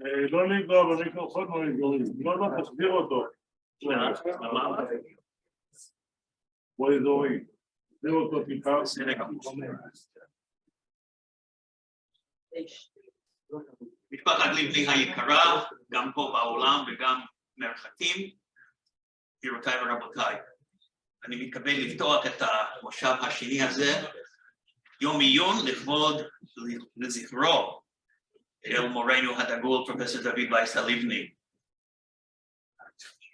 לא לגרום, אני כוחות לא לגרום. לא תסביר אותו. בוא אזורי. תסביר אותו טיפה. משפחת לבני היקרה, גם פה בעולם וגם מרחקים, גבירותיי ורבותיי. אני מתכוון לפתוח את המושב השני הזה, יום עיון לכבוד לזכרו של מורנו הדגול פרופסור דוד וייס הלבני.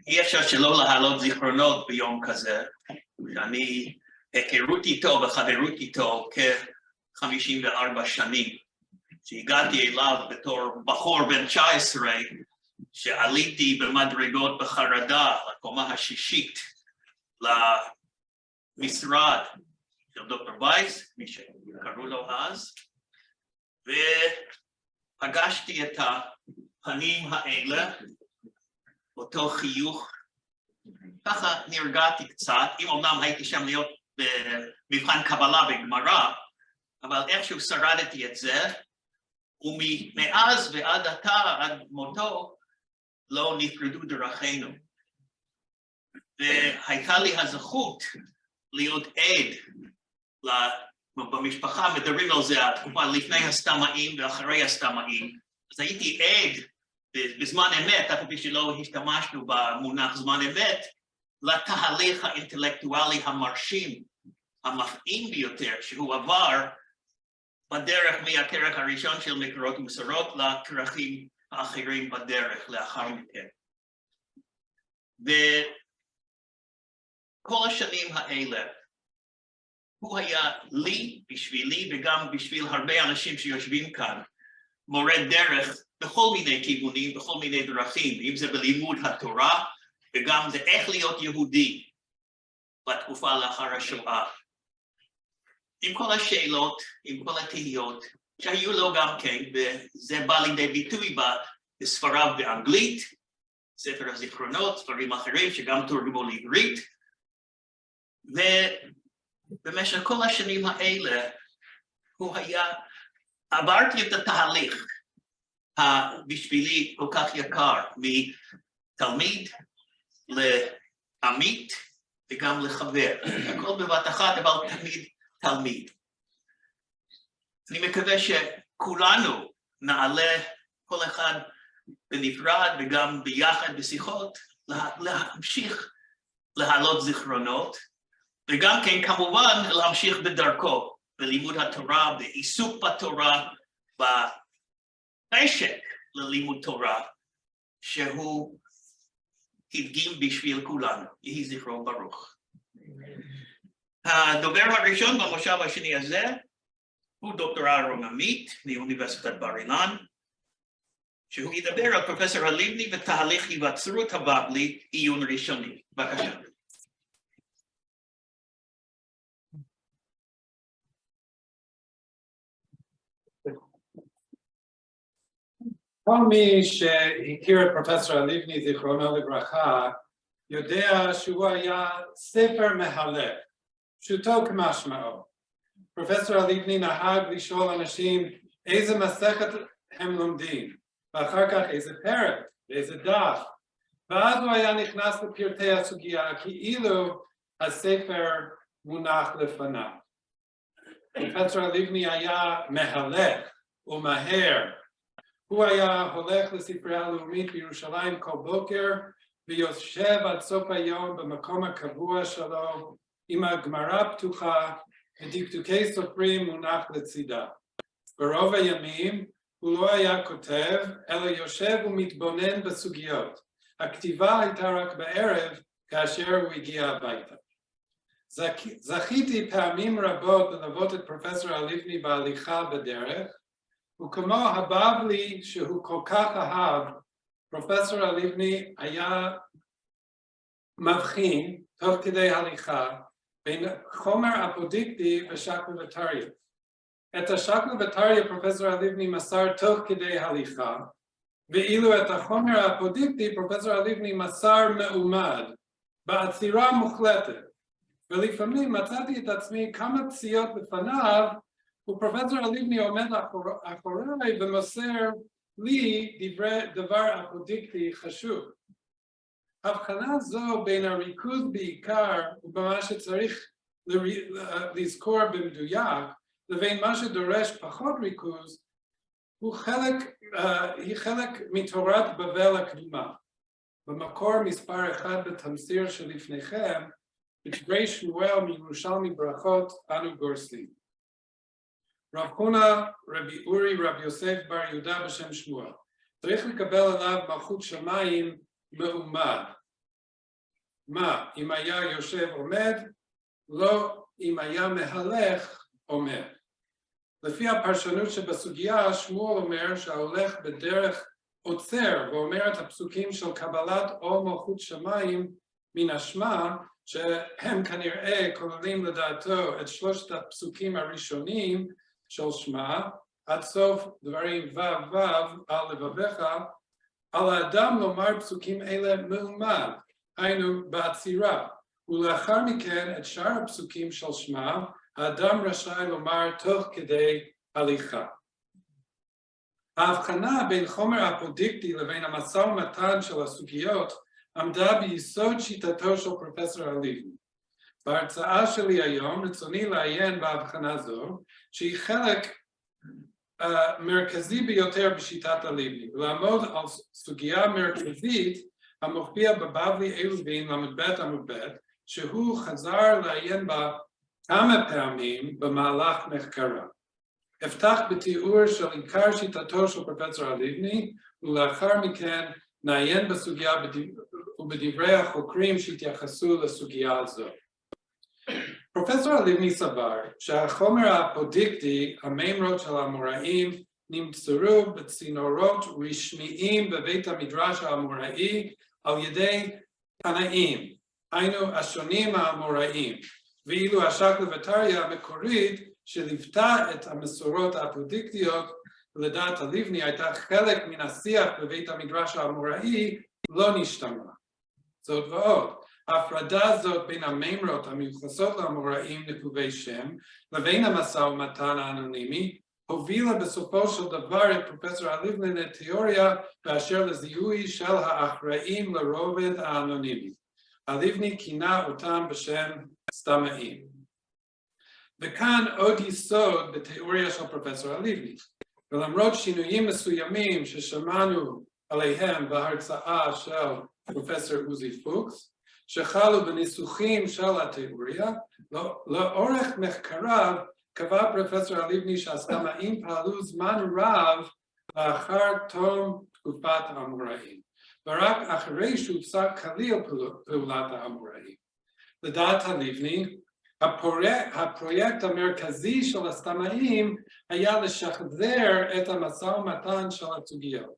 אי אפשר שלא להעלות זיכרונות ביום כזה, שאני היכרות איתו וחברות איתו כ-54 שנים, שהגעתי אליו בתור בחור בן 19, שעליתי במדרגות בחרדה לקומה השישית למשרד של דוקטור וייס, מי שקראו לו אז, ופגשתי את הפנים האלה, אותו חיוך, ככה נרגעתי קצת, אם אמנם הייתי שם להיות במבחן קבלה בגמרא, אבל איכשהו שרדתי את זה, ומאז ועד עתה, עד מותו, לא נפרדו דרכינו. והייתה לי הזכות להיות עד במשפחה, מדברים על זה התקופה לפני הסתמאים ואחרי הסתמאים, אז הייתי עד בזמן אמת, אף פי שלא השתמשנו במונח זמן אמת, לתהליך האינטלקטואלי המרשים, המפעים ביותר, שהוא עבר בדרך מהכרך הראשון של מקורות ומסורות לכרכים האחרים בדרך לאחר מכן. וכל השנים האלה, הוא היה לי, בשבילי וגם בשביל הרבה אנשים שיושבים כאן, מורה דרך בכל מיני כיוונים, בכל מיני דרכים, אם זה בלימוד התורה, וגם זה איך להיות יהודי בתקופה לאחר השואה. עם כל השאלות, עם כל התהיות, שהיו לו גם כן, וזה בא לידי ביטוי בספריו באנגלית, ספר הזכרונות, ספרים אחרים שגם תורגמו לעברית, ובמשך כל השנים האלה, הוא היה, עברתי את התהליך בשבילי כל כך יקר, מתלמיד לעמית וגם לחבר, הכל בבת אחת, אבל תמיד תלמיד. אני מקווה שכולנו נעלה כל אחד בנפרד וגם ביחד בשיחות להמשיך להעלות זיכרונות, וגם כן כמובן להמשיך בדרכו, בלימוד התורה, בעיסוק בתורה, בחשק ללימוד תורה, שהוא הדגים בשביל כולנו. יהי זכרו ברוך. הדובר הראשון במושב השני הזה הוא דוקטור אהרון עמית מאוניברסיטת בר-אילן, שהוא ידבר על פרופסור הלבני ותהליך היווצרות הבבלי עיון ראשוני. בבקשה. כל מי שהכיר את פרופסור הלבני זכרונו לברכה יודע שהוא היה ספר מהלך, פשוטו כמשמעו. פרופסור הלבני נהג לשאול אנשים איזה מסכת הם לומדים, ואחר כך איזה פרק, איזה דף, ואז הוא היה נכנס לפרטי הסוגיה כאילו הספר מונח לפניו. פרופסור הלבני היה מהלך ומהר, הוא היה הולך לספרייה הלאומית בירושלים כל בוקר, ויושב עד סוף היום במקום הקבוע שלו, עם הגמרא פתוחה, ודקדוקי סופרים מונח לצידה. ברוב הימים הוא לא היה כותב, אלא יושב ומתבונן בסוגיות. הכתיבה הייתה רק בערב, כאשר הוא הגיע הביתה. זכיתי פעמים רבות ללוות את פרופסור הלבני בהליכה בדרך, וכמו הבבלי שהוא כל כך אהב, פרופסור הלבני היה מבחין תוך כדי הליכה בין חומר אפודיקטי ושקלוותריה. את השקלוותריה פרופסור הלבני מסר תוך כדי הליכה, ואילו את החומר האפודיקטי פרופסור הלבני מסר מעומד, בעצירה מוחלטת. ולפעמים מצאתי את עצמי כמה פסיעות לפניו, ופרופסור הלבני עומד אחוריי ומוסר לי דבר אפודיקטי חשוב. הבחנה זו בין הריכוז בעיקר ובמה שצריך לזכור במדויק, לבין מה שדורש פחות ריכוז, היא חלק מתורת בבל הקדומה. במקור מספר 1 בתמסיר שלפניכם, בדברי שמואל מירושלמי ברכות אנו גורסים. רב חונה, רבי אורי, רבי יוסף בר יהודה בשם שמואל. צריך לקבל עליו מלכות שמיים מעומד. מה, אם היה יושב עומד? לא, אם היה מהלך עומד. לפי הפרשנות שבסוגיה, שמואל אומר שההולך בדרך עוצר, ואומר את הפסוקים של קבלת עול מלכות שמיים מן השמע, שהם כנראה כוללים לדעתו את שלושת הפסוקים הראשונים של שמע, עד סוף דברים ו' על לבביך, על האדם לומר פסוקים אלה מעומד, היינו בעצירה, ולאחר מכן את שאר הפסוקים של שמע, האדם רשאי לומר תוך כדי הליכה. ההבחנה בין חומר אפודיקטי לבין המשא ומתן של הסוגיות עמדה ביסוד שיטתו של פרופסור הלבני. בהרצאה שלי היום רצוני לעיין בהבחנה זו, שהיא חלק מרכזי ביותר בשיטת הלבני, ולעמוד על סוגיה מרכזית המופיע בבבלי עירובין למדבית המדבית, שהוא חזר לעיין בה כמה פעמים במהלך מחקרה. אפתח בתיאור של עיקר שיטתו של פרופסור הלבני, ולאחר מכן נעיין בסוגיה ובדברי החוקרים שהתייחסו לסוגיה הזו. פרופסור הלבני סבר שהחומר האפודיקטי, המימרות של האמוראים, נמצאו בצינורות רשמיים בבית המדרש האמוראי על ידי תנאים, היינו השונים האמוראים, ואילו השקלא-וטריא המקורית שליוותה את המסורות האפודיקטיות, לדעת הלבני הייתה חלק מן השיח בבית המדרש האמוראי, לא נשתמרה. זאת ועוד, ההפרדה זאת בין המימרות המיוחסות לאמוראים נקובי שם, לבין המשא ומתן האנונימי, הובילה בסופו של דבר את פרופסור הלבני לתיאוריה באשר לזיהוי של האחראים לרובד האנונימי. הלבני כינה אותם בשם סתמאים. וכאן עוד יסוד בתיאוריה של פרופסור הלבני. ולמרות שינויים מסוימים ששמענו עליהם בהרצאה של פרופסור עוזי פוקס, שחלו בניסוחים של התיאוריה, לאורך מחקריו קבע פרופסור הלבני שהסתמאים פעלו זמן רב לאחר תום תקופת האמוראים, ורק אחרי שהופסק כליל פעולת האמוראים. לדעת הלבני, הפרויקט המרכזי של הסתמאים היה לשחזר את המשא ומתן של הסוגיות,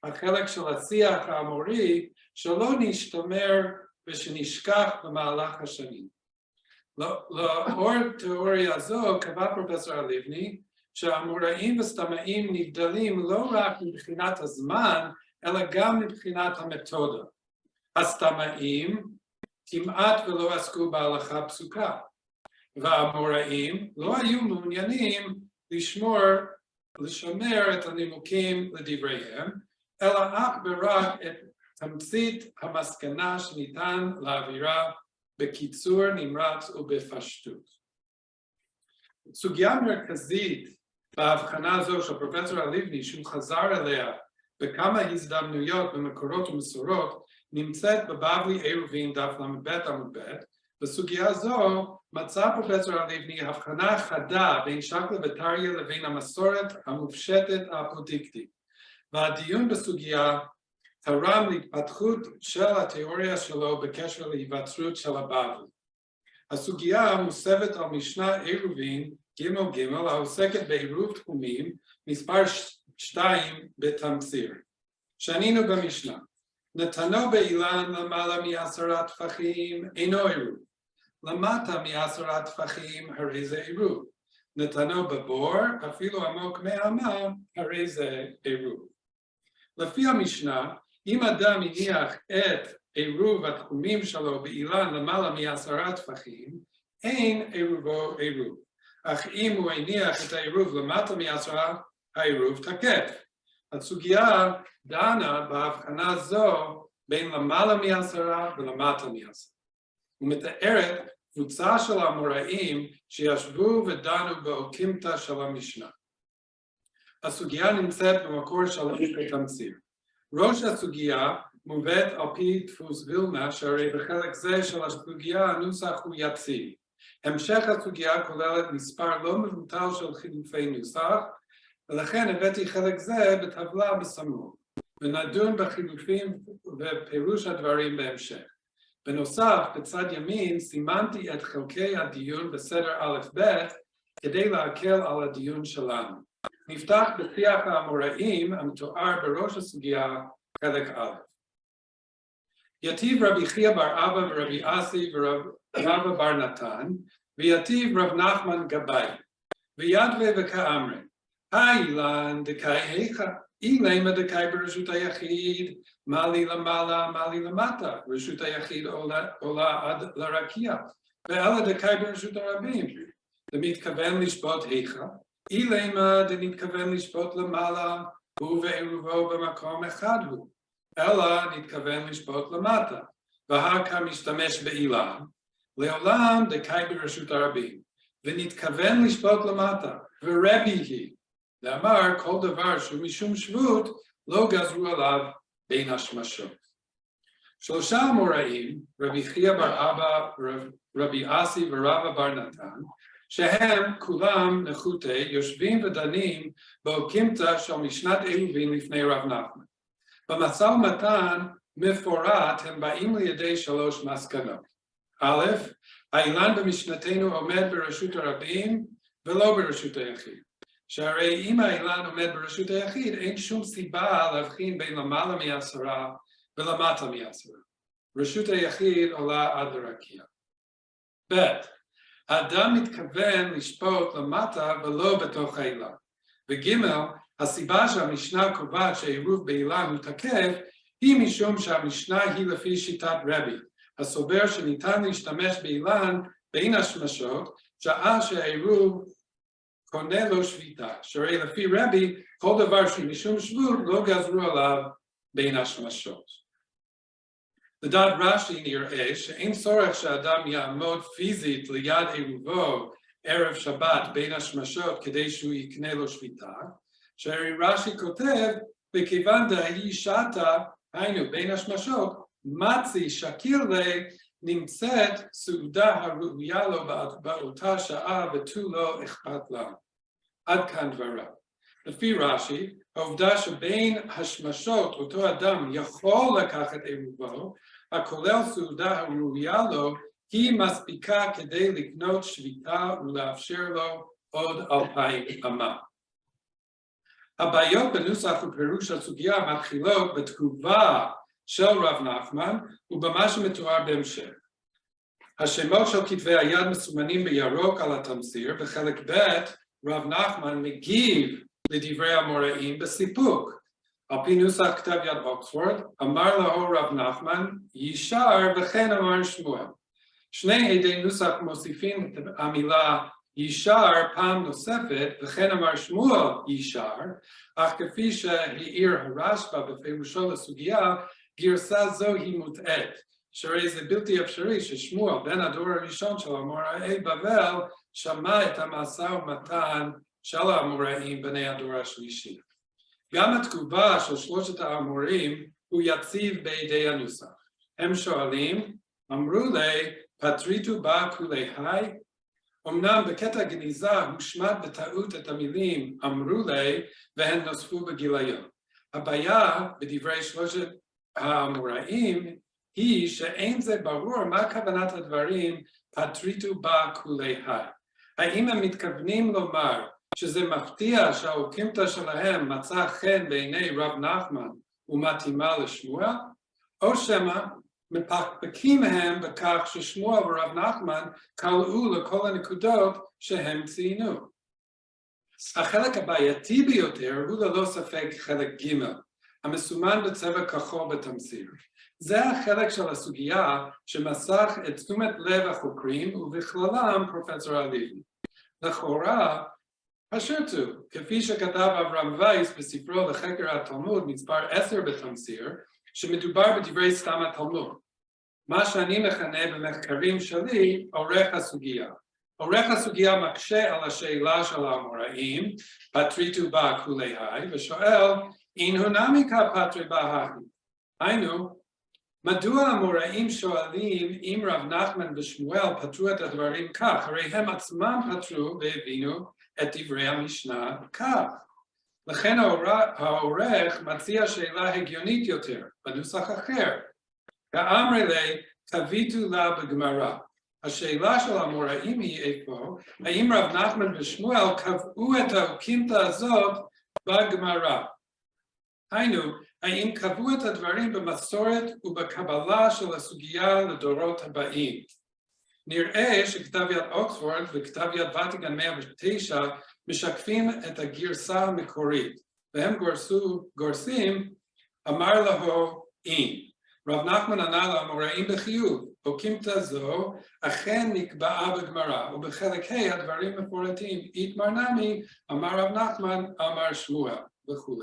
החלק של השיח האמורי שלא נשתמר ושנשכח במהלך השנים. לאור תיאוריה זו קבע פרופסור הלבני שהאמוראים וסתמאים נבדלים לא רק מבחינת הזמן, אלא גם מבחינת המתודה. הסתמאים כמעט ולא עסקו בהלכה פסוקה, והאמוראים לא היו מעוניינים לשמר את הנימוקים לדבריהם, אלא אך ורק את תמצית המסקנה שניתן להעבירה בקיצור נמרץ ובפשטות. סוגיה מרכזית בהבחנה זו של פרופסור הלבני שהוא חזר אליה בכמה הזדמנויות במקורות ומסורות נמצאת בבבלי עירובין דף ל"ב עמוד ב'. בסוגיה זו מצא פרופסור הלבני הבחנה חדה בין שקלא-וטריא לבין המסורת המופשטת האפודיקטית, והדיון בסוגיה תרם להתפתחות של התיאוריה שלו בקשר להיווצרות של הבבלי. הסוגיה מוסבת על משנה עירובין ג' העוסקת בעירוב תחומים מספר 2 בתמסיר. שנינו במשנה. נתנו באילן למעלה מ10 טפחים אינו עירוב. למטה מ10 טפחים הרי זה עירוב. נתנו בבור אפילו עמוק מהאמה הרי זה עירוב. לפי המשנה, אם אדם הניח את עירוב התחומים שלו באילן למעלה מ10 טפחים, אין עירובו עירוב. אך אם הוא הניח את העירוב למטה מ10, העירוב תקף. הסוגיה דנה בהבחנה זו בין למעלה מ10 ולמטה מ10. ומתארת קבוצה של האמוראים שישבו ודנו באוקימתא של המשנה. הסוגיה נמצאת במקור 3 בתמציר. ראש הסוגיה מובאת על פי דפוס וילנה, שהרי בחלק זה של הסוגיה הנוסח הוא יציב. המשך הסוגיה כוללת מספר לא מבוטל של חילופי נוסח, ולכן הבאתי חלק זה בטבלה בסמוך, ונדון בחילופים ופירוש הדברים בהמשך. בנוסף, בצד ימין סימנתי את חלקי הדיון בסדר א'-ב' כדי להקל על הדיון שלנו. נפתח בשיח האמוראים המתואר בראש הסוגיה חלק א'. יתיב רבי חייא בר אבא ורבי אסי ורבא בר נתן, ויתיב רב נחמן גבאי, וידווה וכאמרי, האילן דקאי היכה, אילמה דקאי ברשות היחיד, מה לי למעלה, מה לי למטה, רשות היחיד עולה עד לרקיע, ואלה דקאי ברשות הרבים, ומתכוון לשפוט היכה, אילמה דנתכוון לשפוט למעלה, הוא ועירובו במקום אחד הוא, אלא נתכוון לשפוט למטה, והכא משתמש באילן, לעולם דקאי ברשות הרבים, ונתכוון לשפוט למטה, ורבי היא, לאמר כל דבר שהוא משום שבות, לא גזרו עליו בין השמשות. 3 אמוראים, רבי חייא בר אבא, רבי אסי ורבא בר נתן, שהם כולם נחותי יושבים ודנים באוקימתא של משנת עירובין לפני רב נחמן. במשא ומתן מפורט הם באים לידי 3 מסקנות. א', האילן במשנתנו עומד ברשות הרבים ולא ברשות היחיד. שהרי אם האילן עומד ברשות היחיד, אין שום סיבה להבחין בין למעלה מ10 ולמטה מ10. רשות היחיד עולה עד לרקיע. ב', האדם מתכוון לשפוט למטה ולא בתוך האילן. וג', הסיבה שהמשנה קובעת שעירוב באילן הוא תקף, היא משום שהמשנה היא לפי שיטת רבי, הסובר שניתן להשתמש באילן בין השמשות, שעה שהעירוב קונה לו שביתה, שהרי לפי רבי, כל דבר שמשום שבות לא גזרו עליו בין השמשות. לדעת רש"י נראה שאין צורך שאדם יעמוד פיזית ליד עירובו ערב שבת בין השמשות כדי שהוא יקנה לו שביתה, שהרי רש"י כותב, בכיוון דהי שעתה, היינו בין השמשות, מצי שקיל נמצאת סעודה הראויה לו באותה שעה ותו לא אכפת לה. עד כאן דבריו. לפי רש"י, העובדה שבין השמשות אותו אדם יכול לקחת עירובו, הכולל סעודה הראויה לו, היא מספיקה כדי לקנות שביתה ולאפשר לו עוד 2000 אמה. הבעיות בנוסח ופירוש הסוגיה מתחילות בתגובה של רב נחמן ובמה שמתואר בהמשך. השמות של כתבי היד מסומנים בירוק על התמסיר, בחלק ב' רב נחמן מגיב לדברי האמוראים בסיפוק. על פי נוסח כתב יד אוקספורד, אמר לו רב נחמן, ישר וכן אמר שמואל. 2 עדי נוסח מוסיפים את המילה ישר פעם נוספת, וכן אמר שמואל ישר, אך כפי שהעיר הרשב"א בפירושו לסוגיה, גרסה זו היא מוטעית, שהרי זה בלתי אפשרי ששמואל, בן הדור הראשון של אמוראי בבל, שמע את המשא ומתן של האמוראים בני הדור השלישי. גם התגובה של 3 האמורים הוא יציב בידי הנוסח. הם שואלים, אמרו לי, פטריתו בה כולי היי? אמנם בקטע גניזה הושמט בטעות את המילים אמרו לי והן נוספו בגיליון. הבעיה בדברי 3 האמוראים היא שאין זה ברור מה כוונת הדברים פטריתו בה כולי היי. האם הם מתכוונים לומר שזה מפתיע שהאוקימתא שלהם מצא חן בעיני רב נחמן ומתאימה לשמואל, או שמא מפקפקים הם בכך ששמואל ורב נחמן קלעו לכל הנקודות שהם ציינו. החלק הבעייתי ביותר הוא ללא ספק חלק ג' המסומן בצבע כחול בתמסיר. זה החלק של הסוגיה שמסך את תשומת לב החוקרים ובכללם פרופסור הלבני. לכאורה, פשוט הוא, כפי שכתב אברהם וייס בספרו לחקר התלמוד מספר 10 בתמסיר, שמדובר בדברי סתם התלמוד. מה שאני מכנה במחקרים שלי, עורך הסוגיה. עורך הסוגיה מקשה על השאלה של האמוראים, פטריתו בה כולי היי, ושואל, אין הונמיקה פטרי בה הכי. היינו, מדוע האמוראים שואלים אם רב נחמן ושמואל פתרו את הדברים כך? הרי הם עצמם פתרו והבינו את דברי המשנה כך. לכן העורך מציע שאלה הגיונית יותר, בנוסח אחר. כאמרי לי, תביטו לה בגמרא. השאלה של האמוראים היא איפה, האם רב נחמן ושמואל קבעו את האוקימתא הזאת בגמרא? היינו, האם קבעו את הדברים במסורת ובקבלה של הסוגיה לדורות הבאים? נראה שכתב יד אוקספורד וכתב יד ותיקן 109 משקפים את הגרסה המקורית, והם גורסים, אמר לו אין. רב נחמן ענה לאמוראים בחיוב, אוקימתא זו אכן נקבעה בגמרא, ובחלק ה' הדברים מפורטים, איתמר נמי, אמר רב נחמן, אמר שמואל, וכו'.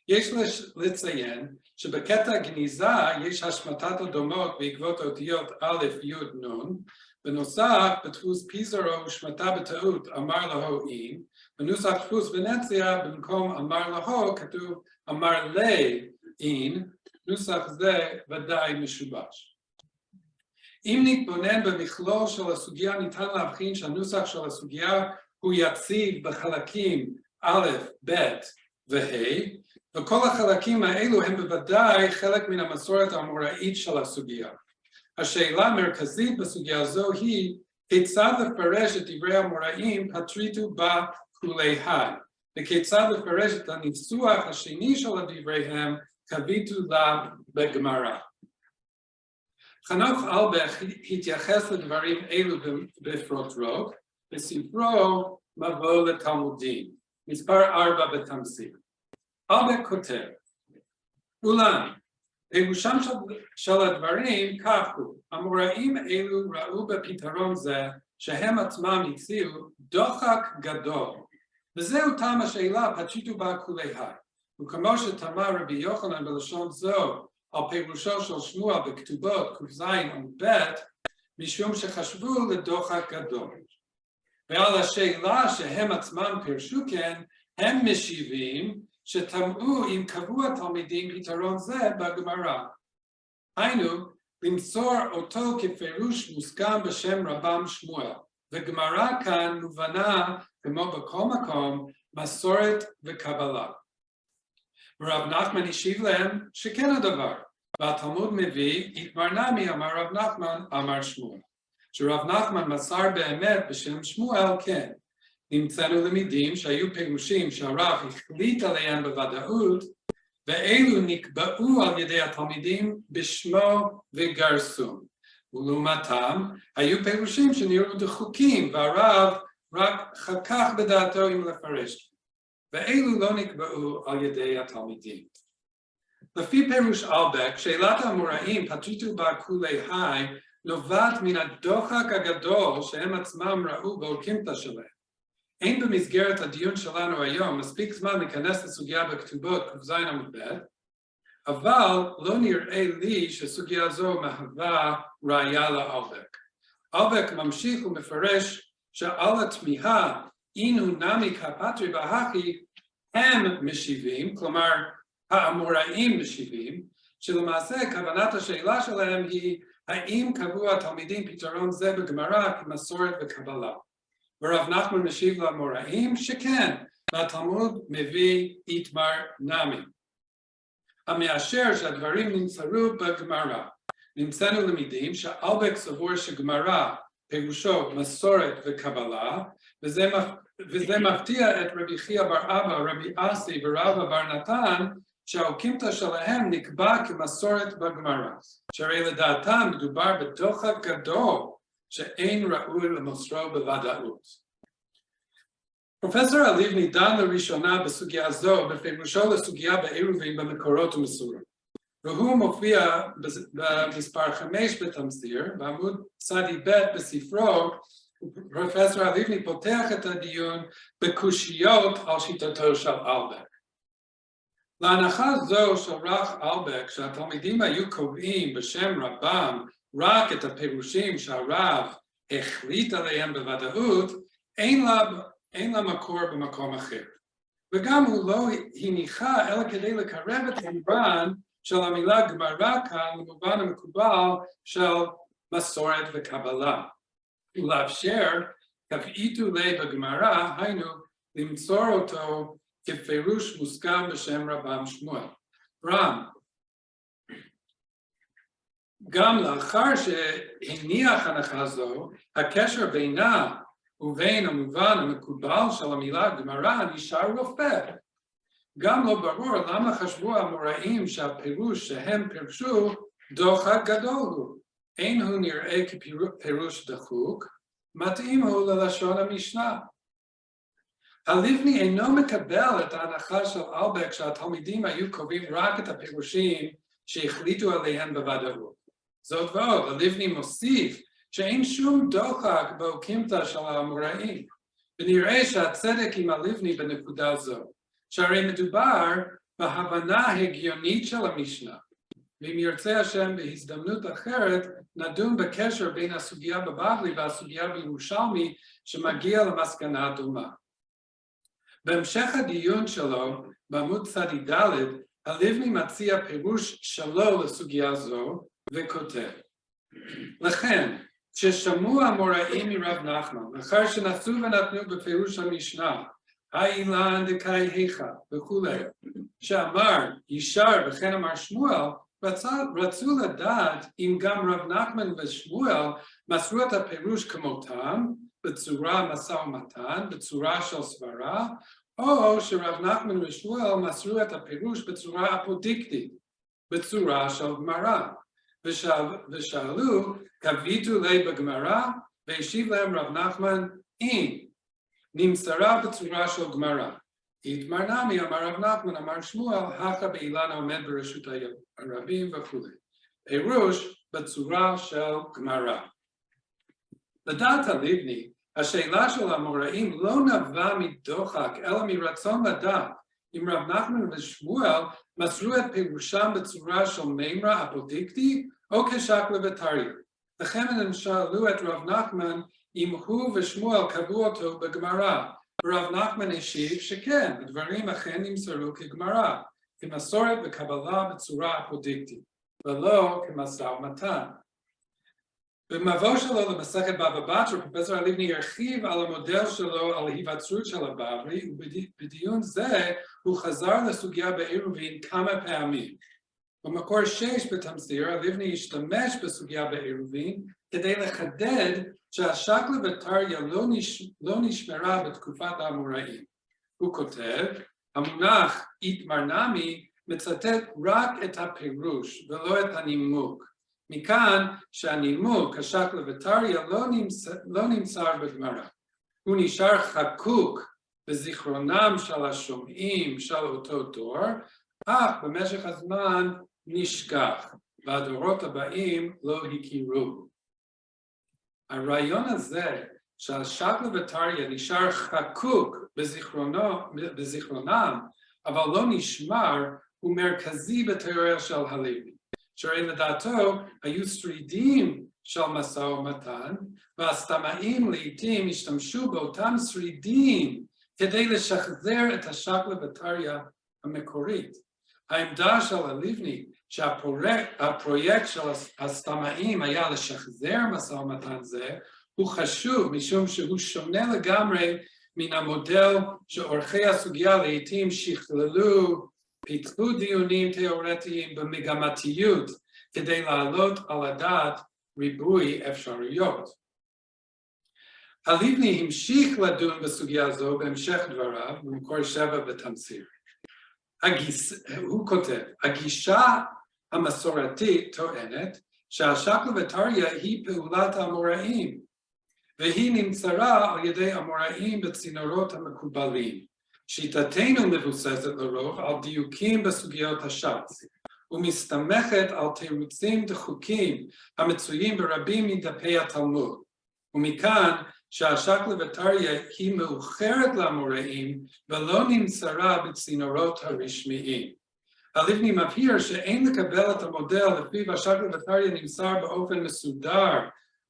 יש לציין שבקטע גניזה יש השמטת הדומות בעקבות האותיות א', י', נ', בנוסף בדפוס פיזרו הושמטה בטעות אמר לו אין, בנוסח דפוס ונציה במקום אמר לו כתוב אמר לי אין, נוסח זה ודאי משובש. אם נתבונן במכלול של הסוגיה ניתן להבחין שהנוסח של הסוגיה הוא יציב בחלקים א', ב' וה', וכל החלקים האלו הם בוודאי חלק מן המסורת האמוראית של הסוגיה. השאלה המרכזית בסוגיה זו היא כיצד לפרש את דברי האמוראים פטריתו בה כולי היי, וכיצד לפרש את הניסוח השני של דבריהם תביטו לה בגמרא. חנוך אלבך התייחס לדברים אלו בפרופ בספרו מבוא לתלמודים, מספר 4 בתמסיר. אלבך כותב, אולם, פירושם של הדברים כך הוא, המוראים אלו ראו בפתרון זה שהם עצמם הציעו דוחק גדול, וזהו טעם השאלה פטריתו בה כולי היי. וכמו שתמה רבי יוחנן בלשון זו על פירושו של שמואל בכתובות ק"ז וב' משום שחשבו לדוחק גדול. ועל השאלה שהם עצמם פירשו כן, הם משיבים שתמהו אם קבעו התלמידים פתרון זה בגמרא. היינו, למסור אותו כפירוש מוסכם בשם רבם שמואל, וגמרא כאן מובנה כמו בכל מקום מסורת וקבלה. ורב נחמן השיב להם שכן הדבר, והתלמוד מביא, איתמר נמי אמר רב נחמן, אמר שמואל. שרב נחמן מסר באמת בשם שמואל כן. נמצאנו למדים שהיו פירושים שהרב החליט עליהם בוודאות, ואלו נקבעו על ידי התלמידים בשמו וגרסום. ולעומתם, היו פירושים שנראו דחוקים, והרב רק חכך בדעתו אם לפרש. ואלו לא נקבעו על ידי התלמידים. לפי פירוש אלבך, שאלת האמוראים פטריתו בה כולי היי, נובעת מן הדוחק הגדול שהם עצמם ראו באוקימתא שלהם. אין במסגרת הדיון שלנו היום מספיק זמן להיכנס לסוגיה בכתובות ק"ז עמוד ב', אבל לא נראה לי שסוגיה זו מהווה ראיה לאלבך. אלבך ממשיך ומפרש שעל התמיהה אינו נמי כפטרי בהכי הם משיבים, כלומר האמוראים משיבים, שלמעשה כוונת השאלה שלהם היא האם קבעו התלמידים פתרון זה בגמרא כמסורת וקבלה. ורב נחמן משיב לאמוראים שכן, והתלמוד מביא איתמר נמי. המאשר שהדברים נמסרו בגמרא. נמצאנו למדים שאלבך סבור שגמרא פירושו מסורת וקבלה, וזה מפתיע את רבי חייא בר אבא, רבי אסי ורבא בר נתן, שהאוקימתא שלהם נקבע כמסורת בגמרא, שהרי לדעתם מדובר בדוחק גדול שאין ראוי למוסרו בוודאות. פרופסור הלבני דן לראשונה בסוגיה זו בפירושו לסוגיה בעירובין במקורות ומסורות, והוא מופיע במספר 5 בתמסיר, בעמוד צדי ב' בספרו, פרופסור הלבני פותח את הדיון בקושיות על שיטתו של אלבק. להנחה זו של רב אלבק, שהתלמידים היו קובעים בשם רבם רק את הפירושים שהרב החליט עליהם בוודאות, אין לה מקור במקום אחר. וגם הוא לא הניחה אלא כדי לקרב את המובן של המילה גמרא כאן למובן המקובל של מסורת וקבלה. ולאפשר תפעיתו לי בגמרא, היינו למסור אותו כפירוש מוסכם בשם רבם שמואל. רם, גם לאחר שהניח הנחה זו, הקשר בינה ובין המובן המקובל של המילה גמרא נשאר רופף. גם לא ברור למה חשבו המוראים שהפירוש שהם פירשו דוחק גדול הוא. אין הוא נראה כפירוש דחוק, מתאים הוא ללשון המשנה. הלבני אינו מקבל את ההנחה של אלבק שהתלמידים היו קובעים רק את הפירושים שהחליטו עליהם בוודאות. זאת ועוד, הלבני מוסיף שאין שום דוחק באוקימתא של המוראים, ונראה שהצדק עם הלבני בנקודה זו, שהרי מדובר בהבנה הגיונית של המשנה, ואם ירצה השם בהזדמנות אחרת, נדון בקשר בין הסוגיה בבבלי והסוגיה בירושלמי שמגיע למסקנה דומה. בהמשך הדיון שלו, בעמוד צד ד', הלבני מציע פירוש שלו לסוגיה זו, וכותב. לכן, כששמעו המוראים מרב נחמן, לאחר שנשאו ונתנו בפירוש המשנה, האילן דקאי היכה וכולי, שאמר ישר וכן אמר שמואל, רצו לדעת אם גם רב נחמן ושמואל מסרו את הפירוש כמותם, בצורה משא ומתן, בצורה של סברה, או שרב נחמן ושמואל מסרו את הפירוש בצורה אפודיקטית, בצורה של גמרא. ושאלו, קביתו לי בגמרא, והשיב להם רב נחמן, אם נמסרה בצורה של גמרא. התמר נמי, אמר רב נחמן, אמר שמואל, הכא באילן העומד ברשות הרבים וכו'. פירוש בצורה של גמרא. לדעת הלבני, השאלה של המוראים לא נבעה מדוחק, אלא מרצון לדעת אם רב נחמן ושמואל מסרו את פירושם בצורה של מימרה אפודיקטי או כשקלא וטריא. לכן הם שאלו את רב נחמן אם הוא ושמואל קבעו אותו בגמרא, ורב נחמן השיב שכן, הדברים אכן נמסרו כגמרא, כמסורת וקבלה בצורה אפודיקטית, ולא כמשא ומתן. במבוא שלו למסכת בבית, פרופסור הלבני הרחיב על המודל שלו על ההיווצרות של הבבלי, ובדיון זה הוא חזר לסוגיה בעירובין כמה פעמים. במקור 6 בתמסיר, הלבני השתמש בסוגיה בעירובין כדי לחדד שהשקלא וטריא לא נשמרה בתקופת האמוראים. הוא כותב, המונח איתמר נמי מצטט רק את הפירוש ולא את הנימוק. מכאן שהנימוק, השקלא וטריא, לא נמסר בגמרא. הוא נשאר חקוק בזיכרונם של השומעים של אותו דור, אך במשך הזמן נשכח, והדורות הבאים לא הכירו. הרעיון הזה שהשקלא וטריא נשאר חקוק בזיכרונם, אבל לא נשמר, הוא מרכזי בתיאוריה של הלבני. שהרי לדעתו היו שרידים של משא ומתן, והסתמאים לעתים השתמשו באותם שרידים כדי לשחזר את השקלא וטריא המקורית. העמדה של הלבני שהפרויקט של הסתמאים היה לשחזר משא ומתן זה, הוא חשוב משום שהוא שונה לגמרי מן המודל שעורכי הסוגיה לעתים שכללו, פיתחו דיונים תיאורטיים במגמתיות כדי להעלות על הדעת ריבוי אפשרויות. הלבני המשיך לדון בסוגיה זו בהמשך דבריו, במקור 7 בתמסיר. הוא כותב, הגישה המסורתית טוענת שהשקלא וטריא היא פעולת האמוראים, והיא נמסרה על ידי המוראים בצינורות המקובלים. שיטתנו מבוססת לרוב על דיוקים בסוגיות הש"ס, ומסתמכת על תירוצים דחוקים המצויים ברבים מדפי התלמוד, ומכאן שהשקלא וטריא היא מאוחרת לאמוראים ולא נמסרה בצינורות הרשמיים. הלבני מבהיר שאין לקבל את המודל לפיו השקלא וטריא נמסר באופן מסודר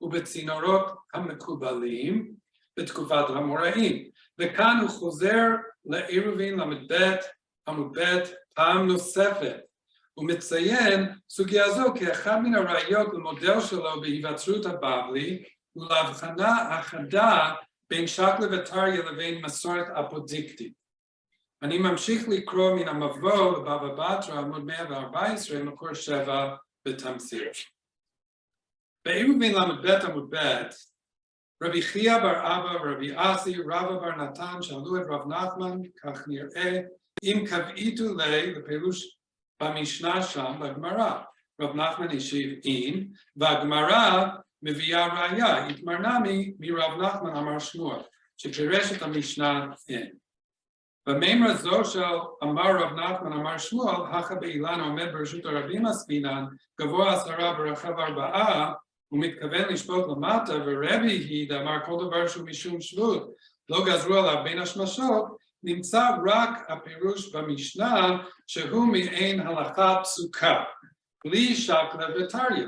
ובצינורות המקובלים בתקופת האמוראים, וכאן הוא חוזר לעירובין ל"ב עמוד ב' פעם נוספת. הוא מציין סוגיה זו כאחד מן הראיות למודל שלו בהיווצרות הבבלי ולהבחנה החדה בין שקלא וטריא לבין מסורת אפודיקטית. אני ממשיך לקרוא מן המבוא לבבא בתרא עמוד 114 מקור 7 בתמצית. בעירובין ל"ב עמוד ב' רבי חייא בר אבא ורבי אסי רבא בר נתן שאלו את רב נחמן, כך נראה, אם קבעיתו לפירוש במשנה שם בגמרא. רב נחמן השיב אין, והגמרא מביאה ראיה, התמרנה מרב נחמן אמר שמואל, שפירש את המשנה אין. במימרה זו של אמר רב נחמן אמר שמואל, הכא באילן עומד ברשות הרבים עסקינן, גבוה 10 ורחב 4, הוא מתכוון לשפוט למטה, ורבי היא דאמר כל דבר שהוא משום שבות, לא גזרו עליו בין השמשות, נמצא רק הפירוש במשנה שהוא מעין הלכה פסוקה, בלי שקלא וטריא.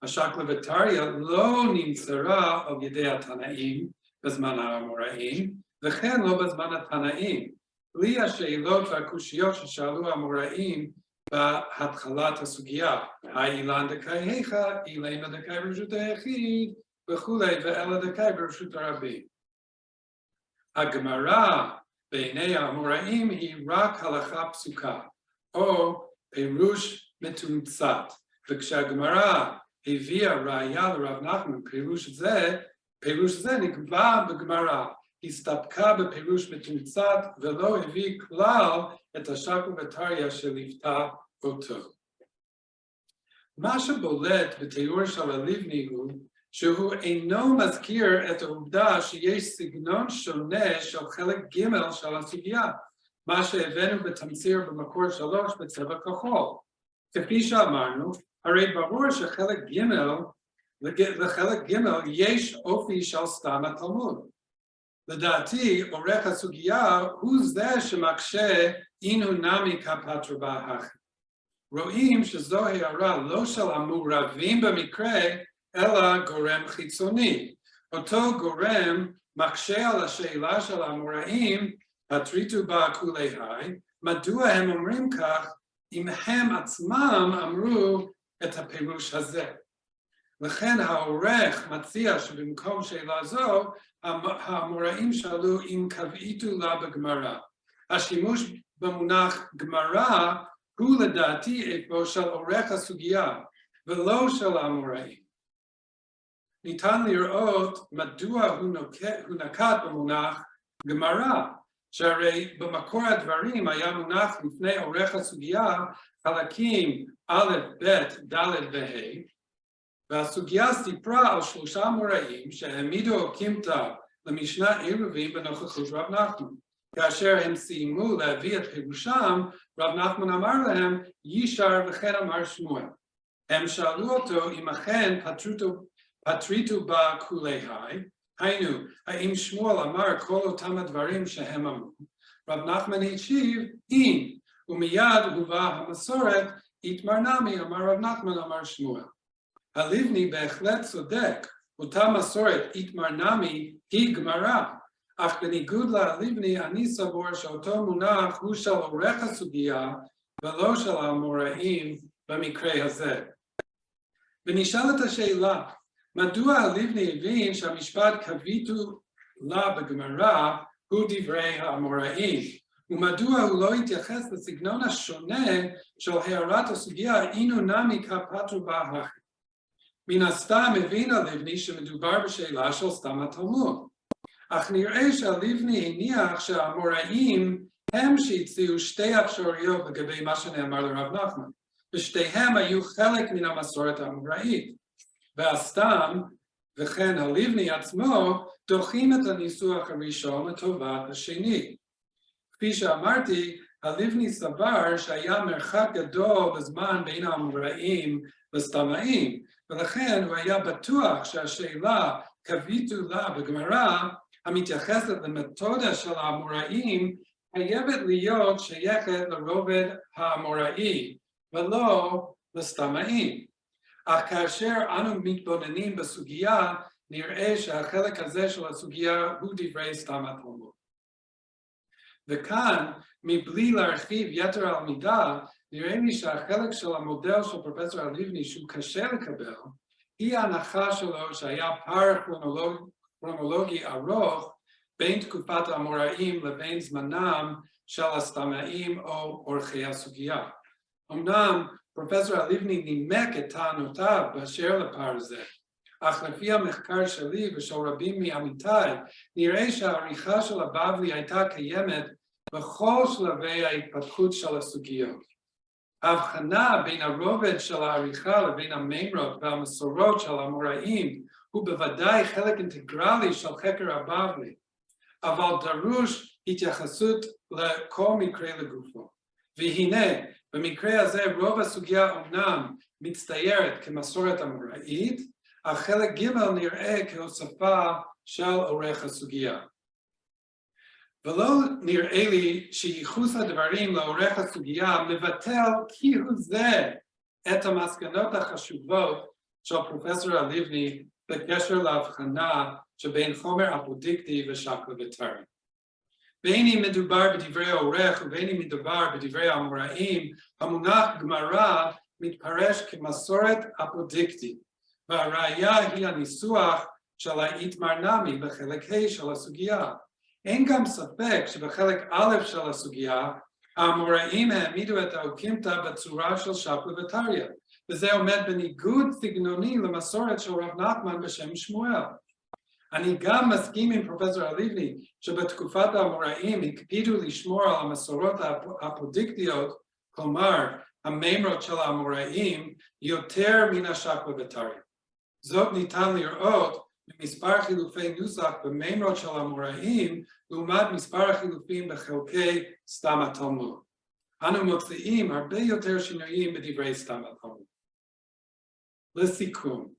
השקלא וטריא לא נמסרה על ידי התנאים בזמן האמוראים, וכן לא בזמן התנאים, בלי השאלות והקושיות ששאלו האמוראים בהתחלת הסוגיה, האילן דקאי היכא, אילמה דקאי ברשות היחיד, וכולי, ואלה דקאי ברשות הרבים. הגמרא בעיני האמוראים היא רק הלכה פסוקה, או פירוש מתומצת, וכשהגמרא הביאה ראיה לרב נחמן, פירוש זה נקבע בגמרא, הסתפקה בפירוש מתומצת ולא הביא כלל את השקלא וטריא שליוותה אותו. מה שבולט בתיאור של הלבני הוא שהוא אינו מזכיר את העובדה שיש סגנון שונה של חלק ג' של הסוגיה, מה שהבאנו בתמציר במקור 3 בצבע כחול. כפי שאמרנו, הרי ברור שחלק לחלק ג' יש אופי של סתם התלמוד. לדעתי, עורך הסוגיה הוא זה שמקשה אינו נמי כפתרו בהכי. רואים שזו הערה לא של המעורבים במקרה, אלא גורם חיצוני. אותו גורם מקשה על השאלה של האמוראים, התריתו בה כולי היי, מדוע הם אומרים כך אם הם עצמם אמרו את הפירוש הזה. לכן העורך מציע שבמקום שאלה זו, האמוראים שאלו אם קבעיתו לה בגמרא. השימוש במונח גמרא הוא לדעתי איפה של עורך הסוגיה, ולא של האמוראים. ניתן לראות מדוע הוא נקט במונח גמרא, שהרי במקור הדברים היה מונח לפני עורך הסוגיה חלקים א', ב', ד' וה', והסוגיה סיפרה על 3 אמוראים שהעמידו קימתא למשנה עירובין בנוכחות רב נחמן. כאשר הם סיימו להביא את פירושם, רב נחמן אמר להם, ישר וכן אמר שמואל. הם שאלו אותו אם אכן פטריתו בה כולי היי, היינו, האם שמואל אמר כל אותם הדברים שהם אמרו? רב נחמן השיב, אין, ומיד הובא המסורת, התמרנה מי, אמר רב נחמן, אמר שמואל. הלבני בהחלט צודק, אותה מסורת התמרנה מי היא גמרא, אך בניגוד להלבני אני סבור שאותו מונח הוא של עורך הסוגיה ולא של האמוראים במקרה הזה. ונשאלת השאלה, מדוע הלבני הבין שהמשפט קבעיתו לה בגמרא הוא דברי האמוראים, ומדוע הוא לא התייחס לסגנון השונה של הערת הסוגיה אינו נמי כפתרו בהכי. מן הסתם הבין הלבני שמדובר בשאלה של סתם התלמוד. אך נראה שהלבני הניח שהאמוראים הם שהציעו 2 אפשרויות לגבי מה שנאמר לרב נחמן, ושתיהם היו חלק מן המסורת האמוראית. והסתם, וכן הלבני עצמו, דוחים את הניסוח הראשון לטובת השני. כפי שאמרתי, הלבני סבר שהיה מרחק גדול בזמן בין האמוראים לסתמאים, ולכן הוא היה בטוח שהשאלה כביטולה בגמרא, המתייחסת למתודה של האמוראים, חייבת להיות שייכת לרובד האמוראי, ולא לסתמאים. אך כאשר אנו מתבוננים בסוגיה, נראה שהחלק הזה של הסוגיה הוא דברי סתם התלמוד. וכאן, מבלי להרחיב יתר על מידה, נראה לי שהחלק של המודל של פרופסור הלבני שהוא קשה לקבל, היא ההנחה שלו שהיה פער כרונולוגי ארוך בין תקופת האמוראים לבין זמנם של הסתמאים או עורכי הסוגיה. אמנם פרופסור הלבני נימק את טענותיו באשר לפער זה, אך לפי המחקר שלי ושל רבים מעמיתיי, נראה שהעריכה של הבבלי הייתה קיימת בכל שלבי ההתפתחות של הסוגיות. ההבחנה בין הרובד של העריכה לבין המימרות והמסורות של האמוראים הוא בוודאי חלק אינטגרלי של חקר הבבלי, אבל דרוש התייחסות לכל מקרה לגופו. והנה, במקרה הזה רוב הסוגיה אומנם מצטיירת כמסורת אמוראית, אך חלק ג' נראה כהוספה של עורך הסוגיה. ולא נראה לי שייחוס הדברים לעורך הסוגיה מבטל כהוא זה את המסקנות החשובות של פרופסור הלבני בקשר להבחנה שבין חומר אפודיקטי ושקל וטרי. בין אם מדובר בדברי העורך ובין אם מדובר בדברי האמוראים, המונח גמרא מתפרש כמסורת אפודיקטית, והראיה היא הניסוח של ההתמרנמי בחלק ה' של הסוגיה. אין גם ספק שבחלק א' של הסוגיה, האמוראים העמידו את האוקימתא בצורה של שקל וטריא, וזה עומד בניגוד סגנוני למסורת של רב נחמן בשם שמואל. אני גם מסכים עם פרופסור הלבני שבתקופת האמוראים הקפידו לשמור על המסורות האפודיקטיות, כלומר המימרות של האמוראים, יותר מן השקל וטריא. זאת ניתן לראות במספר חילופי נוסח במימרות של האמוראים לעומת מספר החילופים בחלקי סתם התלמוד. אנו מוצאים הרבה יותר שינויים בדברי סתם התלמוד. לסיכום,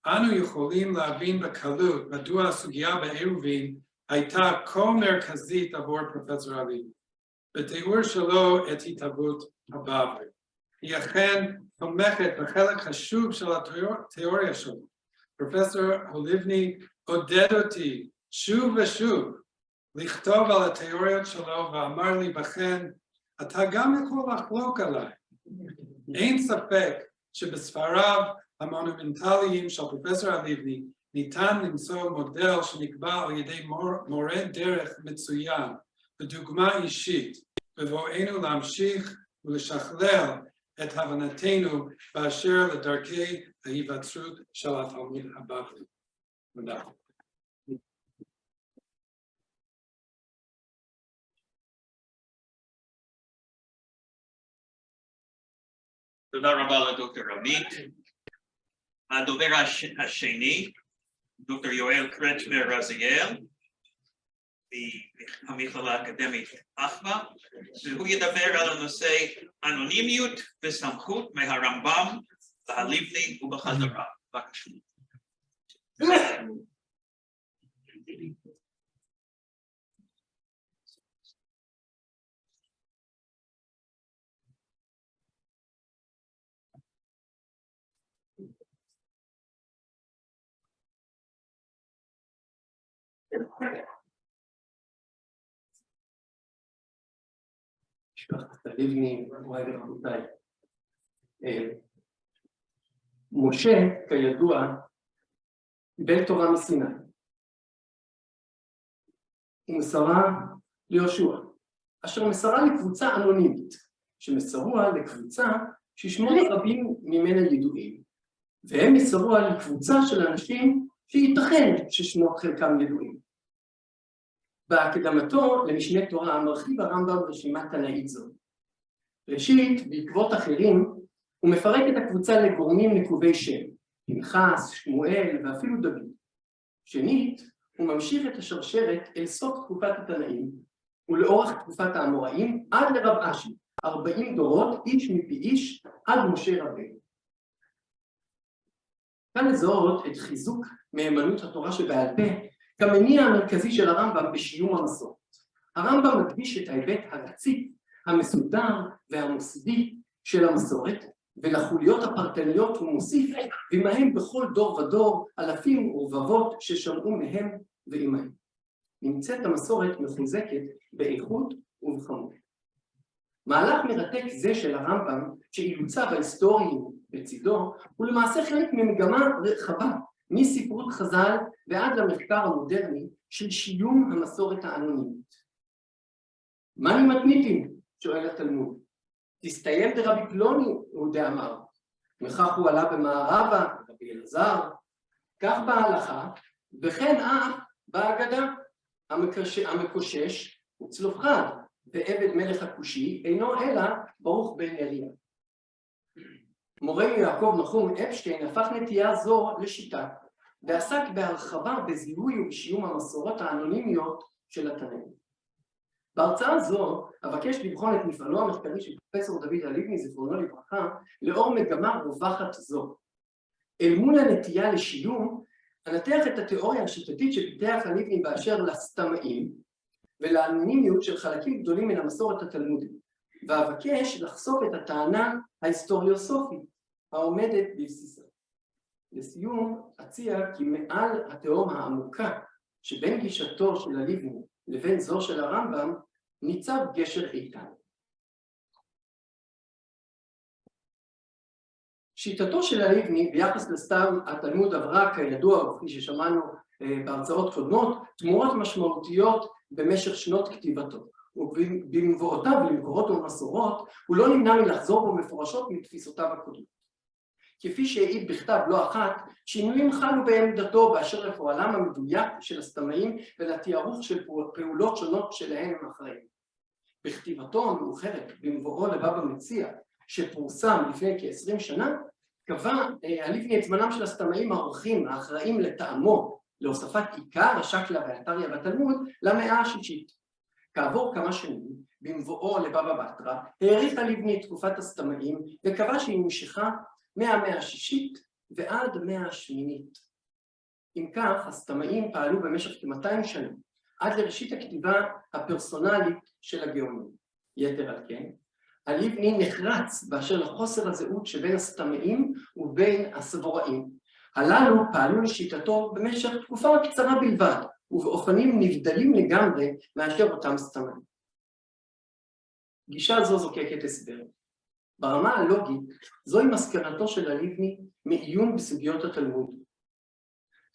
אנו יכולים להבין בקלות מדוע הסוגיה בעירובין הייתה כה מרכזית עבור פרופסור הלבני. בתיאור שלו את התהוות הבבלי. היא אכן תומכת בחלק חשוב של התיאוריה שלו. פרופסור הלבני עודד אותי שוב ושוב לכתוב על התיאוריות שלו ואמר לי בכן, אתה גם יכול לחלוק עליי. אין ספק שבספריו המונומנטליים של פרופסור הלבני ניתן למצוא מודל שנקבע על ידי מורה דרך מצוין ודוגמה אישית, בבואנו להמשיך ולשכלל את הבנתנו באשר לדרכי ההיווצרות של התלמוד הבבלי. תודה. תודה רבה לדוקטור רבית. הדובר השני, דוקטור יואל קרצ'מר רזיאל, מהמכללה האקדמית אחווה, והוא ידבר על הנושא אנונימיות וסמכות מהרמב"ם להלבני ובחזרה. בבקשה. משפחת הלבני, מוריי ורבותיי. משה, כידוע, קיבל תורה מסיני. ומסרה ליהושע, אשר מסרה לקבוצה אנונימית, שמסרוה לקבוצה ששמות רבים ממנה ידועים, והם מסרוה לקבוצה של אנשים שייתכן ששמות חלקם ידועים. בהקדמתו למשנה תורה מרחיב הרמב"ם רשימה תנאית זו. ראשית, בעקבות אחרים, הוא מפרק את הקבוצה לגורמים נקובי שם, פנחס, שמואל ואפילו דוד. שנית, הוא ממשיך את השרשרת אל סוף תקופת התנאים, ולאורך תקופת האמוראים עד לרב אשי, 40 דורות, איש מפי איש, עד משה רבנו. כאן לזהות את חיזוק מהימנות התורה שבעל פה כמניע המרכזי של הרמב"ם בשיום המסורת. הרמב"ם מדגיש את ההיבט הרציף, המסודר והמוסדי של המסורת, ולחוליות הפרטניות הוא מוסיף ועמהם בכל דור ודור אלפים ורבבות ששמעו מהם ועמהם. נמצאת המסורת מחוזקת באיכות ובכמות. מהלך מרתק זה של הרמב"ם, שאילוציו ההיסטוריים בצידו, הוא למעשה חלק ממגמה רחבה, מספרות חז"ל ועד למחקר המודרני של שיום המסורת האנונימית. מה נמתניתים? שואל התלמוד. תסתיים דרבי פלוני, הוא דאמר. וכך הוא עלה במערבה, רבי אלעזר, כך בהלכה, וכן אף בהגדה, המקושש וצלופחד, ועבד מלך הכושי אינו אלא ברוך בן אליה. מורנו יעקב נחום אפשטיין הפך נטייה זו לשיטה, ועסק בהרחבה בזיהוי ובשיום המסורות האנונימיות של התנאים. בהרצאה זו אבקש לבחון את מפעלו המחקרי של פרופסור דוד הלבני זכרונו לברכה לאור מגמה רווחת זו. אל מול הנטייה לשיום, אנתח את התיאוריה השיטתית שפיתח הלבני באשר לסתמאים ולאנונימיות של חלקים גדולים מן המסורת התלמודית, ואבקש לחשוף את הטענה ההיסטוריוסופית העומדת בבסיסה. לסיום, אציע כי מעל התהום העמוקה שבין גישתו של הלבני לבין זו של הרמב"ם ניצב גשר איתן. שיטתו של הלבני ביחס לסתם התלמוד עברה כידוע, וכפי ששמענו בהרצאות קודמות, תמורות משמעותיות במשך שנות כתיבתו, ובמבואותיו למקורות ומסורות הוא לא נמנע מלחזור בו מפורשות מתפיסותיו הקודמות. כפי שהעיד בכתב לא אחת, שינויים חלו בעמדתו באשר לפועלם המדויק של הסתמאים ולתיארוך של פעולות שונות שלהם הם אחראים. בכתיבתו המאוחרת במבואו לבבא מציעא, שפורסם לפני כ-20 שנה, קבע הלבני את זמנם של הסתמאים האורחים האחראים לטעמו להוספת עיקר השקלא והתריא בתלמוד למאה השישית. כעבור כמה שנים, במבואו לבבא בתרא, האריך הלבני את תקופת הסתמאים וקבע שהיא נמשכה מהמאה השישית ועד המאה השמינית. אם כך, הסתמאים פעלו במשך כ-200 שנים, עד לראשית הכתיבה הפרסונלית של הגאונים. יתר על כן, הלבני נחרץ באשר לחוסר הזהות שבין הסתמאים ובין הסבוראים. הללו פעלו לשיטתו במשך תקופה קצרה בלבד, ובאופנים נבדלים לגמרי מאשר אותם סתמאים. גישה זו זוקקת הסבר. ברמה הלוגית, זוהי מסקנתו של הלבני מעיון בסוגיות התלמוד.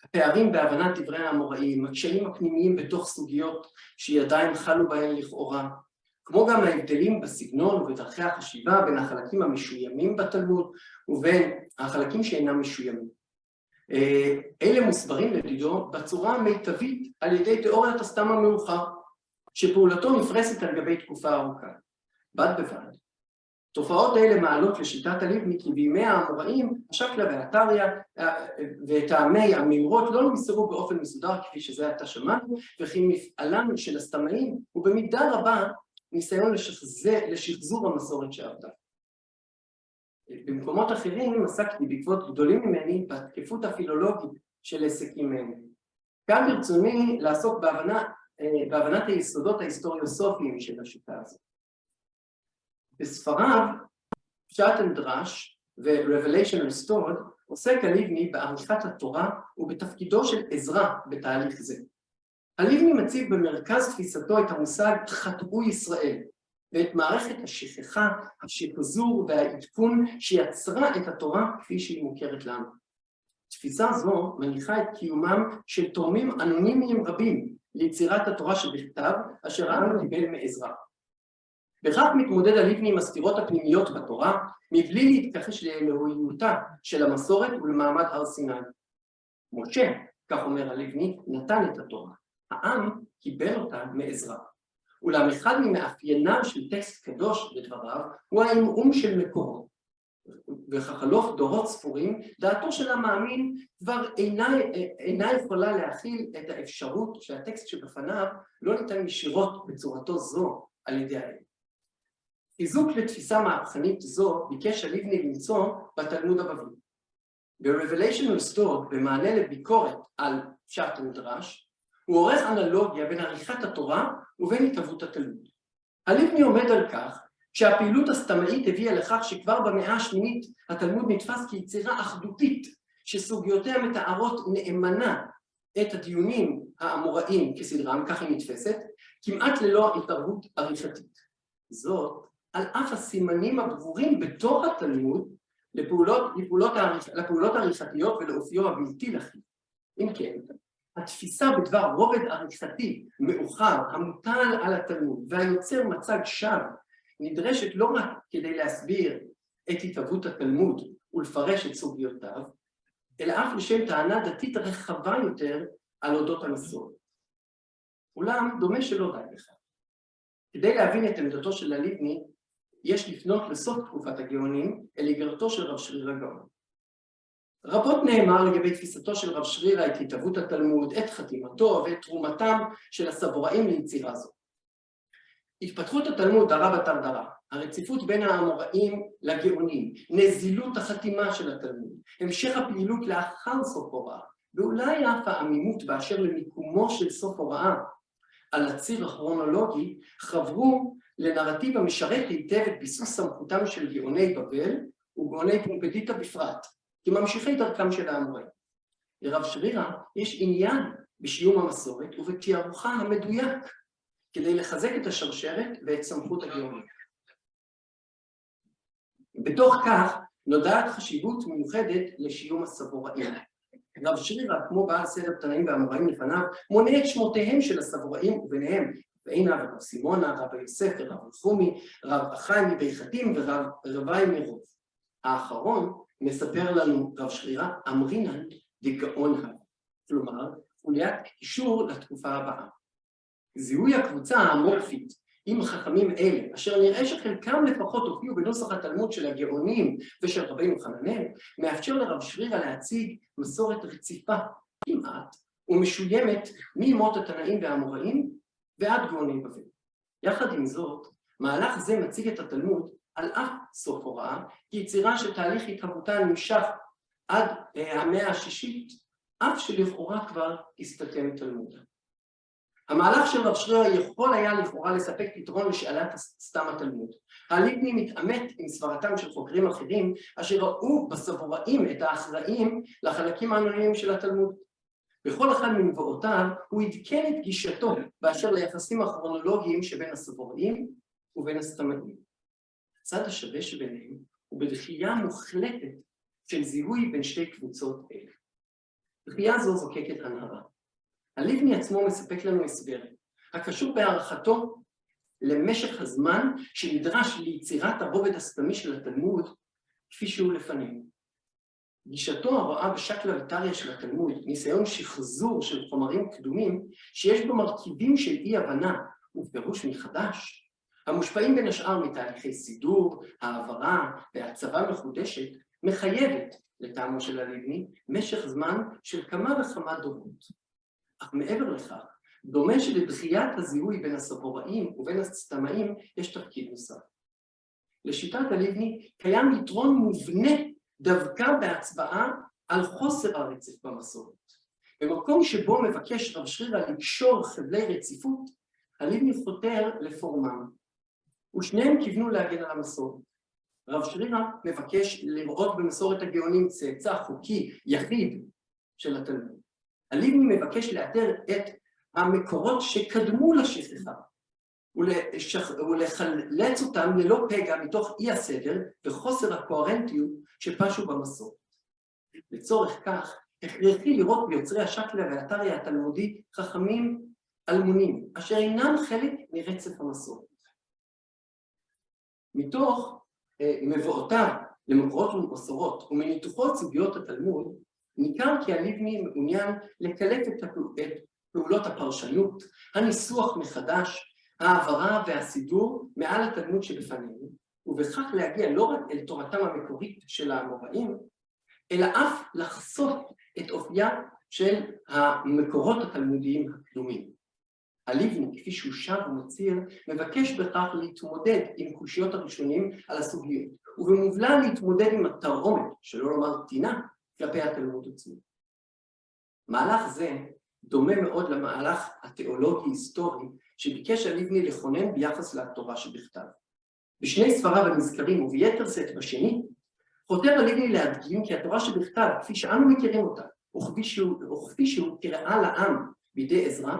הפערים בהבנת דברי האמוראים, הקשיים הפנימיים בתוך סוגיות שידיים חלו בהן לכאורה, כמו גם ההבדלים בסגנון ובדרכי החשיבה בין החלקים המשוימים בתלמוד ובין החלקים שאינם משוימים. אלה מוסברים לדידו בצורה המיטבית על ידי תיאוריית הסתם המאוחר, שפעולתו נפרסת על גבי תקופה ארוכה. בד בבד, תופעות אלה מעלות לשיטת הלבני כי בימי האמוראים, השקלא והתריא וטעמי המאורות לא נמסרו באופן מסודר כפי שזה עתה שמענו, וכי מפעלם של הסתמאים הוא במידה רבה ניסיון לשחזור המסורת שעבדה. במקומות אחרים עסקתי בעקבות גדולים ממני בתקפות הפילולוגית של עסקים אלה. כאן ברצוני לעסוק בהבנת היסודות ההיסטוריוסופיים של השיטה הזאת. בספריו, פשט ודרש ו-Revelation Restored עוסק הלבני בעריכת התורה ובתפקידו של עזרא בתהליך זה. הלבני מציב במרכז תפיסתו את המושג חטאו ישראל ואת מערכת השכחה, השחזור והעדכון שיצרה את התורה כפי שהיא מוכרת לנו. תפיסה זו מניחה את קיומם של תורמים אנונימיים רבים ליצירת התורה שבכתב אשר העם קיבל מעזרא. בכך מתמודד הלבני עם הסתירות הפנימיות בתורה, מבלי להתכחש לאלוהיותה של המסורת ולמעמד הר סיני. משה, כך אומר הלבני, נתן את התורה. העם קיבל אותה מעזרא. אולם אחד ממאפייניו של טקסט קדוש בדבריו הוא העמעום של מקורות. וכחלוף דורות ספורים, דעתו של המאמין כבר אינה יכולה להכיל את האפשרות שהטקסט שבפניו לא ניתן ישירות בצורתו זו על ידי האל. חיזוק לתפיסה מהפכנית זו ביקש הלבני למצוא בתלמוד הבבלי. ב-Revelation Restored, במענה לביקורת על פשט המדרש, הוא עורך אנלוגיה בין עריכת התורה ובין התהוות התלמוד. הלבני עומד על כך שהפעילות הסתמאית הביאה לכך שכבר במאה השמינית התלמוד נתפס כיצירה אחדותית, שסוגיותיה מתארות נאמנה את הדיונים האמוראים כסדרם, כך היא נתפסת, כמעט ללא התערבות עריכתית. זאת, על אף הסימנים הברורים בתוך התלמוד לפעולות העריכתיות ולאופיו הבלתי לכי. אם כן, התפיסה בדבר רובד עריכתי מאוחר המוטל על התלמוד והיוצר מצג שווא נדרשת לא רק כדי להסביר את התהוות התלמוד ולפרש את סוגיותיו, אלא אף לשם טענה דתית רחבה יותר על אודות המסורת. אולם דומה שלא די בכך. כדי להבין את עמדתו של הלבני, יש לפנות לסוף תקופת הגאונים אל איגרתו של רב שריר הגאון. רבות נאמר לגבי תפיסתו של רב שרירא את התהוות התלמוד, את חתימתו ואת תרומתם של הסבוראים ליצירה זו. התפתחות התלמוד דרה בתר דרה, הרציפות בין האמוראים לגאונים, נזילות החתימה של התלמוד, המשך הפעילות לאחר סוף הוראה, ואולי אף העמימות באשר למיקומו של סוף הוראה על הציר הכרונולוגי, חברו לנרטיב המשרת היטב את ביסוס סמכותם של גאוני בבל וגאוני פומפדיטה בפרט, כממשיכי דרכם של האמוראים. לרב שרירא יש עניין בשיום המסורת ובתיארוכה המדויק, כדי לחזק את השרשרת ואת סמכות הגאונים. בתוך כך נודעת חשיבות מיוחדת לשיום הסבוראים. רב שרירא, כמו בעל סדר תנאים והאמוראים לפניו, מונה את שמותיהם של הסבוראים, וביניהם ועינה ורב סימונה, רב יוסף ורב חומי, רב החיים מביחתים ורב רבי מרוב. האחרון מספר לנו רב שרירא, אמרינן דגאון, כלומר, חוליית קישור לתקופה הבאה. זיהוי הקבוצה האמורפית עם חכמים אלה, אשר נראה שחלקם לפחות הופיעו בנוסח התלמוד של הגאונים ושל רבינו חננאל, מאפשר לרב שרירא להציג מסורת רציפה כמעט ומשוימת מימות התנאים והאמוראים ועד גאוני בבל. יחד עם זאת, מהלך זה מציג את התלמוד על אף סוף הוראה, כיצירה שתהליך התהוותה נמשך עד המאה השישית, אף שלכאורה כבר הסתתם תלמודה. המהלך של רב שרירא יכול היה לכאורה לספק פתרון לשאלת סתם התלמוד. הלבני מתעמת עם סברתם של חוקרים אחרים, אשר ראו בסבוראים את האחראים לחלקים האנונימיים של התלמוד. בכל אחד ממבואותיו הוא עדכן את גישתו באשר ליחסים הכרונולוגיים שבין הסבוראים ובין הסתמאים. הצד השווה שביניהם הוא בדחייה מוחלטת של זיהוי בין שתי קבוצות אלה. דחייה זו זוקקת הנהרה. הלבני עצמו מספק לנו הסבר, הקשור בהערכתו למשך הזמן שנדרש ליצירת הרובד הסתמי של התלמוד כפי שהוא לפנינו. גישתו הרואה בשקלא וטריא של התלמוד, ניסיון שחזור של חומרים קדומים שיש בו מרכיבים של אי-הבנה ופירוש מחדש, המושפעים בין השאר מתהליכי סידור, העברה והצבה מחודשת, מחייבת לטעמו של הלבני משך זמן של כמה וכמה דורות. אך מעבר לכך, דומה שלדחיית הזיהוי בין הסבוראים ובין הסתמאים יש תפקיד נוסף. לשיטת הלבני קיים יתרון מובנה דווקא בהצבעה על חוסר הרצף במסורת. במקום שבו מבקש רב שרירא לקשור חבלי רציפות, הלבני חותר לפורמם, ושניהם כיוונו להגן על המסורת. רב שרירא מבקש לראות במסורת הגאונים צאצא חוקי יחיד של התלמוד. הלבני מבקש לאתר את המקורות שקדמו לשכחה ולחלץ אותם ללא פגע מתוך אי הסדר וחוסר הקוהרנטיות שפשו במסורת. לצורך כך הכרחי לראות ביוצרי השקלא וטריא התלמודי חכמים אלמונים אשר אינם חלק מרצף המסורת. מתוך מבואותיו למקורות ומסורות ומניתוחות סוגיות התלמוד ניכר כי הלבני מעוניין לקלף את פעולות הפרשנות, הניסוח מחדש, העברה והסידור מעל התלמוד שבפנינו, ובכך להגיע לא רק אל תורתם המקורית של האמוראים, אלא אף לחשוף את אופייה של המקורות התלמודיים הקדומים. הלבני, כפי שהוא שב ומצהיר, מבקש בכך להתמודד עם קושיות הראשונים על הסוגיות, ובמובלע להתמודד עם התרעומת, שלא לומר טינה, כלפי התלמוד עצמו. מהלך זה דומה מאוד למהלך התיאולוגי-היסטורי שביקש הלבני לכונן ביחס לתורה שבכתב. בשני ספריו הנזכרים וביתר שאת בשני, חותר הלבני להדגים כי התורה שבכתב, כפי שאנו מכירים אותה, וכפי שהוא קראה לעם בידי עזרא,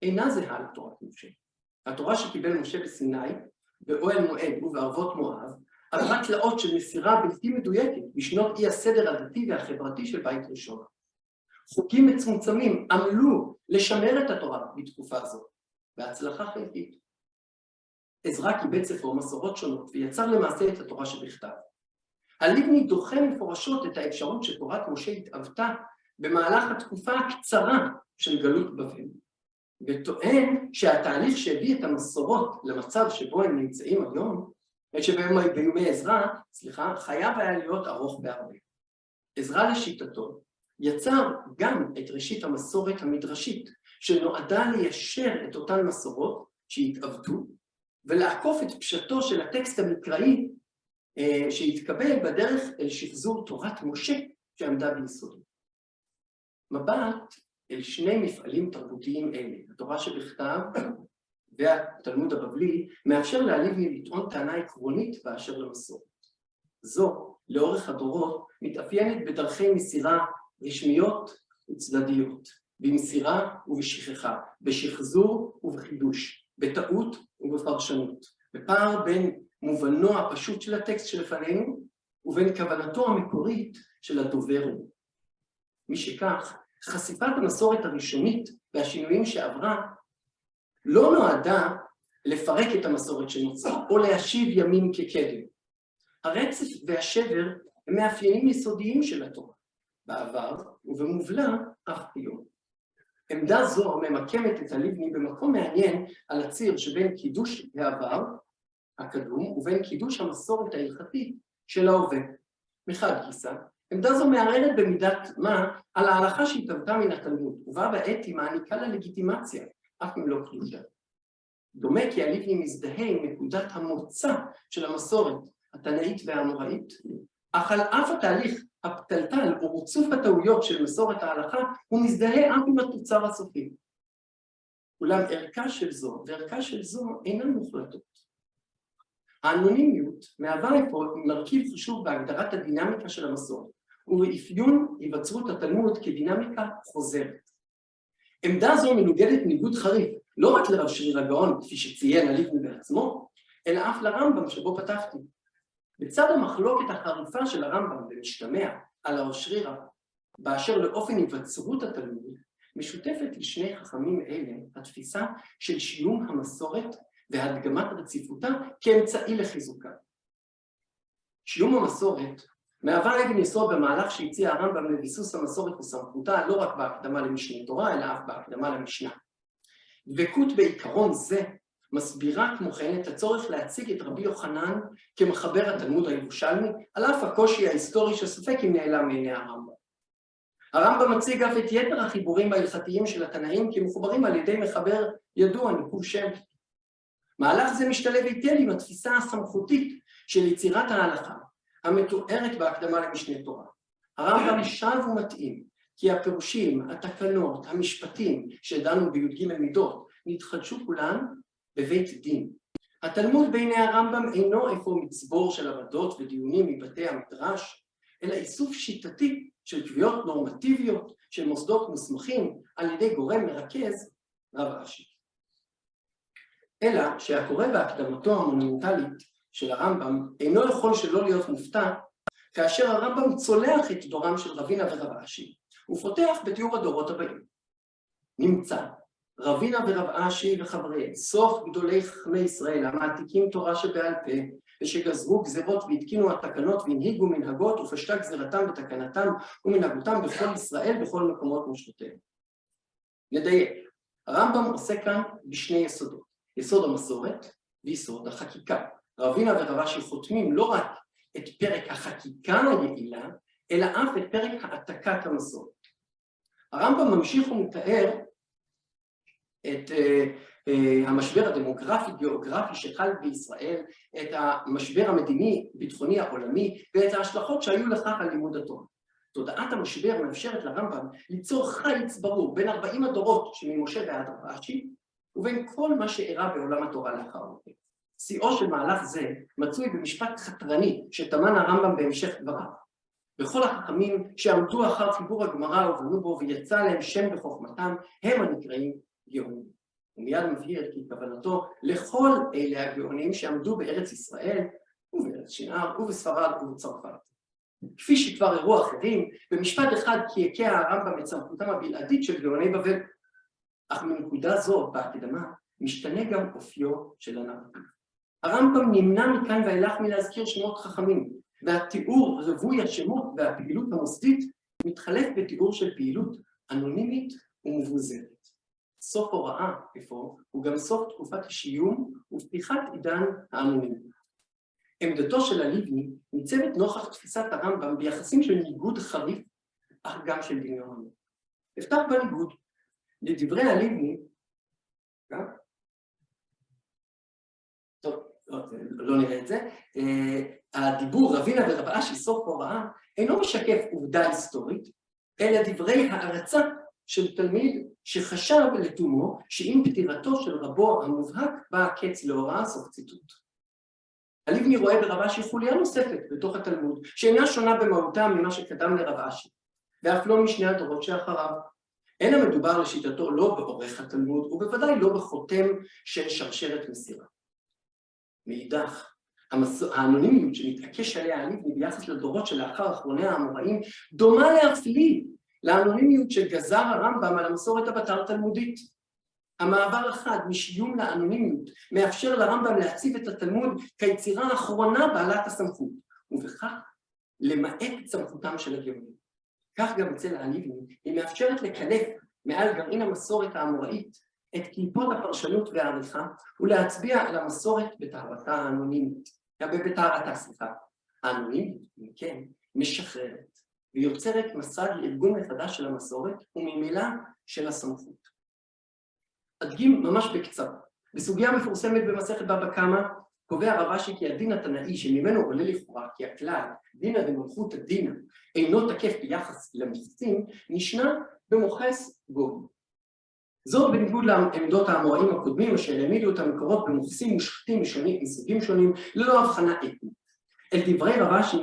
אינה זהה לתורת משה. התורה שקיבל משה בסיני, באוהל מועד ובערבות מואב, עברה תלאות של מסירה בלתי מדויקת בשנות אי הסדר הדתי והחברתי של בית ראשון. חוקים מצומצמים עמלו לשמר את התורה בתקופה זו, בהצלחה חלקית. עזרא קיבל ספר מסורות שונות ויצר למעשה את התורה שבכתב. הלבני דוחה מפורשות את האפשרות שתורת משה התאבתה במהלך התקופה הקצרה של גלות בבל, וטוען שהתהליך שהביא את המסורות למצב שבו הם נמצאים היום, בימי עזרא, חייב היה להיות ארוך בהרבה. עזרא לשיטתו יצר גם את ראשית המסורת המדרשית, שנועדה ליישר את אותן מסורות שהתאבדו, ולעקוף את פשטו של הטקסט המקראי שהתקבל בדרך אל שחזור תורת משה שעמדה ביסודו. מבט אל שני מפעלים תרבותיים אלה, התורה שבכתב והתלמוד הבבלי, מאפשר להלבני לטעון טענה עקרונית באשר למסורת. זו, לאורך הדורות, מתאפיינת בדרכי מסירה רשמיות וצדדיות, במסירה ובשכחה, בשחזור ובחידוש, בטעות ובפרשנות, בפער בין מובנו הפשוט של הטקסט שלפנינו ובין כוונתו המקורית של הדובר. משכך, חשיפת המסורת הראשונית והשינויים שעברה לא נועדה לפרק את המסורת שנוצרה או להשיב ימים כקדם. הרצף והשבר הם מאפיינים יסודיים של התורה, בעבר ובמובלע אף כיום. עמדה זו ממקמת את הלבני במקום מעניין על הציר שבין קידוש העבר הקדום ובין קידוש המסורת ההלכתית של ההווה. מחד גיסא, עמדה זו מערערת במידת מה על ההלכה שהתהוותה מן התלמוד, ובה בעת היא מעניקה לה לגיטימציה, אף אם לא קדושה. דומה כי הלבני מזדהה עם נקודת המוצא של המסורת התנאית והאמוראית, אך על אף התהליך הפתלתל או רצוף הטעויות של מסורת ההלכה, הוא מזדהה אף עם התוצר הסופי. אולם ערכה של זו וערכה של זו אינן מוחלטות. האנונימיות מהווה פה מרכיב חשוב בהגדרת הדינמיקה של המסורת, ובאפיון היווצרות התלמוד כדינמיקה חוזרת. עמדה זו מנוגדת ניגוד חריף, לא רק לרב שריר הגאון, כפי שציין הלבני בעצמו, אלא אף לרמב"ם שבו פתחתי. בצד המחלוקת החריפה של הרמב"ם במשתמע על הרב שרירא, באשר לאופן היווצרות התלמוד, משותפת לשני חכמים אלה התפיסה של שילום המסורת והדגמת רציפותה כאמצעי לחיזוקה. שילום המסורת מהווה אבן יסוד במהלך שהציע הרמב"ם לביסוס המסורת וסמכותה לא רק בהקדמה למשנה תורה, אלא אף בהקדמה למשנה. דבקות בעיקרון זה מסבירה כמו כן את הצורך להציג את רבי יוחנן כמחבר התלמוד הירושלמי, על אף הקושי ההיסטורי שספק אם נעלם מעיני הרמב"ם. הרמב"ם מציג אף את יתר החיבורים ההלכתיים של התנאים כמחוברים על ידי מחבר ידוע ניקוב שם. מהלך זה משתלב היטב עם התפיסה הסמכותית של יצירת ההלכה, המתוארת בהקדמה למשנה תורה. הרמב"ם שב ומתאים כי הפירושים, התקנות, המשפטים שדנו בי"ג מידות, נתחדשו כולן בבית דין. התלמוד בעיני הרמב"ם אינו אפוא מצבור של עבודות ודיונים מבתי המדרש, אלא איסוף שיטתי של קביעות נורמטיביות של מוסדות מוסמכים על ידי גורם מרכז רב אשי. אלא שהקורא בהקדמתו המונומנטלית של הרמב"ם אינו יכול שלא להיות מופתע כאשר הרמב"ם צולח את דורם של רבינה ורב אשי ופותח בתיאור הדורות הבאים. נמצא רבינה ורב אשי וחבריהם, סוף גדולי חכמי ישראל המעתיקים תורה שבעל פה ושגזרו גזרות והתקינו התקנות והנהיגו מנהגות ופשטה גזירתם ותקנתם ומנהגותם בכל ישראל בכל מקומות מושבותיהם. נדייק, הרמב"ם עושה כאן בשני יסודות, יסוד המסורת ויסוד החקיקה. רבינה ורב אשי חותמים לא רק את פרק החקיקה היעילה, אלא אף את פרק העתקת המסורת. הרמב"ם ממשיך ומתאר את המשבר הדמוגרפי-גיאוגרפי שחל בישראל, את המשבר המדיני-ביטחוני העולמי, ואת ההשלכות שהיו לכך על לימוד התורה. תודעת המשבר מאפשרת לרמב"ם ליצור חיץ ברור בין 40 הדורות שממשה ועד רש"י, ובין כל מה שאירע בעולם התורה לאחר מכן. שיאו של מהלך זה מצוי במשפט חתרני שטמן הרמב"ם בהמשך דבריו. וכל החכמים שעמדו אחר חיבור הגמרא ובנו בו ויצא להם שם בחוכמתם, הם הנקראים גאונים. ומיד מבהיר כי כוונתו לכל אלה הגאונים שעמדו בארץ ישראל ובארץ שנער ובספרד ובצרפת. כפי שכבר הראו אחרים, במשפט אחד קעקע הרמב"ם את סמכותם הבלעדית של גאוני בבל. אך מנקודה זו בהקדמה משתנה גם אופיו של הנרטיב. הרמב"ם נמנע מכאן ואילך מלהזכיר שמות חכמים, והתיאור רווי השמות והפעילות המוסדית מתחלף בתיאור של פעילות אנונימית ומבוזרת. סוף הוראה אפוא הוא גם סוף תקופת השיום ופתיחת עידן האנונימיות. עמדתו של הלבני ניצבת נוכח תפיסת הרמב"ם ביחסים של ניגוד חריף, אך גם של דמיון. אפתח בניגוד. לדברי הלבני, טוב, לא נראה את זה, הדיבור רבינה ורב אשי סוף הוראה אינו משקף עובדה היסטורית, אלא דברי הערצה של תלמיד שחשב לתומו שעם פטירתו של רבו המובהק בא הקץ להוראה, סוף ציטוט. הלבני רואה ברב אשי חוליה נוספת בתוך התלמוד, שאינה שונה במהותה ממה שקדם לרב אשי, ואף לא משני הדורות שאחריו. אין המדובר לשיטתו לא בעורך התלמוד, ובוודאי לא בחותם של שרשרת מסירה. מאידך, האנונימיות שמתעקש עליה הלבני ביחס לדורות שלאחר אחרוני האמוראים, דומה להפליא לאנונימיות שגזר הרמב"ם על המסורת הבתר תלמודית. המעבר אחד משיום לאנונימיות מאפשר לרמב"ם להציב את התלמוד כיצירה האחרונה בעלת הסמכות, ובכך למעט סמכותם של הגאונים. כך גם אצל הלבני היא מאפשרת לקלף מעל גרעין המסורת האמוראית את קליפות הפרשנות והעריכה ולהצביע על המסורת בטהרתה האנונימית. האנונימית, אם כן, משחררת ויוצרת מסד לארגון מחדש של המסורת וממילא של הסמכות. אדגים ממש בקצרה. בסוגיה מפורסמת במסכת בבא קמא קובע רב אשי כי הדין התנאי שממנו עולה לכאורה כי הכלל דינא דמלכותא דינא אינו תקף ביחס למוחסים נשנה במוחס גוי. זאת בניגוד לעמדות האמוראים הקודמים אשר העמידו את המקורות במוחסים מושחתים מסוגים שונים ללא הבחנה אתנית. אל דברי רב אשי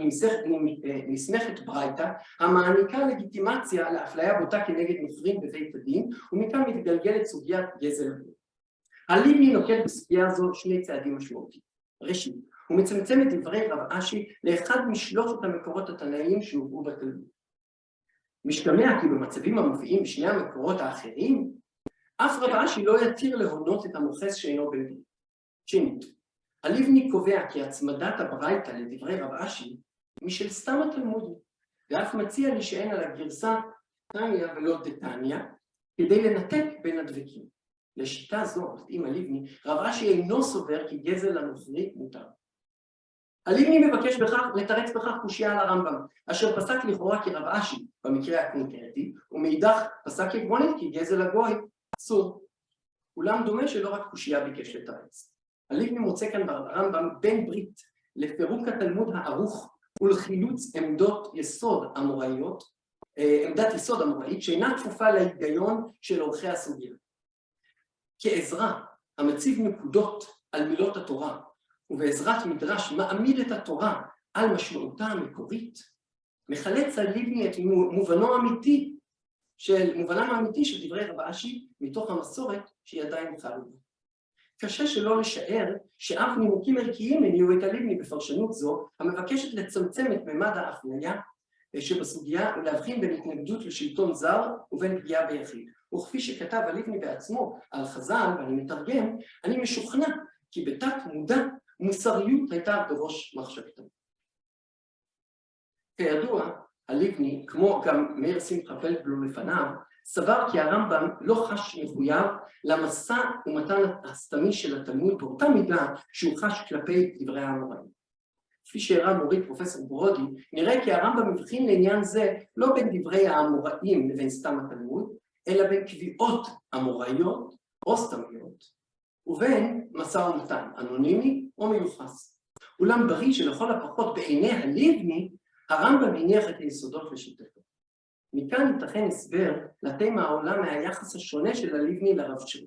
נסמכת ברייתא המעניקה לגיטימציה לאפליה בוטה כנגד נוכרים בבית הדין ומכאן מתגלגלת סוגיית גזל הגוי. הלבני נוקט בסוגיה זו שני צעדים משמעותיים. ראשית, הוא מצמצם את דברי רב אשי לאחד משלושת המקורות התנאיים שהובאו בתלמוד. משתמע כי במצבים המופיעים בשני המקורות האחרים, אף רב אשי לא יתיר להונות את המוחס שאינו בן דין. שנית, הלבני קובע כי הצמדת הברייתא לדברי רב אשי משל סתם התלמוד, ואף מציע להישען על הגרסה תניא ולא דתניא, כדי לנתק בין הדבקים. לשיטה זו, עם הלבני, רב אשי אינו סובר כי גזל הנוכרי מותר. הלבני מבקש לתרץ בכך קושיה על הרמב"ם, אשר פסק לכאורה כרב אשי במקרה הקונקרטי, ומאידך פסק עקרונית כי גזל הגוי אסור. אולם דומה שלא רק קושיה ביקש לתרץ. הלבני מוצא כאן ברמב"ם בן ברית לפירוק התלמוד הערוך ולחילוץ עמדת יסוד אמוראית שאינה כפופה להיגיון של עורכי הסוגיה. כעזרה המציב נקודות על מילות התורה ובעזרת מדרש מעמיד את התורה על משמעותה המקורית, מחלץ הלבני את מובנם האמיתי של דברי רב אשי מתוך המסורת שהיא עדיין חלובה. קשה שלא לשער שאף נימוקים ערכיים הניעו את הלבני בפרשנות זו המבקשת לצמצם את ממד האפליה שבסוגיה ולהבחין בין התנגדות לשלטון זר ובין פגיעה ביחיד. וכפי שכתב הלבני בעצמו על חז"ל, ואני מתרגם, אני משוכנע כי בתת מודע מוסריות הייתה בראש מחשבתו. כידוע, הלבני, כמו גם מאיר שמחה פלדבלום לפניו, סבר כי הרמב"ם לא חש מחויב למסע ומתן הסתמי של התלמוד באותה מידה שהוא חש כלפי דברי האמוראים. כפי שהראה מורי פרופסור ברודי, נראה כי הרמב"ם מבחין לעניין זה לא בין דברי האמוראים לבין סתם התלמוד, אלא בין קביעות אמוראיות או סתמיות, ובין משא ומתן אנונימי או מיוחס. אולם בריא שלכל הפחות בעיני הלבני, הרמב"ם הניח את היסודות לשיטתו. מכאן ייתכן הסבר לתמה העולה מהיחס השונה של הלבני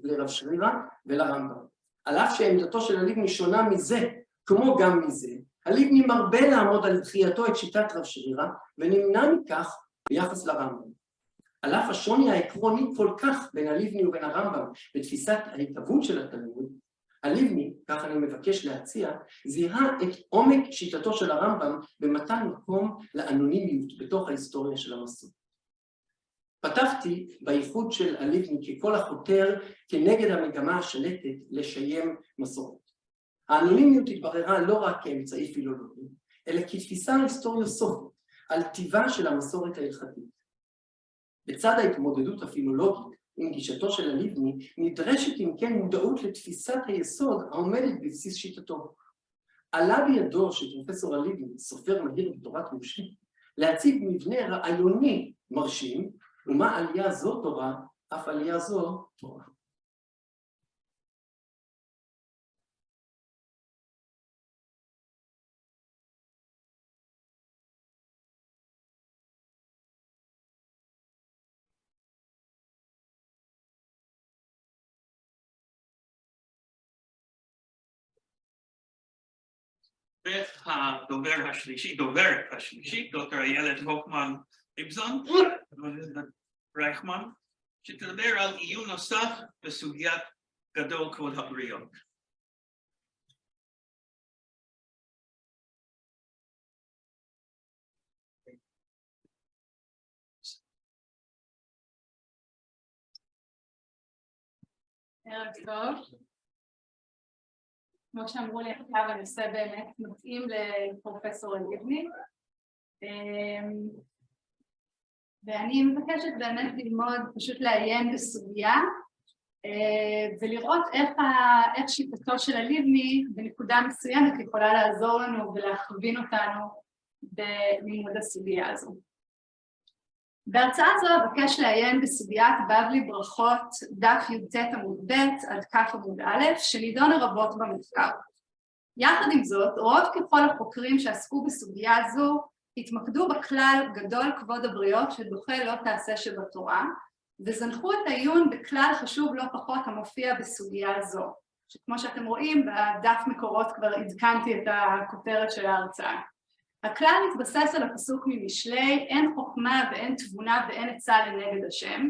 לרב שרירא ולרמב"ם. על אף שעמדתו של הלבני שונה מזה, כמו גם מזה, הלבני מרבה לעמוד על דחייתו את שיטת רב שרירא, ונמנע מכך ביחס לרמב"ם. על אף השוני העקרוני כל כך בין הלבני ובין הרמב"ם בתפיסת ההתהוות של התלמוד, הלבני, כך אני מבקש להציע, זיהה את עומק שיטתו של הרמב"ם במתן מקום לאנונימיות בתוך ההיסטוריה של המסורת. פתחתי בייחוד של הלבני ככל החותר כנגד המגמה השלטת לשיים מסורת. האנונימיות התבררה לא רק כאמצעי פילולוגי, אלא כתפיסה היסטוריוסופית על טיבה של המסורת ההלכתית. בצד ההתמודדות הפילולוגית עם גישתו של הלבני, נדרשת אם כן מודעות לתפיסת היסוד העומדת בבסיס שיטתו. עלה בידו של פרופסור הלבני, סופר מהיר בתורת משה, להציג מבנה רעיוני מרשים, ומה עלייה זו תורה, אף עלייה זו תורה. והדובר השלישי, דוברת השלישית, דוקטור איילת הוקמן ליבזון, רייכמן, שתדבר על עיון נוסף בסוגיית גדול כבוד הבריות. ערב טוב. כמו שאמרו לי עכשיו, הנושא באמת מתאים לפרופסור הלבני, ואני מבקשת באמת ללמוד, פשוט לעיין בסוגיה, ולראות איך שיטתו של הלבני בנקודה מסוימת יכולה לעזור לנו ולהכווין אותנו בלימוד הסוגיה הזו. בהרצאה זו אבקש לעיין בסוגיית בבלי ברכות דף י"ט עמוד ב' עד כ' עמוד א', שנידונה רבות במחקר. יחד עם זאת, רוב ככל החוקרים שעסקו בסוגיה זו התמקדו בכלל גדול כבוד הבריות שדוחה לא תעשה שבתורה, וזנחו את העיון בכלל חשוב לא פחות המופיע בסוגיה זו, שכמו שאתם רואים בדף מקורות כבר עדכנתי את הכותרת של ההרצאה. הכלל מתבסס על הפסוק ממשלי, אין חוכמה ואין תבונה ואין עצה לנגד השם,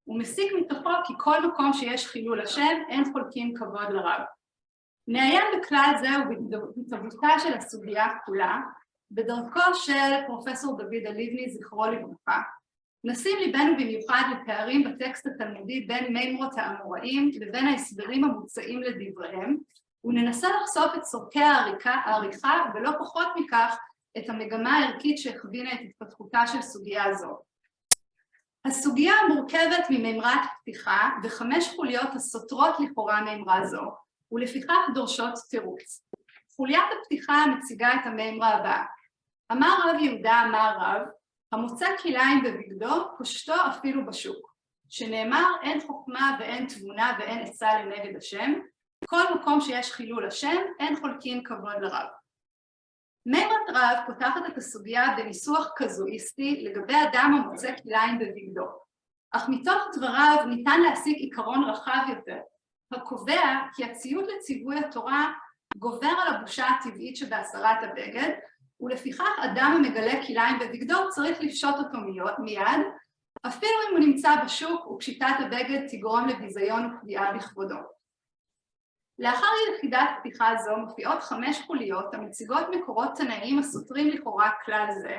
ומסיק מתוכו כי כל מקום שיש חילול השם, אין חולקים כבוד לרב. נעיין בכלל זה ובהתהוותה של הסוגיה כולה, בדרכו של פרופסור דוד הלבני, זכרו לברכה, נשים ליבנו במיוחד לפערים בטקסט התלמודי בין מימרות האמוראים לבין ההסברים המוצעים לדבריהם, וננסה לחשוף את צורכי העריכה ולא פחות מכך, את המגמה הערכית שהכווינה את התפתחותה של סוגיה זו. הסוגיה מורכבת מממרת פתיחה ו5 חוליות הסותרות לכאורה ממרה זו, ולפיכך דורשות תירוץ. חוליית הפתיחה מציגה את הממרה הבאה. אמר רב יהודה אמר רב, המוצא כליים בבגדו, פושטו אפילו בשוק. שנאמר אין חוכמה ואין תבונה ואין עצה לנגד השם, כל מקום שיש חילול השם, אין חולקים כבוד לרב. מימרת רב פותחת את הסוגיה בניסוח קזואיסטי לגבי אדם המוצא כליים בבגדו, אך מתוך דבריו ניתן להסיק עיקרון רחב יותר, הקובע כי הציות לציווי התורה גובר על הבושה הטבעית שבהסרת הבגד, ולפיכך אדם המגלה כליים בבגדו צריך לפשוט אותו מיד, אפילו אם הוא נמצא בשוק ופשיטת הבגד תגרום לביזיון ופגיעה בכבודו. לאחר יחידת פתיחה זו מופיעות 5 חוליות המציגות מקורות תנאיים הסותרים לכאורה כלל זה,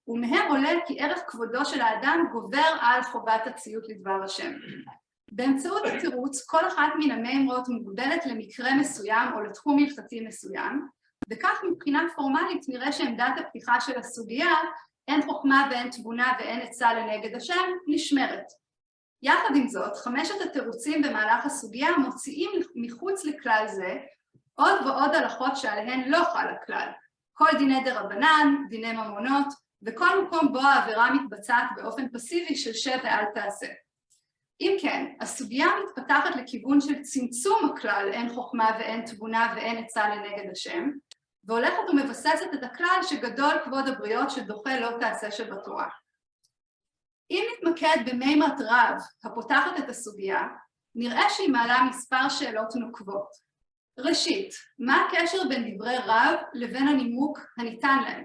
ומהם עולה כי ערך כבודו של האדם גובר על חובת הציות לדבר השם. באמצעות התירוץ, כל אחת מן המימרות מוגבלת למקרה מסוים או לתחום הלכתי מסוים, וכך מבחינה פורמלית נראה שעמדת הפתיחה של הסוגיה, אין חוכמה ואין תבונה ואין עצה לנגד השם, נשמרת. יחד עם זאת, 5 התירוצים במהלך הסוגיה מוציאים מחוץ לכלל זה עוד ועוד הלכות שעליהן לא חל הכלל, כל דיני דרבנן, דיני ממונות, וכל מקום בו העבירה מתבצעת באופן פסיבי של שב ואל תעשה. אם כן, הסוגיה מתפתחת לכיוון של צמצום הכלל, אין חוכמה ואין תבונה ואין עצה לנגד השם, והולכת ומבססת את הכלל שגדול כבוד הבריות שדוחה לא תעשה שבתורה. אם נתמקד במימרת רב הפותחת את הסוגיה, נראה שהיא מעלה מספר שאלות נוקבות. ראשית, מה הקשר בין דברי רב לבין הנימוק הניתן להם?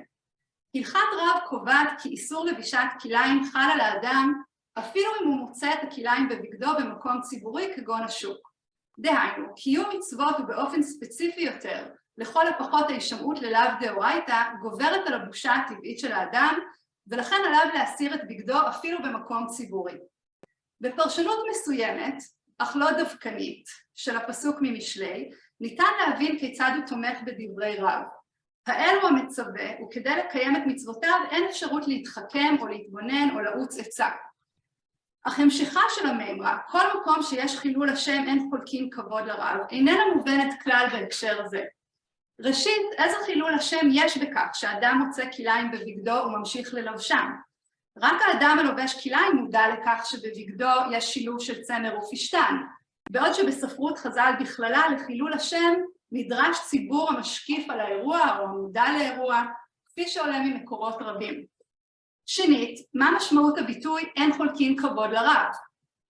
הלכת רב קובעת כי איסור לבישת כליים חל על האדם, אפילו אם הוא מוצא את הכליים בבגדו במקום ציבורי כגון השוק. דהיינו, קיום מצוות ובאופן ספציפי יותר, לכל הפחות ההישמעות ללאו דאורייתא, גוברת על הבושה הטבעית של האדם, ולכן עליו להסיר את בגדו אפילו במקום ציבורי. בפרשנות מסוימת, אך לא דווקנית, של הפסוק ממשלי, ניתן להבין כיצד הוא תומך בדברי רב. האל הוא המצווה, וכדי לקיים את מצוותיו אין אפשרות להתחכם או להתבונן או לעוץ עצה. אך המשכה של המימרה, כל מקום שיש חילול השם אין חולקים כבוד לרב, איננה מובנת כלל בהקשר הזה. ראשית, איזה חילול השם יש בכך שאדם מוצא כליים בבגדו וממשיך ללבשם? רק האדם הלובש כליים מודע לכך שבבגדו יש שילוב של צמר ופשתן, בעוד שבספרות חז"ל בכללה לחילול השם נדרש ציבור המשקיף על האירוע או המודע לאירוע, כפי שעולה ממקורות רבים. שנית, מה משמעות הביטוי אין חולקים כבוד לרב?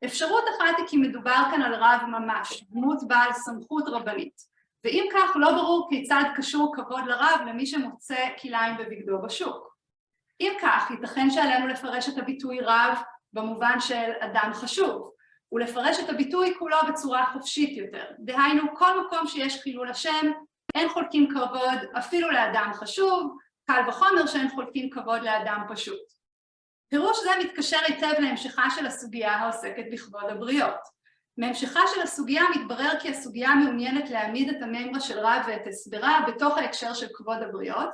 אפשרות אחת היא כי מדובר כאן על רב ממש, דמות בעל סמכות רבנית, ואם כך לא ברור כיצד קשור כבוד לרב למי שמוצא כליים בבגדו בשוק. אם כך, ייתכן שעלינו לפרש את הביטוי רב במובן של אדם חשוב, ולפרש את הביטוי כולו בצורה חופשית יותר. דהיינו, כל מקום שיש חילול השם, אין חולקים כבוד אפילו לאדם חשוב, קל וחומר שאין חולקים כבוד לאדם פשוט. פירוש זה מתקשר היטב להמשכה של הסוגיה העוסקת בכבוד הבריות. מהמשכה של הסוגיה מתברר כי הסוגיה מעוניינת להעמיד את המימרה של רב ואת הסברה בתוך ההקשר של כבוד הבריות,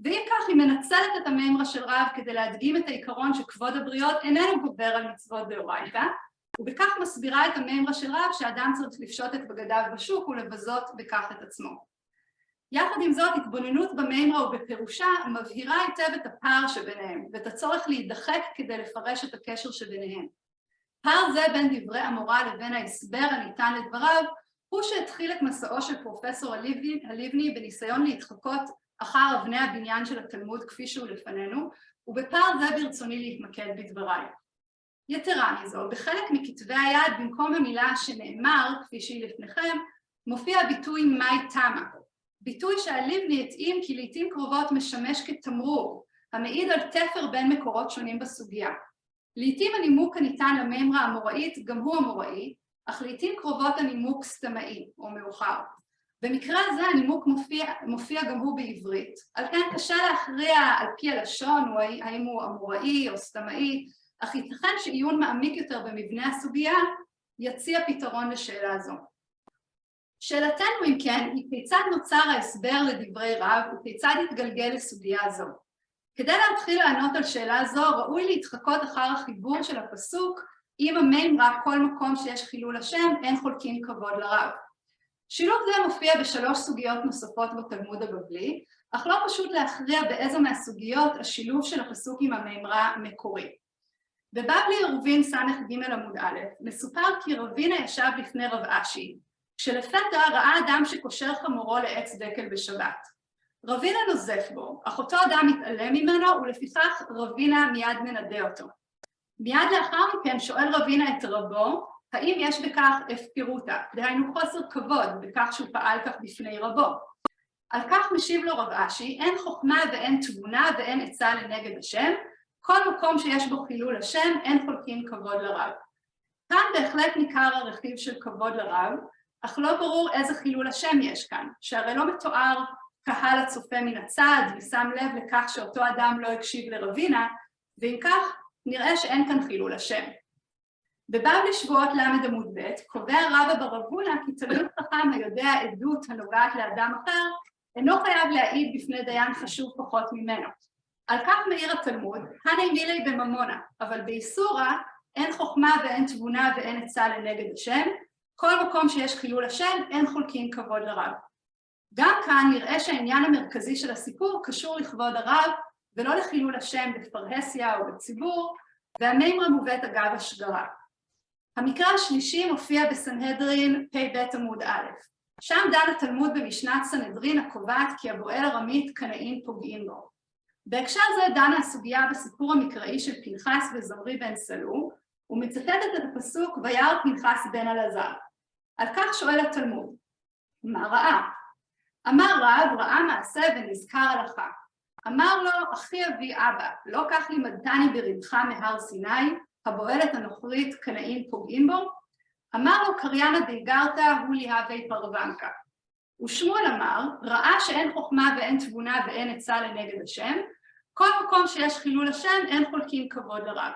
ואם כך היא מנצלת את המימרה של רב כדי להדגים את העיקרון שכבוד הבריות איננו גובר על מצוות דאורייתא, ובכך מסבירה את המימרה של רב שאדם צריך לפשוט את בגדיו בשוק ולבזות בכך את עצמו. יחד עם זאת, התבוננות במימרה ובפירושה מבהירה היטב את הפער שביניהם ואת הצורך להידחק כדי לפרש את הקשר שביניהם. פער זה בין דברי המורה לבין ההסבר הניתן לדבריו הוא שהתחיל את מסעו של פרופסור הלבני בניסיון להתחקות אחר אבני הבניין של התלמוד כפי שהוא לפנינו, ובפער זה ברצוני להתמקד בדבריי. יתרה מזו, בחלק מכתבי היד במקום המילה שנאמר, כפי שהיא לפניכם, מופיע ביטוי מאי תמה. ביטוי שהלבני התאים כי לעתים קרובות משמש כתמרור, המעיד על תפר בין מקורות שונים בסוגיה. לעתים הנימוק הניתן למימרה המוראית גם הוא המוראי, אך לעתים קרובות הנימוק סתמאי או מאוחר. במקרה הזה הנימוק מופיע גם הוא בעברית, על כן קשה להכריע על פי הלשון האם הוא המוראי או סתמאי, אך ייתכן שעיון מעמיק יותר במבנה הסוגיה יציע פתרון לשאלה זו. שאלתנו אם כן היא כיצד נוצר ההסבר לדברי רב וכיצד התגלגל לסוגיה זו. כדי להתחיל לענות על שאלה זו ראוי להתחקות אחר החיבור של הפסוק עם המימרה כל מקום שיש חילול השם אין חולקים כבוד לרב. שילוב זה מופיע בשלוש סוגיות נוספות בתלמוד הבבלי, אך לא פשוט להכריע באיזו מהסוגיות השילוב של הפסוק עם המימרה מקורי. בבבלי עירובין ס"ג עמוד א' מסופר כי רבינה ישב לפני רב אשי, כשלפתע ראה אדם שקושר חמורו לעץ דקל בשבת. רבינה נוזף בו, אך אותו אדם מתעלם ממנו ולפיכך רבינה מיד מנדה אותו. מיד לאחר מכן שואל רבינה את רבו, האם יש בכך הפקרותה, דהיינו חוסר כבוד בכך שהוא פעל כך בפני רבו. על כך משיב לו רב אשי, אין חוכמה ואין תבונה ואין עצה לנגד השם, כל מקום שיש בו חילול השם אין חולקים כבוד לרב. כאן בהחלט ניכר הרכיב של כבוד לרב, אך לא ברור איזה חילול השם יש כאן, שהרי לא מתואר קהל הצופה מן הצד ושם לב לכך שאותו אדם לא הקשיב לרבינה, ואם כך נראה שאין כאן חילול השם. בבבלי שבועות למד עמוד ב' קובע רבא בר אבונה כי תלמיד חכם היודע עדות הנוגעת לאדם אחר, אינו חייב להעיד בפני דיין חשוב פחות ממנו. על כך מעיר התלמוד, הני מילי בממונה, אבל באיסורה אין חוכמה ואין תבונה ואין עצה לנגד השם, כל מקום שיש חילול השם אין חולקים כבוד לרב. גם כאן נראה שהעניין המרכזי של הסיפור קשור לכבוד הרב, ולא לחילול השם בפרהסיה או בציבור, והמימרה מובאת אגב השגרה. המקרא השלישי מופיע בסנהדרין פ"ב עמוד א'. שם דן התלמוד במשנת סנהדרין הקובעת כי הבועל ארמית קנאים פוגעים בו. בהקשר זה דנה הסוגיה בסיפור המקראי של פנחס וזמרי בן סלו, ומצטטת את הפסוק וירא פנחס בן אלעזר. על כך שואל התלמוד, מה ראה? אמר רב, ראה מעשה ונזכר הלכה. אמר לו, אחי אבי אבא, לא כך לימדתני ברבך מהר סיני, הבועלת הנוכרית קנאים פוגעים בו? אמר לו, קריינה דאיגרתא הוא ליהבי פרוונקה. ושמואל אמר, ראה שאין חוכמה ואין תבונה ואין עצה לנגד השם, כל מקום שיש חילול השם אין חולקים כבוד לרב.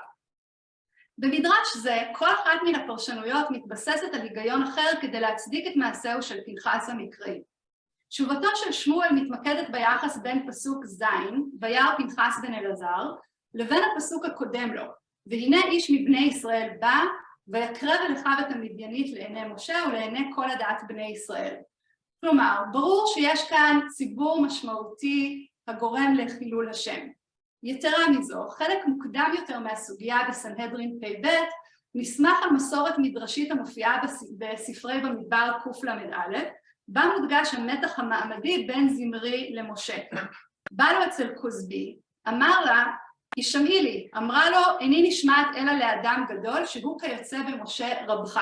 במדרש זה, כל אחת מן הפרשנויות מתבססת על היגיון אחר כדי להצדיק את מעשהו של פנחס המקראי. תשובתו של שמואל מתמקדת ביחס בין פסוק ז' וירא פנחס בן אלעזר לבין הפסוק הקודם לו, והנה איש מבני ישראל בא ויקרב אל אחיו את המדיינית לעיני משה ולעיני כל הדעת בני ישראל. כלומר, ברור שיש כאן ציבור משמעותי הגורם לחילול השם. יתרה מזו, חלק מוקדם יותר מהסוגיה בסנהדרין פ"ב נסמך על מסורת מדרשית המופיעה בספרי במדבר קל"א, בה מודגש המתח המעמדי בין זמרי למשה. בא לו אצל כוזבי, אמר לה, הישמעי לי, אמרה לו, איני נשמעת אלא לאדם גדול שהוא כיוצא במשה רבך.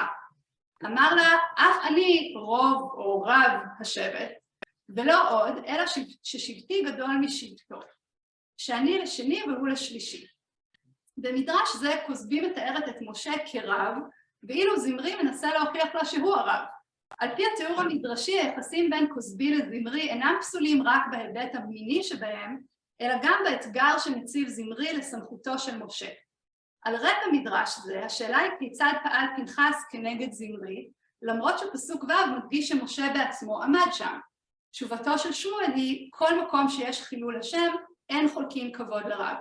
אמר לה, אף אני רוב או רב השבט, ולא עוד, אלא ששבטי גדול משבטו, שאני לשני והוא לשלישי. במדרש זה כוזבי מתארת את משה כרב, ואילו זמרי מנסה להוכיח לה שהוא הרב. על פי התיאור המדרשי, היחסים בין כוזבי לזמרי אינם פסולים רק בהיבט המיני שבהם, אלא גם באתגר שמציב זמרי לסמכותו של משה. על רקע מדרש זה, השאלה היא כיצד פעל פנחס כנגד זמרי, למרות שפסוק ו' מדגיש שמשה בעצמו עמד שם. תשובתו של שמואל היא, כל מקום שיש חילול השם, אין חולקים כבוד לרב.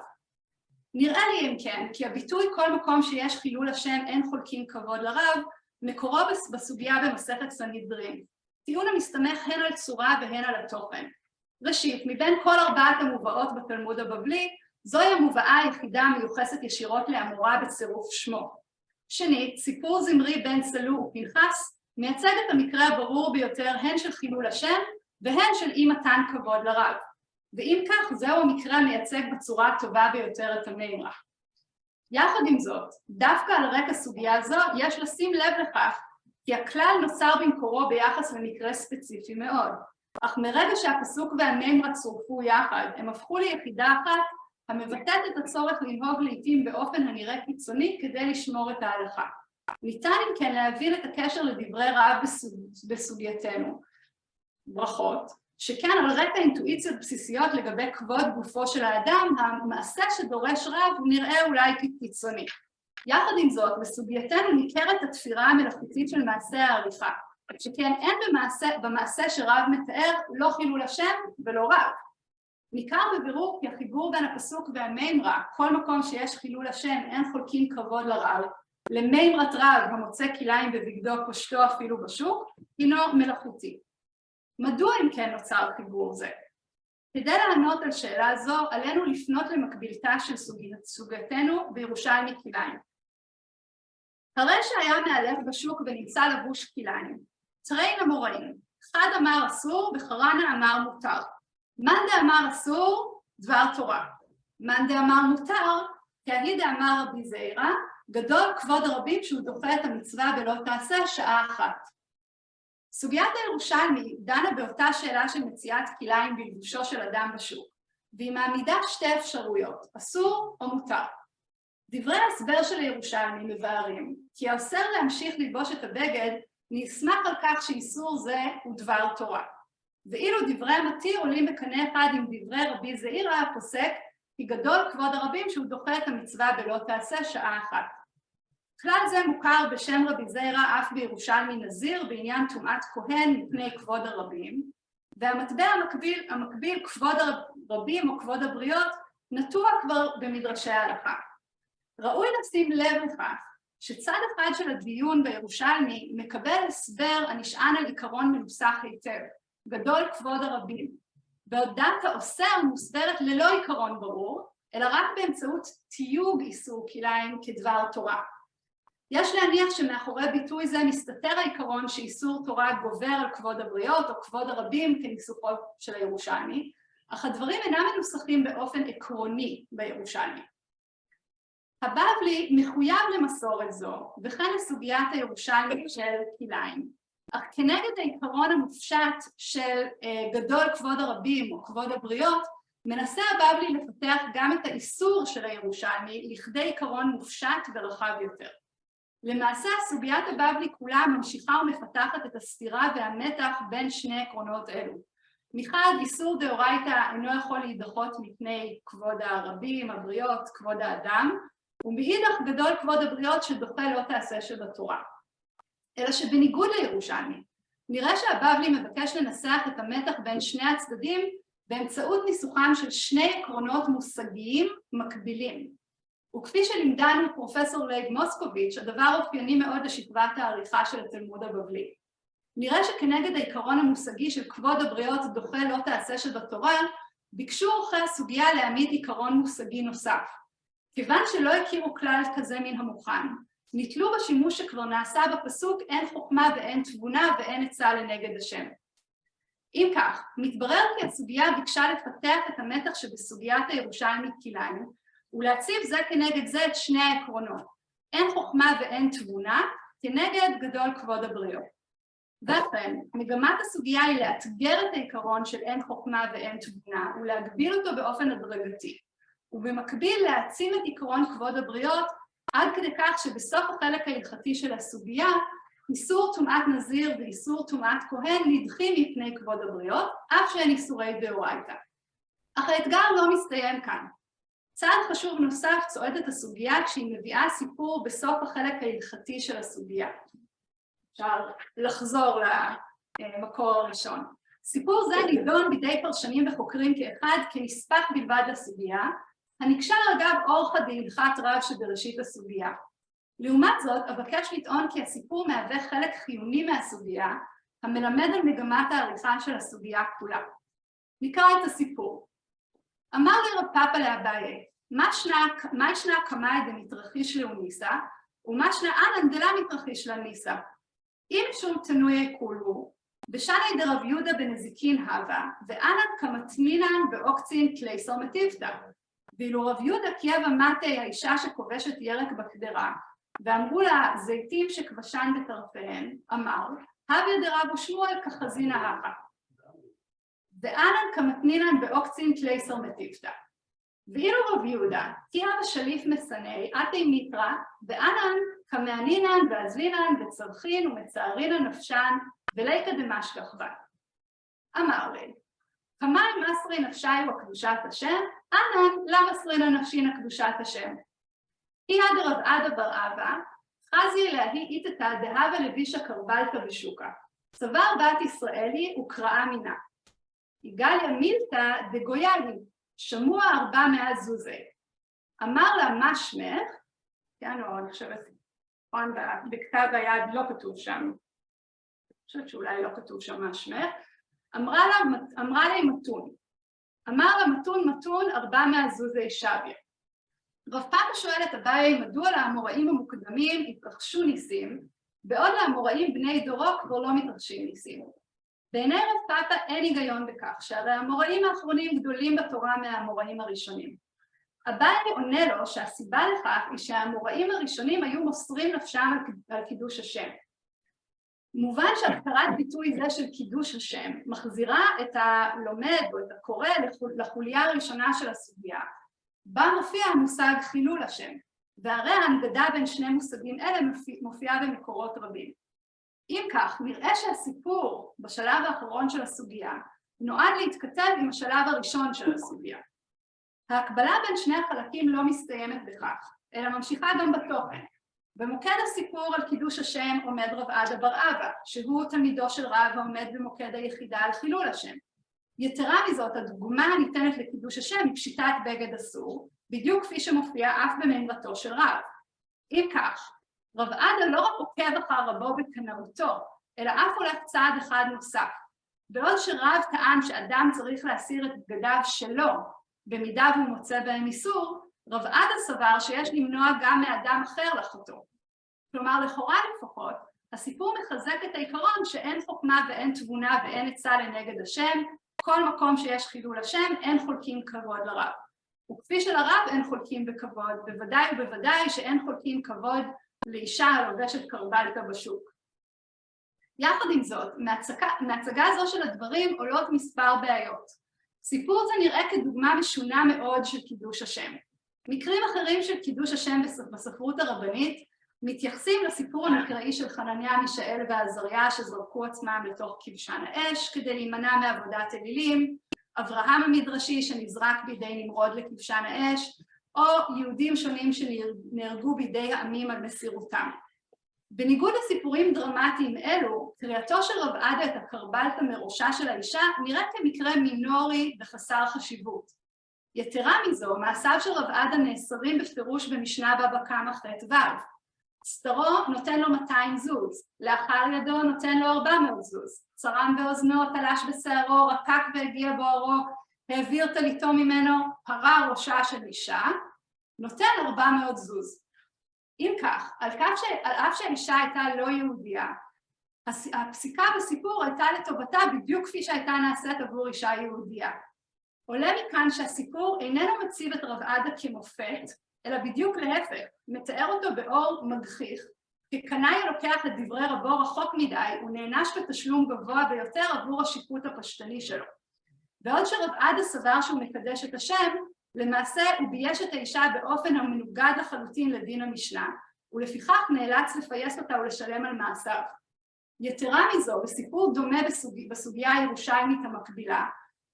נראה לי אם כן, כי הביטוי כל מקום שיש חילול השם, אין חולקים כבוד לרב, מקורו בסוגיה במסכת סנהדרין. טיעון המסתמך הן על צורה והן על התוכן. ראשית, מבין כל 4 המובאות בתלמוד הבבלי, זוהי המובאה היחידה המיוחסת ישירות לאמורה בצירוף שמו. שנית, סיפור זמרי בן סלו ופנחס מייצג את המקרה הברור ביותר הן של חילול השם והן של אי מתן כבוד לרב. ואם כך, זהו המקרה המייצג בצורה הטובה ביותר את המימרה. יחד עם זאת, דווקא על רקע סוגיה זו יש לשים לב לכך כי הכלל נוצר במקורו ביחס למקרה ספציפי מאוד. אך מרגע שהפסוק והמימרה צורפו יחד, הם הפכו ליחידה אחת המבטאת את הצורך לנהוג לעתים באופן הנראה קיצוני כדי לשמור את ההלכה. ניתן אם כן להבין את הקשר לדברי רב בסוגייתנו. ברכות, שכן על רקע אינטואיציות בסיסיות לגבי כבוד גופו של האדם, המעשה שדורש רב נראה אולי כקיצוני. יחד עם זאת, בסוגייתנו ניכרת התפירה המלאכותית של מעשה העריכה, שכן אין במעשה שרב מתאר לא חילול השם ולא רב. ניכר בבירור כי החיבור בין הפסוק והמימרה, כל מקום שיש חילול השם אין חולקים כבוד לרב, למימרת רב המוצא כליים בבגדו פשטו אפילו בשוק, הינו מלאכותי. מדוע אם כן נוצר חיבור זה? כדי לענות על שאלה זו, עלינו לפנות למקבילתה של סוגייתנו בירושלמי כליים. הרי שהיה מהלך בשוק ונמצא לבוש כליים, תראין אמוראים, אחד אמר אסור וחרנה אמר מותר. מאן דאמר אסור, דבר תורה. מאן דאמר מותר, כהי דאמר רבי זעירא, גדול כבוד הרבים שהוא דוחה את המצווה ולא תעשה שעה אחת. סוגיית הירושלמי דנה באותה שאלה של מציאת כליים בלבושו של אדם בשוק, והיא מעמידה 2 אפשרויות, אסור או מותר. דברי ההסבר של הירושלמי מבארים, כי האוסר להמשיך ללבוש את הבגד נסמך על כך שאיסור זה הוא דבר תורה. ואילו דברי המתיר עולים בקנה אחד עם דברי רבי זעירא הפוסק, כי גדול כבוד הרבים שהוא דוחה את המצווה ולא תעשה שעה אחת. כלל זה מוכר בשם רבי זעירא אף בירושלמי נזיר בעניין טומאת כהן מפני כבוד הרבים, והמטבע המקביל כבוד הרבים או כבוד הבריות נטוע כבר במדרשי ההלכה. ראוי לשים לב לכך שצד אחד של הדיון בירושלמי מקבל הסבר הנשען על עיקרון מנוסח היטב, גדול כבוד הרבים, בעוד דעת האוסר מוסברת ללא עיקרון ברור, אלא רק באמצעות תיוג איסור כליים כדבר תורה. יש להניח שמאחורי ביטוי זה מסתתר העיקרון שאיסור תורה גובר על כבוד הבריות או כבוד הרבים כניסוחו של הירושלמי, אך הדברים אינם מנוסחים באופן עקרוני בירושלמי. הבבלי מחויב למסורת זו, וכן לסוגיית הירושלמית של כליים, אך כנגד העיקרון המופשט של גדול כבוד הרבים או כבוד הבריות, מנסה הבבלי לפתח גם את האיסור של הירושלמי לכדי עיקרון מופשט ורחב יותר. למעשה, סוגיית הבבלי כולה ממשיכה ומפתחת את הסתירה והמתח בין שני עקרונות אלו. מחד, איסור דאורייתא אינו יכול להידחות מפני כבוד הרבים, הבריות, כבוד האדם, ומאידך גדול כבוד הבריות שדוחה לא תעשה שבתורה. אלא שבניגוד לירושלמי, נראה שהבבלי מבקש לנסח את המתח בין שני הצדדים באמצעות ניסוחם של שני עקרונות מושגיים מקבילים. וכפי שלימדנו פרופסור לייב מוסקוביץ', הדבר אופייני מאוד לשכבת העריכה של התלמוד הבבלי. נראה שכנגד העיקרון המושגי של כבוד הבריות דוחה לא תעשה שבתורה, ביקשו עורכי הסוגיה להעמיד עיקרון מושגי נוסף. כיוון שלא הכירו כלל כזה מן המוכן, נתלו בשימוש שכבר נעשה בפסוק אין חוכמה ואין תבונה ואין עצה לנגד השם. אם כך, מתברר כי הסוגיה ביקשה לפתח את המתח שבסוגיית הירושלמית כליים, ולהציב זה כנגד זה את שני העקרונות, אין חוכמה ואין תבונה, כנגד גדול כבוד הבריות. וכן, מגמת הסוגיה היא לאתגר את העיקרון של אין חוכמה ואין תבונה, ולהגביל אותו באופן הדרגתי, ובמקביל להעצים את עיקרון כבוד הבריות, עד כדי כך שבסוף החלק ההלכתי של הסוגיה, איסור טומאת נזיר ואיסור טומאת כהן נדחים מפני כבוד הבריות, אף שהן איסורי דאורייתא. אך האתגר לא מסתיים כאן. צעד חשוב נוסף צועד את הסוגיה כשהיא מביאה סיפור בסוף החלק ההלכתי של הסוגיה. אפשר לחזור למקור הראשון. סיפור זה נידון בידי פרשנים וחוקרים כאחד כנספח בלבד לסוגיה, הנקשר אגב אורחא דהלכת רב שבראשית הסוגיה. לעומת זאת, אבקש לטעון כי הסיפור מהווה חלק חיוני מהסוגיה, המלמד על מגמת העריכה של הסוגיה כולה. נקרא את הסיפור. אמר לי רב פאפא לאביי, מה ישנה קמאי דמתרחיש לאוניסא, ומה ישנה אנן דלה מתרחיש לניסא. אם שום תנויה כולו, בשני דרב יהודה בנזיקין הווה, ואנן כמתמינן באוקצין תלייסו מטיבתא. ואילו רב יהודה קייב מתי האישה שכובשת ירק בקדרה, ואמרו לה זיתים שכבשן בטרפיהן, אמר, הוויה דרבו שמואל כחזין ההכה. ואנן כמתנינן באוקצין תלייסו מטיבתא. ואילו רב יהודה, קייב השליף מסני, עתי מיטרא, ואנן כמענינן ועזבינן וצרכין ומצערינן נפשן, וליקא דמשכח בה. אמר לי, כמיים מסרי נפשי וקדושת השם, אנן למה מסרינן נפשין קדושת השם. היא הדרב עדה בר אבא, חזי להי איתתא דהבה לבישה קרבלתא בשוקה. צבר בת ישראלי וקראה מינה. יגליה מילתא דגויאלי, שמוע 400 זוזי. אמר לה מה שמך, כן, או אני חושבת, בכתב היד לא כתוב שם, אני חושבת שאולי לא כתוב שם מה שמך, אמרה לי מתון. אמר לה מתון 400 זוזי שביה. רב פאפא שואל את אביי מדוע לאמוראים המוקדמים התרחשו ניסים, בעוד לאמוראים בני דורו כבר לא מתרחשים ניסים. בעיני רב פאפא אין היגיון בכך, שהרי האמוראים האחרונים גדולים בתורה מהאמוראים הראשונים. אביי עונה לו שהסיבה לכך היא שהאמוראים הראשונים היו מוסרים נפשם על קידוש השם. מובן שהזכרת ביטוי זה של קידוש השם מחזירה את הלומד או את הקורא לחוליה הראשונה של הסוגיה, בה מופיע המושג חילול השם, והרי ההנגדה בין שני מושגים אלה מופיעה במקורות רבים. אם כך, נראה שהסיפור בשלב האחרון של הסוגיה נועד להתכתב עם השלב הראשון של הסוגיה. ההקבלה בין שני החלקים לא מסתיימת בכך, אלא ממשיכה גם בתוכן. במוקד הסיפור על קידוש השם עומד רב עדה בר אבא, שהוא תלמידו של רב העומד במוקד היחידה על חילול השם. יתרה מזאת, הדוגמה הניתנת לקידוש השם היא פשיטת בגד אסור, בדיוק כפי שמופיע אף במימרתו של רב. אם כך, רב עדה לא רק עוקב אחר רבו בקנאותו, אלא אף הולך צעד אחד נוסף. בעוד שרב טען שאדם צריך להסיר את בגדיו שלו, במידה והוא מוצא בהם איסור, רב עדה סבר שיש למנוע גם מאדם אחר לחטוא. כלומר, לכאורה לפחות, הסיפור מחזק את העיקרון שאין חוכמה ואין תבונה ואין עצה לנגד השם, בכל מקום שיש חילול השם אין חולקים כבוד לרב. וכפי שלרב אין חולקים בכבוד, בוודאי ובוודאי שאין חולקים כבוד לאישה הלובשת קרבלתא בשוק. יחד עם זאת, מהצגה הזו של הדברים עולות מספר בעיות. סיפור זה נראה כדוגמה משונה מאוד של קידוש השם. מקרים אחרים של קידוש השם בספרות הרבנית מתייחסים לסיפור המקראי של חנניה, מישאל ועזריה שזרקו עצמם לתוך כבשן האש כדי להימנע מעבודת אלילים, אברהם המדרשי שנזרק בידי נמרוד לכבשן האש, או יהודים שונים שנהרגו בידי העמים על מסירותם. בניגוד לסיפורים דרמטיים אלו, קריאתו של רב עדה את הקרבלתא מראשה של האישה נראה כמקרה מינורי וחסר חשיבות. יתרה מזו, מעשיו של רב עדה נאסרים בפירוש במשנה בבא קמא ח' ו'. סתרו נותן לו 200 זוז, לאחר ידו נותן לו 400 זוז, צרם באוזנו, תלש בשערו, רקק והגיע בעורו, העביר טליתו ממנו, פרה ראשה של אישה, נותן 400 זוז. אם כך, על אף שהאישה הייתה לא יהודייה, הפסיקה בסיפור הייתה לטובתה בדיוק כפי שהייתה נעשית עבור אישה יהודייה. עולה מכאן שהסיפור איננו מציב את רב עדה כמופת, אלא בדיוק להפך, מתאר אותו באור מגחיך, כקנאי לוקח את דברי רבו רחוק מדי ונענש בתשלום גבוה ביותר עבור השיפוט הפשטני שלו. בעוד שרב עדה סבר שהוא מקדש את השם, למעשה הוא בייש את האישה באופן המנוגד לחלוטין לדין המשנה, ולפיכך נאלץ לפייס אותה ולשלם על מעשיו. יתרה מזו, בסיפור דומה בסוגיה הירושלמית המקבילה,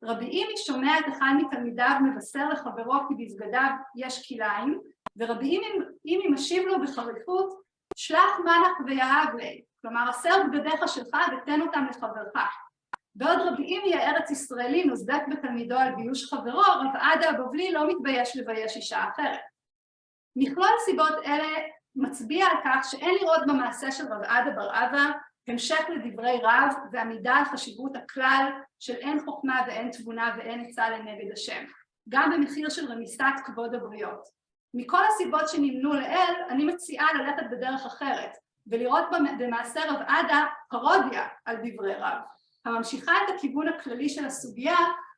רבי אימי שומע את אחד מתלמידיו מבשר לחברו כי בבגדיו יש כליים, ורבי אימי משיב לו בחריפות, שלח מנח ויהב לי, כלומר הסר בגדיך שלך ותן אותם לחברך. בעוד רבי אימי הארץ ישראלי נוזדק בתלמידו על ביוש חברו, רב עדה הבבלי לא מתבייש לבייש אישה אחרת. מכלול סיבות אלה מצביע על כך שאין לראות במעשה של רב עדה בר-אבא המשך לדברי רב ועמידה על חשיבות הכלל של אין חוכמה ואין תבונה ואין עצה לנגד השם, גם במחיר של רמיסת כבוד הבריות. מכל הסיבות שנמנו לאל, אני מציעה ללכת בדרך אחרת, ולראות במעשה רב עדה פרודיה על דברי רב, הממשיכה את הכיוון הכללי של הסוגיה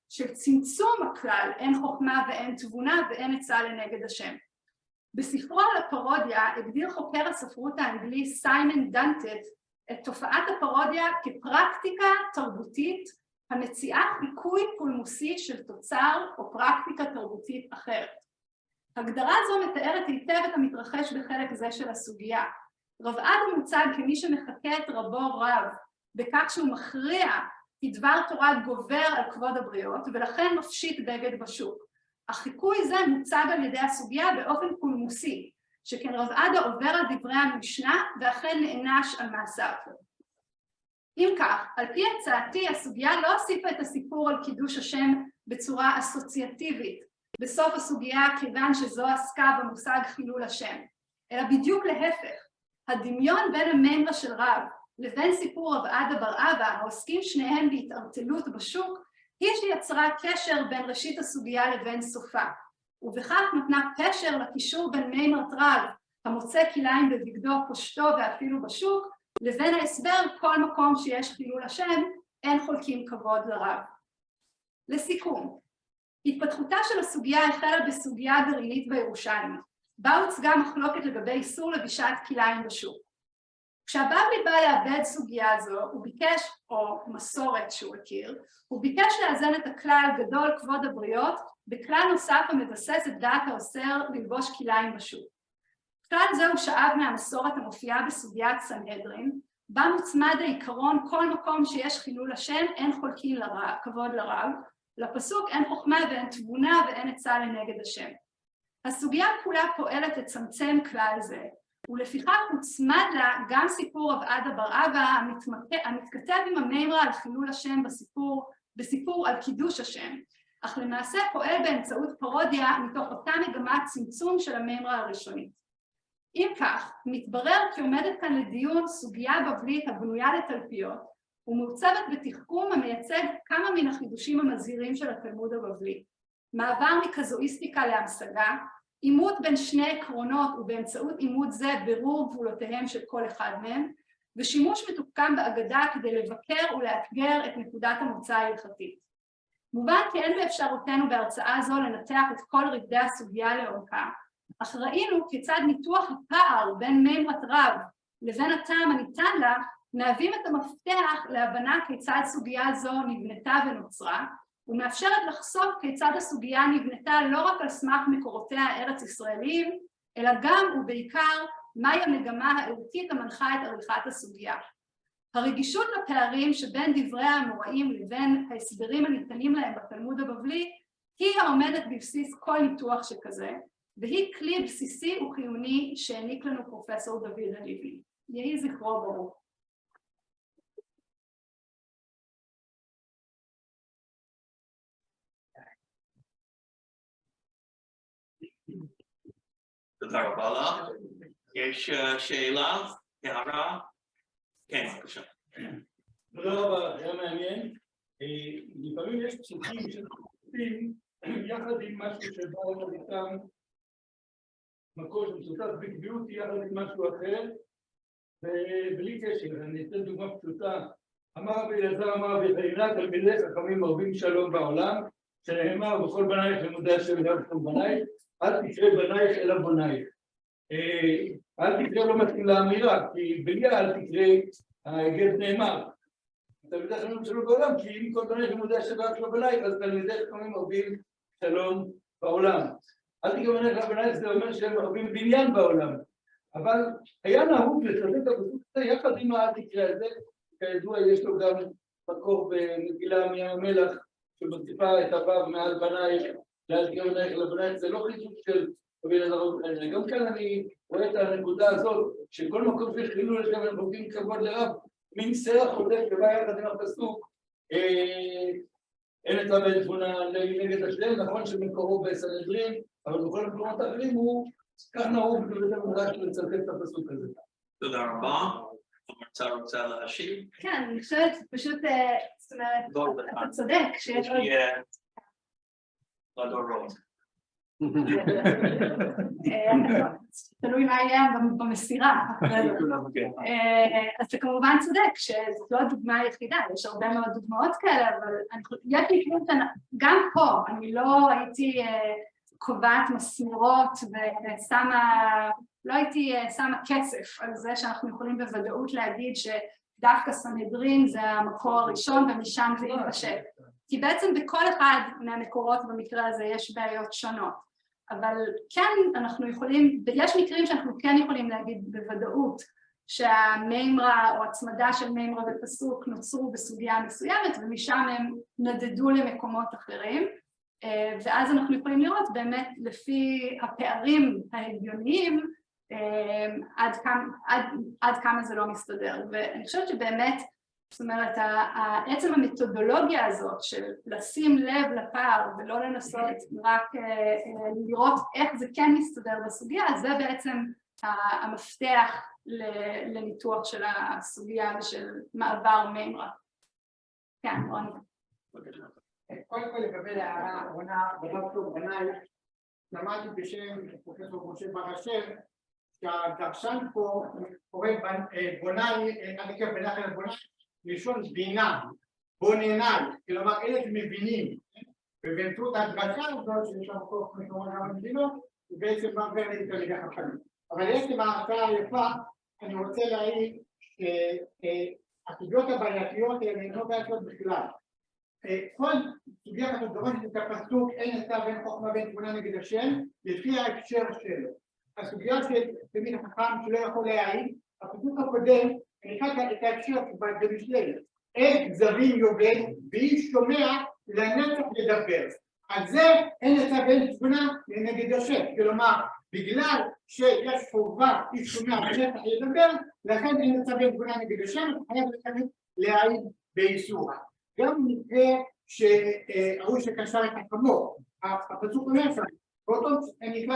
של צמצום הכלל, אין חוכמה ואין תבונה ואין עצה לנגד השם. בספרו על הפרודיה הגדיר חוקר הספרות האנגלי סיימון דנטט את תופעת הפרודיה כפרקטיקה תרבותית המציעה חיקוי פולמוסי של תוצר או פרקטיקה תרבותית אחרת. הגדרה זו מתארת היטב את המתרחש בחלק זה של הסוגיה. רב עדה מוצג כמי שמחקה את רבו רב בכך שהוא מכריע כי דבר תורה גובר על כבוד הבריות ולכן מפשיט בגד בשוק. החיקוי זה מוצג על ידי הסוגיה באופן פולמוסי, שכן רב עדה עובר על דברי המשנה ואכן נענש על מעשיו. אם כך, על פי הצעתי, הסוגיה לא הוסיפה את הסיפור על קידוש השם בצורה אסוציאטיבית, בסוף הסוגיה כיוון שזו עסקה במושג חילול השם, אלא בדיוק להפך. הדמיון בין המימרה של רב לבין סיפור רב עדה בר-אבא, העוסקים שניהם בהתערטלות בשוק, היא שיצרה קשר בין ראשית הסוגיה לבין סופה, ובכך נתנה פשר לקישור בין מימרת רב, המוצא כליים בבגדו, פרשתו ואפילו בשוק, לבין ההסבר כל מקום שיש חילול השם, אין חולקים כבוד לרב. לסיכום, התפתחותה של הסוגיה החלה בסוגיה גרעינית בירושלים, בה הוצגה מחלוקת לגבי איסור לבישת כליים בשוק. כשהבבלי בא לאבד סוגיה זו, הוא ביקש, או מסורת שהוא הכיר, הוא ביקש לאזן את הכלל גדול כבוד הבריות, בכלל נוסף המבסס את דעת האוסר ללבוש כליים בשוק. כלל זה הוא שאב מהמסורת המופיעה בסוגיית סנהדרין, בה מוצמד העיקרון כל מקום שיש חילול השם אין חולקים כבוד לרב, לפסוק אין חוכמה ואין תבונה ואין עצה לנגד השם. הסוגיה כולה פועלת לצמצם כלל זה, ולפיכך מוצמד לה גם סיפור רב עדה בר-אבא המתכתב עם המימרה על חילול השם בסיפור על קידוש השם, אך למעשה פועל באמצעות פרודיה מתוך אותה מגמת צמצום של המימרה הראשונית. אם כך, מתברר כי עומדת כאן לדיון סוגיה בבלית הבנויה לתלפיות, ומעוצבת בתחכום המייצג כמה מן החידושים המזהירים של התלמוד הבבלי. מעבר מקזואיסטיקה להמשגה, עימות בין שני עקרונות ובאמצעות עימות זה בירור גבולותיהם של כל אחד מהם, ושימוש מתוחכם באגדה כדי לבקר ולאתגר את נקודת המוצא ההלכתית. מובן כי אין באפשרותנו בהרצאה זו לנתח את כל רבדי הסוגיה לעומקה, אך ראינו כיצד ניתוח הפער בין מימרת רב לבין הטעם הניתן לה, מהווים את המפתח להבנה כיצד סוגיה זו נבנתה ונוצרה, ומאפשרת לחשוף כיצד הסוגיה נבנתה לא רק על סמך מקורותיה הארץ ישראליים, אלא גם ובעיקר מהי המגמה הערכית המנחה את עריכת הסוגיה. הרגישות לפערים שבין דברי האמוראים לבין ההסברים הניתנים להם בתלמוד הבבלי, היא העומדת בבסיס כל ניתוח שכזה, והיא כלי בסיסי וחיוני שהעניק לנו פרופסור דוד הלבני. יהי זכרו ברוך. תודה רבה לך. יש שאלה, הערה? כן, בבקשה. תודה רבה, היה מעניין. לפעמים יש פסוקים שכתובים יחד עם משהו שבא עוד איתם מקור שמצוטט בקביעות יחד עם משהו אחר, ובלי קשר. אני אתן דוגמה פשוטה. אמר רבי אלעזר אמר רבי חנינא, תלמידי חכמים מרבים שלום בעולם, שנאמר בכל בנייך לימודי השם וגם בכל בנייך, אל תקרא בנייך אלא בנייך. אל תקרא לא מתאים לאמירה, כי בלי אל תקרא ההגד נאמר. תלמידי חכמים שלום בעולם, כי אם כל בנייך לימודי השם וגם בנייך, אז תלמידי חכמים מרבים שלום בעולם. אל תקרא בנייך אלא בנייך, זה אומר שהם מרבים בניין בעולם. אבל היה נהוג לצטט את הפסוק הזה יחד עם האל תקרא הזה, כידוע יש לו גם מקור במגילה מים המלח, שמוסיפה את הוו מעל בנייך, לאל תקרא בנייך אלא בנייך, זה לא חיזוק של רבי אלעזר. גם כאן אני רואה את הנקודה הזאת, שכל מקום שיש חילול השם אנחנו נותנים כבוד לרב, מין סרח חודש שבא יחד עם הפסוק, אין את רבי תבונה נגד השם, נכון שמקורו בסנהדרין, אבל בכל המקומות האחרים הוא כך נהוג בבית המדרש לצטט את הפסוק הזה. תודה רבה. המרצה רוצה להשיב? כן, אני חושבת פשוט, זאת אומרת, אתה צודק שיש עוד... לדורות. תלוי מה יהיה במסירה. אז אתה כמובן צודק שזאת לא הדוגמה היחידה, יש הרבה מאוד דוגמאות כאלה, אבל יש לי כאילו, גם פה, אני לא הייתי קובעת מסמרות ושמה, לא הייתי שמה כסף על זה שאנחנו יכולים בוודאות להגיד שדווקא סנהדרין זה המקור הראשון ומשם זה יתפשט. כי בעצם בכל אחד מהמקורות במקרה הזה יש בעיות שונות. אבל כן אנחנו יכולים, יש מקרים שאנחנו כן יכולים להגיד בוודאות שהמימרה או הצמדה של מימרה ופסוק נוצרו בסוגיה מסוימת ומשם הם נדדו למקומות אחרים. ואז אנחנו יכולים לראות באמת לפי הפערים ההגיוניים עד כמה זה לא מסתדר. ואני חושבת שבאמת, זאת אומרת, עצם המתודולוגיה הזאת של לשים לב לפער ולא לנסות רק לראות איך זה כן מסתדר בסוגיה, זה בעצם המפתח לניתוח של הסוגיה ושל מעבר מימרה. כן, רוני. קודם כל לגבי הערה האחרונה, ברב טוב בניי, למדתי בשם פרופסור משה בר-אשר, שהדרשן פה קורא בוניי, אני קורא בנחל בוניי, לשון בינה, בוננאי, כלומר אלה שמבינים, ובאמצעות הדרשה הזאת שיש שם כל כמה מדינות, הוא בעצם מעבר לתלמידי חכמים. אבל יש לי מההרצאה היפה, אני רוצה להעיד שהסוגיות הבעייתיות האלה הן לא בעייתיות בכלל. כל סוגיה כזאת דורשת את הפסוק אין עצה בין חוכמה בין תבונה נגד השם, לפי ההקשר שלו. הסוגיה של תלמיד החכם שלא יכול להעיד, הפסוק הקודם נקרא את ההקשר במשלי, אין זבים יובל ואיש שומע לנצח לדבר. על זה אין עצה בין תבונה נגד השם, כלומר בגלל שיש חובה איש שומע לנצח לדבר, לכן אין עצה בין תבונה נגד השם, חייב להעיד באיסורה. גם מקרה שהראו שקשר את החמור, הפסוק אומר שם, באותו נקרא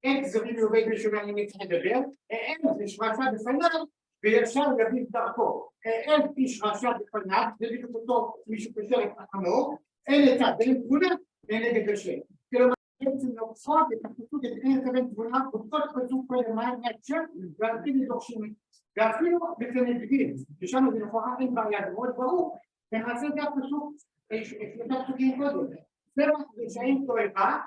אין זבים יובל ואיש שומע לנצח לדבר, אין זה שרשה בפניו וישר יביב דרכו, אין איש רשע בפניו, זה בדיוק אותו מישהו קשר את החמור, אין עצה בין תבונה ונגד השם. כלומר, בעצם נוצרות את הפסוק את אין עצה בין תבונה, אותות פסוק קודם מה ההקשר, ואפילו דורשים. ואפילו בסנהדרין, ששם זה לכאורה אין בעיה, זה מאוד ברור, ונעשה את הפסוק שלושה פסוקים קודם. זה מה ששאים תועבה,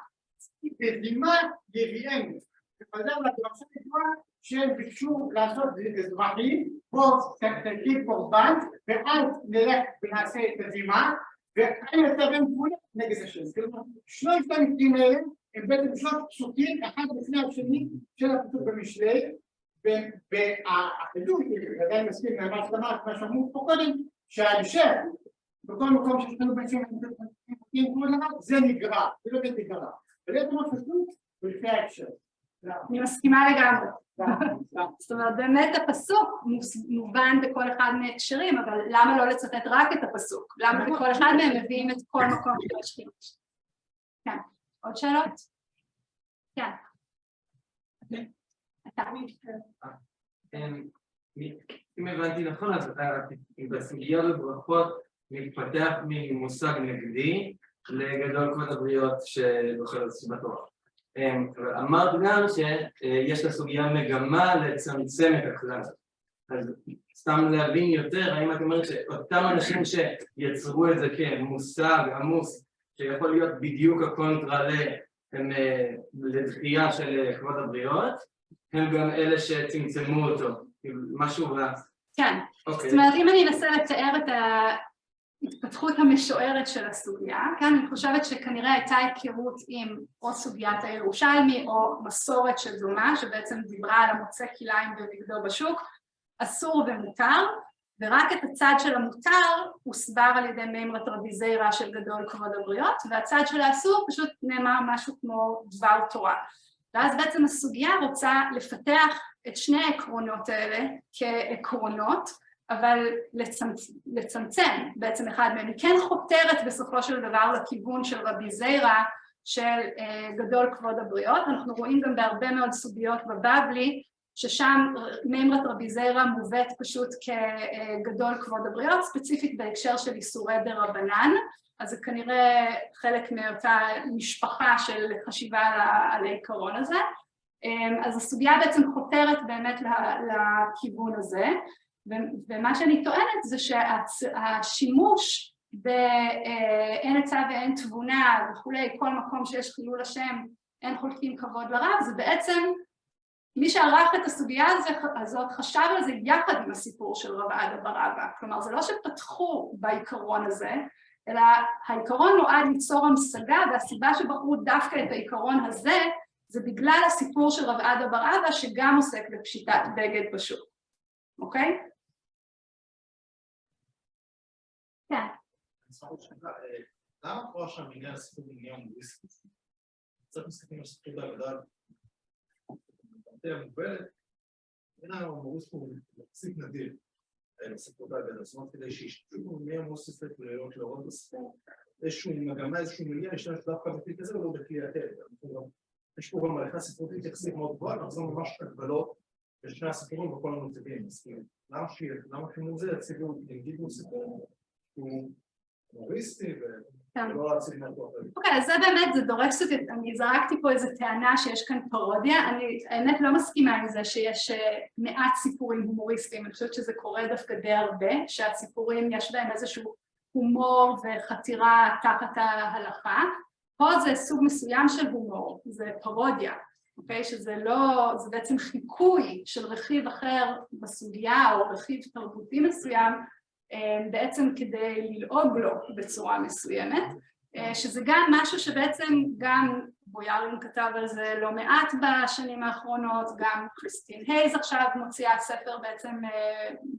בזימת יביאנו. וחזר לדרשה לקרוא שהם ביקשו לעשות אזרחים, פה תקציב קורבן, ואז נלך ונעשה את הזימה, ואין לצווים כולם נגד השם. כלומר, שלושת המקרים האלה הם בעצם שלושת פסוקים, אחד לפני השני של הפסוק במשלי, והחידוש, עדיין מסכים מהמה שאמרת, מה שאמרו פה קודם, שההמשך, בכל מקום שיש לנו בעצם זה נגרע, זה לא נגרע. ולזה מה חשוב, ולפני ההקשר. אני מסכימה לגמרי. זאת אומרת, באמת הפסוק מובן בכל אחד מהקשרים, אבל למה לא לצטט רק את הפסוק? למה בכל אחד מהם מביאים את כל מקום שיש חידוש? כן. עוד שאלות? כן. אתה. אם הבנתי נכון, אז בסוגיה בברכות מתפתח ממושג נגדי לגדול כבוד הבריות שבוחר בתורה. אמרת גם שיש לסוגיה מגמה לצמצם את הכלל. אז סתם להבין יותר, האם את אומרת שאותם אנשים שיצרו את זה כמושג עמוס, שיכול להיות בדיוק הקונטרה לדחייה של כבוד הבריות, הם גם אלה שצמצמו אותו, משהו רע. כן, זאת אומרת, אם אני אנסה לתאר את ההתפתחות המשוערת של הסוגיה, כן, אני חושבת שכנראה הייתה היכרות עם או סוגיית הירושלמי או מסורת של דומה, שבעצם דיברה על המוצא כליים ונגדו בשוק, אסור ומותר, ורק את הצד של המותר הוסבר על ידי מימרת רבי זיירה של גדול כבוד הבריות, והצד של האסור פשוט נאמר משהו כמו דבר תורה. ואז בעצם הסוגיה רוצה לפתח את שני העקרונות האלה כעקרונות, אבל לצמצם בעצם אחד מהם. היא כן חותרת בסופו של דבר לכיוון של רבי זיירה של גדול כבוד הבריות. אנחנו רואים גם בהרבה מאוד סוגיות בבבלי, ששם מימרת רבי זיירה מובאת פשוט כגדול כבוד הבריות, ספציפית בהקשר של איסורי דרבנן, אז זה כנראה חלק מאותה משפחה של חשיבה על העיקרון הזה. אז הסוגיה בעצם חותרת באמת לכיוון הזה, ומה שאני טוענת זה שהשימוש באין עצה ואין תבונה וכולי, כל מקום שיש חילול השם, אין חולקים כבוד לרב, זה בעצם מי שערך את הסוגיה הזאת חשב על זה יחד עם הסיפור של רב עדה בר אבא. כלומר, זה לא שפתחו בעיקרון הזה, אלא העיקרון נועד ליצור המשגה, והסיבה שבחרו דווקא את העיקרון הזה, זה בגלל הסיפור של רב עדה בר אבא, שגם עוסק בפשיטת בגד בשוק. אוקיי? כן. למה קורה שם בגלל הסיפור בגלל מוריסטי? קצת מסתכלים על סיפור בעבודה, המוגבלת, הנה המוריסטי הוא מפסיק נדיר לסיפור בעבודה, זאת אומרת כדי שישתתפו מי המוספת להורות בסיפור, איזשהו מגמה, איזשהו מגיע, להשתמש דווקא בכלי כזה ולא בכלי אחר. יש פה גם מלאכה ספרותית יחסית מאוד גבוהה, אבל זה ממש הגבלות בשני הסיפורים בכל המוצבים. אז למה כמו זה הציבור יגידו סיפור הוא מוריסטי ולא להציג מרתו אחרים. אוקיי, אז זה באמת, זה דורש קצת, אני זרקתי פה איזו טענה שיש כאן פרודיה, אני האמת לא מסכימה עם זה שיש מעט סיפורים הומוריסטיים, אני חושבת שזה קורה דווקא די הרבה, שהסיפורים יש בהם איזשהו הומור וחתירה תחת ההלכה, פה זה סוג מסוים של הומור, זה פרודיה, אוקיי? שזה לא, זה בעצם חיקוי של רכיב אחר בסוגיה או רכיב תרבותי מסוים, בעצם כדי ללעוג לו בצורה מסוימת, שזה גם משהו שבעצם גם בר-אילן כתב על זה לא מעט בשנים האחרונות, גם קריסטין הייז עכשיו מוציאה ספר בעצם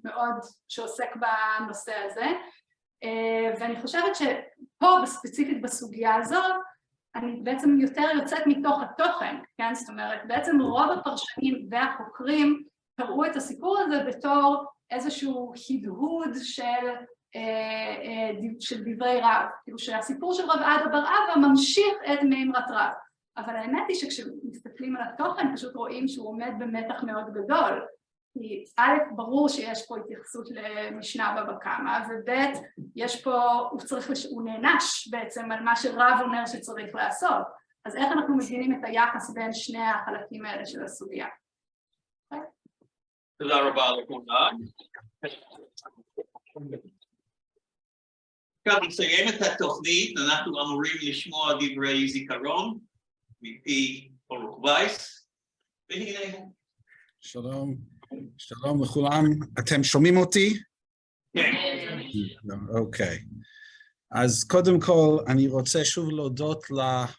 מאוד שעוסק בנושא הזה, ואני חושבת שפה בספציפית בסוגיה הזאת, אני בעצם יותר יוצאת מתוך התוכן, כן? זאת אומרת, בעצם רוב הפרשנים והחוקרים קראו את הסיפור הזה בתור איזשהו הדהוד של דברי רב, כאילו שהסיפור של רב עדה בר אבא ממשיך את מימרת רב, אבל האמת היא שכשמסתכלים על התוכן פשוט רואים שהוא עומד במתח מאוד גדול, כי א', ברור שיש פה התייחסות למשנה בבא קמא, וב', יש פה, הוא נענש בעצם על מה שרב אומר שצריך לעשות, אז איך אנחנו מבינים את היחס בין שני החלקים האלה של הסוגיה? תודה רבה לכולם. עכשיו נסיים את התוכנית, אנחנו אמורים לשמוע דברי זיכרון מפי פרופ וייס, והנה הוא. שלום, שלום לכולם, אתם שומעים אותי? כן. אוקיי. אז קודם כל אני רוצה שוב להודות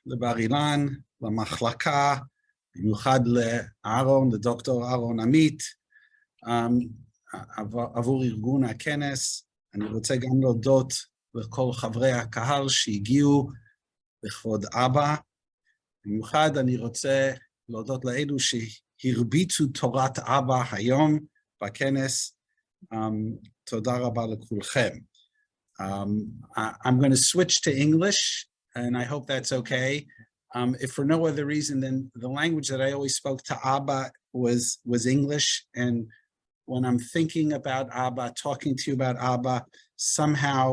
לבר-אילן, למחלקה, במיוחד לאהרון, לדוקטור אהרון עמית, עבור ארגון הכנס. אני רוצה גם להודות לכל חברי הקהל שהגיעו לכבוד אבא. במיוחד אני רוצה להודות לאלו שהרביצו תורת אבא היום בכנס. תודה רבה לכולכם. I'm going to switch to English, and I hope that's okay. If for no other reason than the language that I always spoke to Abba was English, and when I'm thinking about Abba, talking to you about Abba, somehow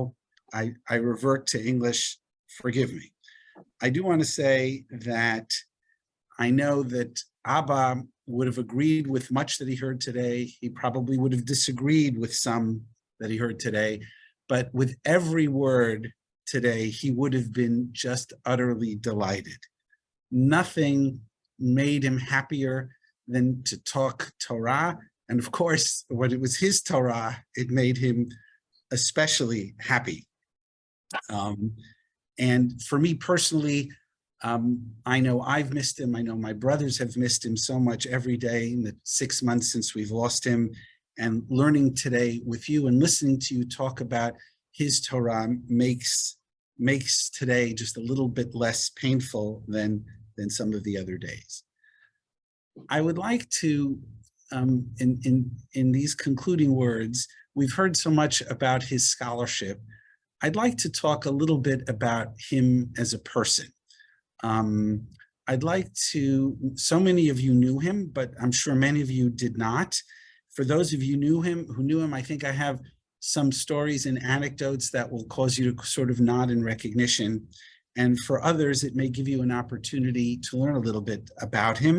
I revert to English. Forgive me. I do want to say that I know that Abba would have agreed with much that he heard today. He probably would have disagreed with some that he heard today. But with every word today, he would have been just utterly delighted. Nothing made him happier than to talk Torah. And of course, when it was his Torah, it made him especially happy. And for me personally, I know I've missed him. I know my brothers have missed him so much every day in the 6 months since we've lost him. And learning today with you and listening to you talk about his Torah makes today just a little bit less painful than some of the other days. I would like to, in these concluding words, we've heard so much about his scholarship. I'd like to talk a little bit about him as a person. I'd like to, so many of you knew him, but I'm sure many of you did not. For those of you who knew him, I think I have some stories and anecdotes that will cause you to sort of nod in recognition. And for others, it may give you an opportunity to learn a little bit about him.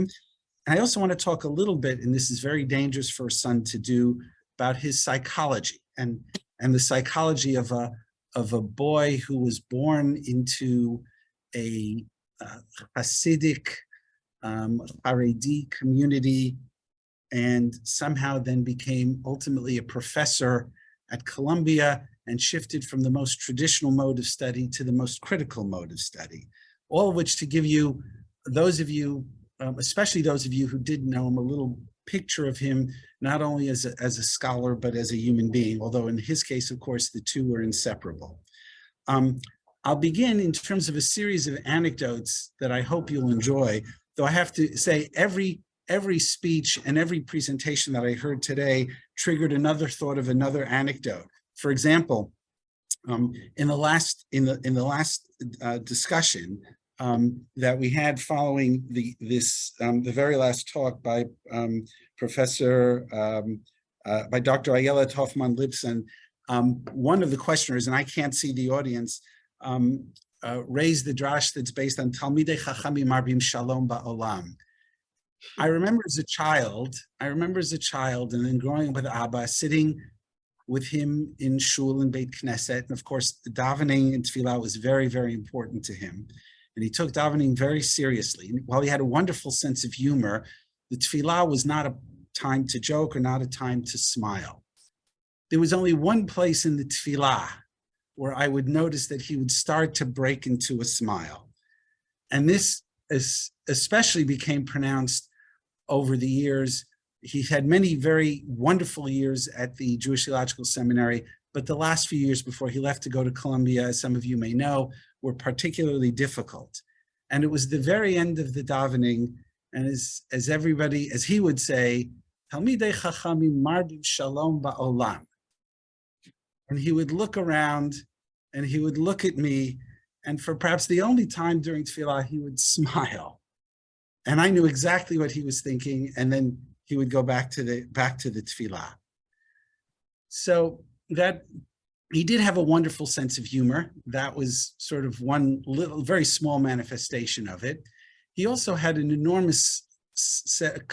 And I also want to talk a little bit, and this is very dangerous for a son to do, about his psychology and the psychology of a boy who was born into a Hasidic, Haredi community, and somehow then became ultimately a professor at Colombia and shifted from the most traditional mode of study to the most critical mode of study. All of which to give you, those of you, especially those of you who didn't know him, a little picture of him, not only as a scholar, but as a human being, although in his case, of course, the two were inseparable. I'll begin in terms of a series of anecdotes that I hope you'll enjoy, though I have to say every speech and every presentation that I heard today triggered another thought of another anecdote. For example, in the last discussion that we had following the very last talk by Professor by Dr. Ayala Hoffman-Lipson, one of the questioners, and I can't see the audience, raised the drash that's based on Talmidei Chachamim Marbim Shalom Ba'olam. I remember as a child, and then growing up with Abba, sitting with him in shul and Beit Knesset, and of course, the davening and tefillah was very, very important to him. And he took davening very seriously. While he had a wonderful sense of humor, the tefillah was not a time to joke or not a time to smile. There was only one place in the tefillah where I would notice that he would start to break into a smile. And this especially became pronounced over the years. He had many very wonderful years at the Jewish Theological Seminary, but the last few years before he left to go to Colombia, as some of you may know, were particularly difficult. And it was the very end of the davening, and as everybody, as he would say, Talmidei Chachamim Marbim Shalom Ba'olam. And he would look around and he would look at me, and for perhaps the only time during tefillah, he would smile. And I knew exactly what he was thinking, and then he would go back to the tefillah. So that he did have a wonderful sense of humor. That was sort of one little, very small manifestation of it. He also had an enormous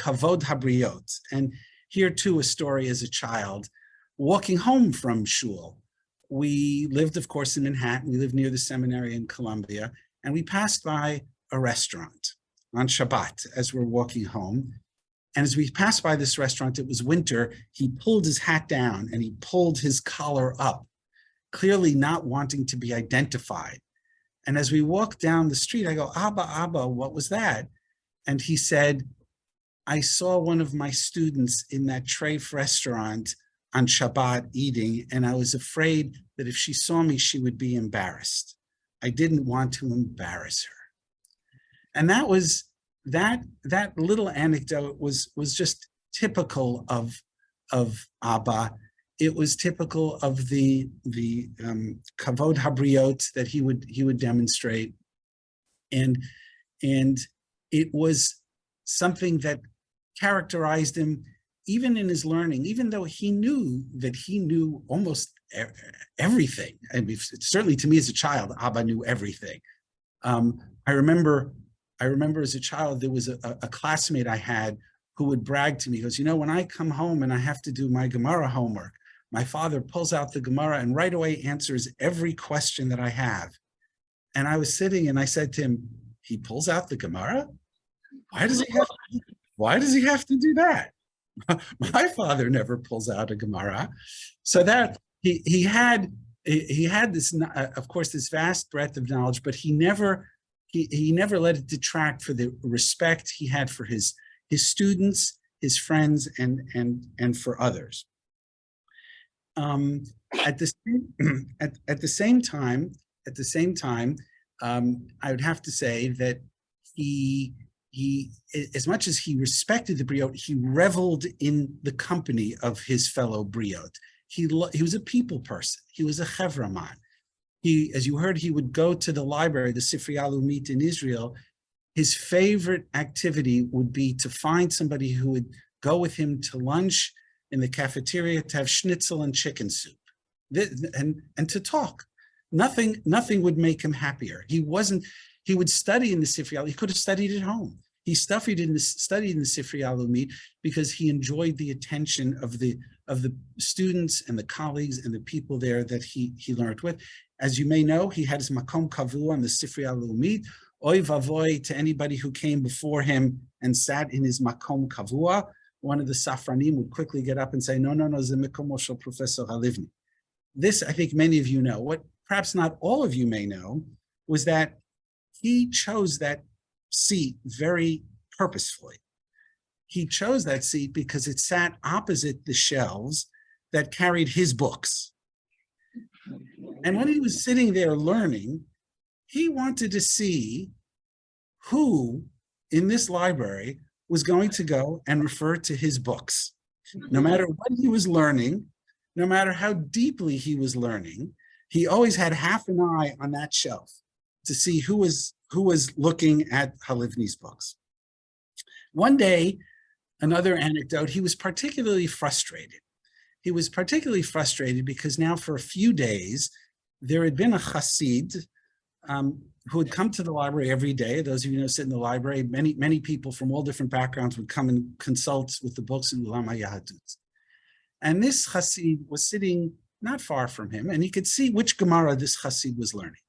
kavod habriot. And here too, a story as a child, walking home from shul. we lived, of course, in Manhattan. We lived near the seminary in Colombia, and we passed by a restaurant on Shabbat as we're walking home. And as we passed by this restaurant, it was winter, he pulled his hat down and he pulled his collar up, clearly not wanting to be identified. And as we walked down the street, I go, Abba, what was that? And he said, I saw one of my students in that treif restaurant on Shabbat eating, and I was afraid that if she saw me, she would be embarrassed. I didn't want to embarrass her. And that was, that little anecdote was just typical of Abba. It was typical of the kavod habriot that he would demonstrate, and it was something that characterized him even in his learning, even though he knew almost everything. I mean, certainly to me as a child, Abba knew everything. I remember as a child, there was a classmate I had who would brag to me. He goes, you know, when I come home and I have to do my Gemara homework, my father pulls out the Gemara and right away answers every question that I have. And I was sitting and I said to him, he pulls out the Gemara? Why does he have to do that? My father never pulls out a Gemara. So that he had this, of course, this vast breadth of knowledge, but he never let it detract for the respect he had for his students, his friends, and for others. At the same time, I would have to say that he, as much as he respected the briot, he reveled in the company of his fellow briot. He was a people person. He was a chevraman. As you heard, he would go to the library, the Sifriya Leumit in Israel. His favorite activity would be to find somebody who would go with him to lunch in the cafeteria to have schnitzel and chicken soup, and to talk. Nothing would make him happier. He would study in the Sifriya. He could have studied at home. He studied in the Sifriya Leumit because he enjoyed the attention of the students and the colleagues and the people there that he learned with. As you may know, he had his makom kavua on the Sifriya Leumit. Oy vavoy to anybody who came before him and sat in his makom kavua. One of the safranim would quickly get up and say, no, ze mikomo shel Professor Halivni. This, I think many of you know. What perhaps not all of you may know was that he chose that seat very purposefully. He chose that seat because it sat opposite the shelves that carried his books. And when he was sitting there learning, he wanted to see who in this library was going to go and refer to his books. No matter what he was learning, no matter how deeply he was learning, he always had half an eye on that shelf to see who was looking at Halivni's books. One day, another anecdote, he was particularly frustrated. He was particularly frustrated because now for a few days, there had been a chassid who would come to the library every day. Those of you who sit in the library, many people from all different backgrounds would come and consult with the books in Ulam HaYahadut. And this chassid was sitting not far from him, and he could see which Gemara this chassid was learning.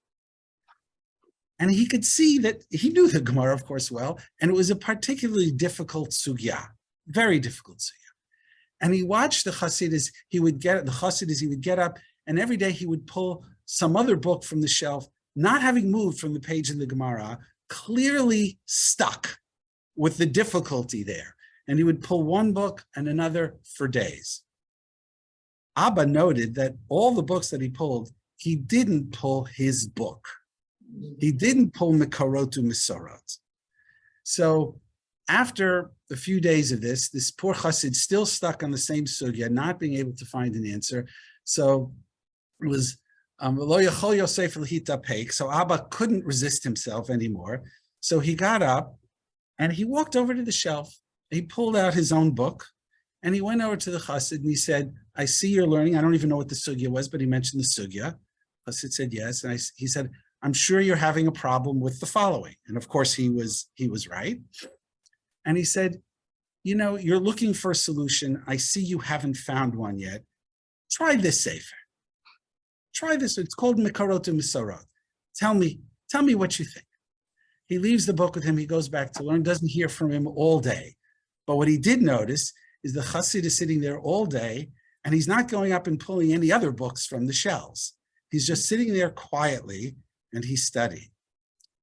And he could see that he knew the Gemara, of course, well, and it was a particularly difficult sugya, very difficult sugya. And he watched the chassid as he would get up, and every day he would pull some other book from the shelf, not having moved from the page in the Gemara, clearly stuck with the difficulty there. And he would pull one book and another for days. Abba noted that all the books that he pulled, he didn't pull his book. He didn't pull Mekarotu Misorot. So after a few days of this poor chassid still stuck on the same sugya, not being able to find an answer. So it was so Abba couldn't resist himself anymore. So he got up and he walked over to the shelf. He pulled out his own book and he went over to the chassid and he said, I see you're learning. I don't even know what the sugya was, but he mentioned the sugya. Chassid said yes. And he said, I'm sure you're having a problem with the following. And of course he was right. And he said, you know, you're looking for a solution. I see you haven't found one yet. Try this sefer. Try this. It's called Mekarot Misorot. Tell me what you think. He leaves the book with him. He goes back to learn, doesn't hear from him all day. But what he did notice is the chassid is sitting there all day, and he's not going up and pulling any other books from the shelves. He's just sitting there quietly, and he's studying.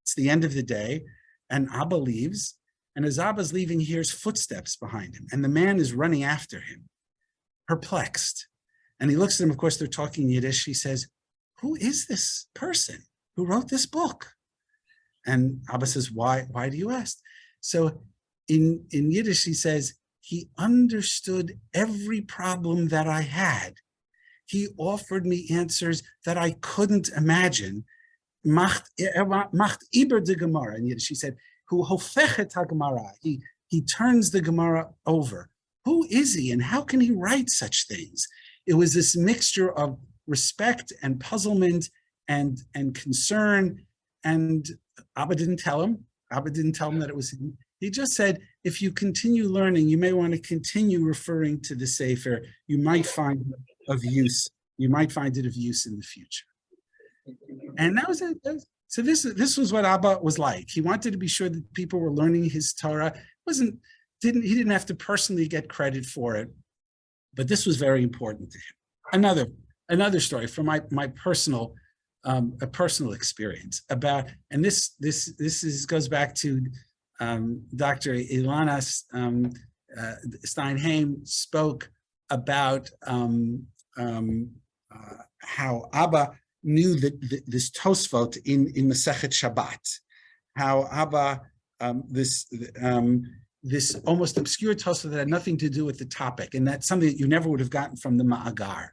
It's the end of the day, and Abba leaves, and as Abba's leaving, he hears footsteps behind him, and the man is running after him, perplexed. And he looks at him, of course, they're talking Yiddish. He says, who is this person who wrote this book? And Abba says, why do you ask? So in Yiddish, he says, he understood every problem that I had. He offered me answers that I couldn't imagine. Macht iber de Gemara. In Yiddish, he said, Hu hofechet ha-Gemara. He turns the Gemara over. Who is he and how can he write such things? It was this mixture of respect and puzzlement and concern. And Abba didn't tell him. Abba didn't tell him that it was him. He just said, if you continue learning, you may want to continue referring to the Sefer. You might find it of use. You might find it of use in the future. And that was it. So this was what Abba was like. He wanted to be sure that people were learning his Torah. He didn't have to personally get credit for it, but this was very important to him. Another story from my personal a personal experience about, and this goes back to Dr. Ilana Steinheim spoke about how Abba knew that this Tosfot in Masechet Shabbat, how Abba this almost obscure Tosfot that had nothing to do with the topic, and that's something that you never would have gotten from the Ma'agar.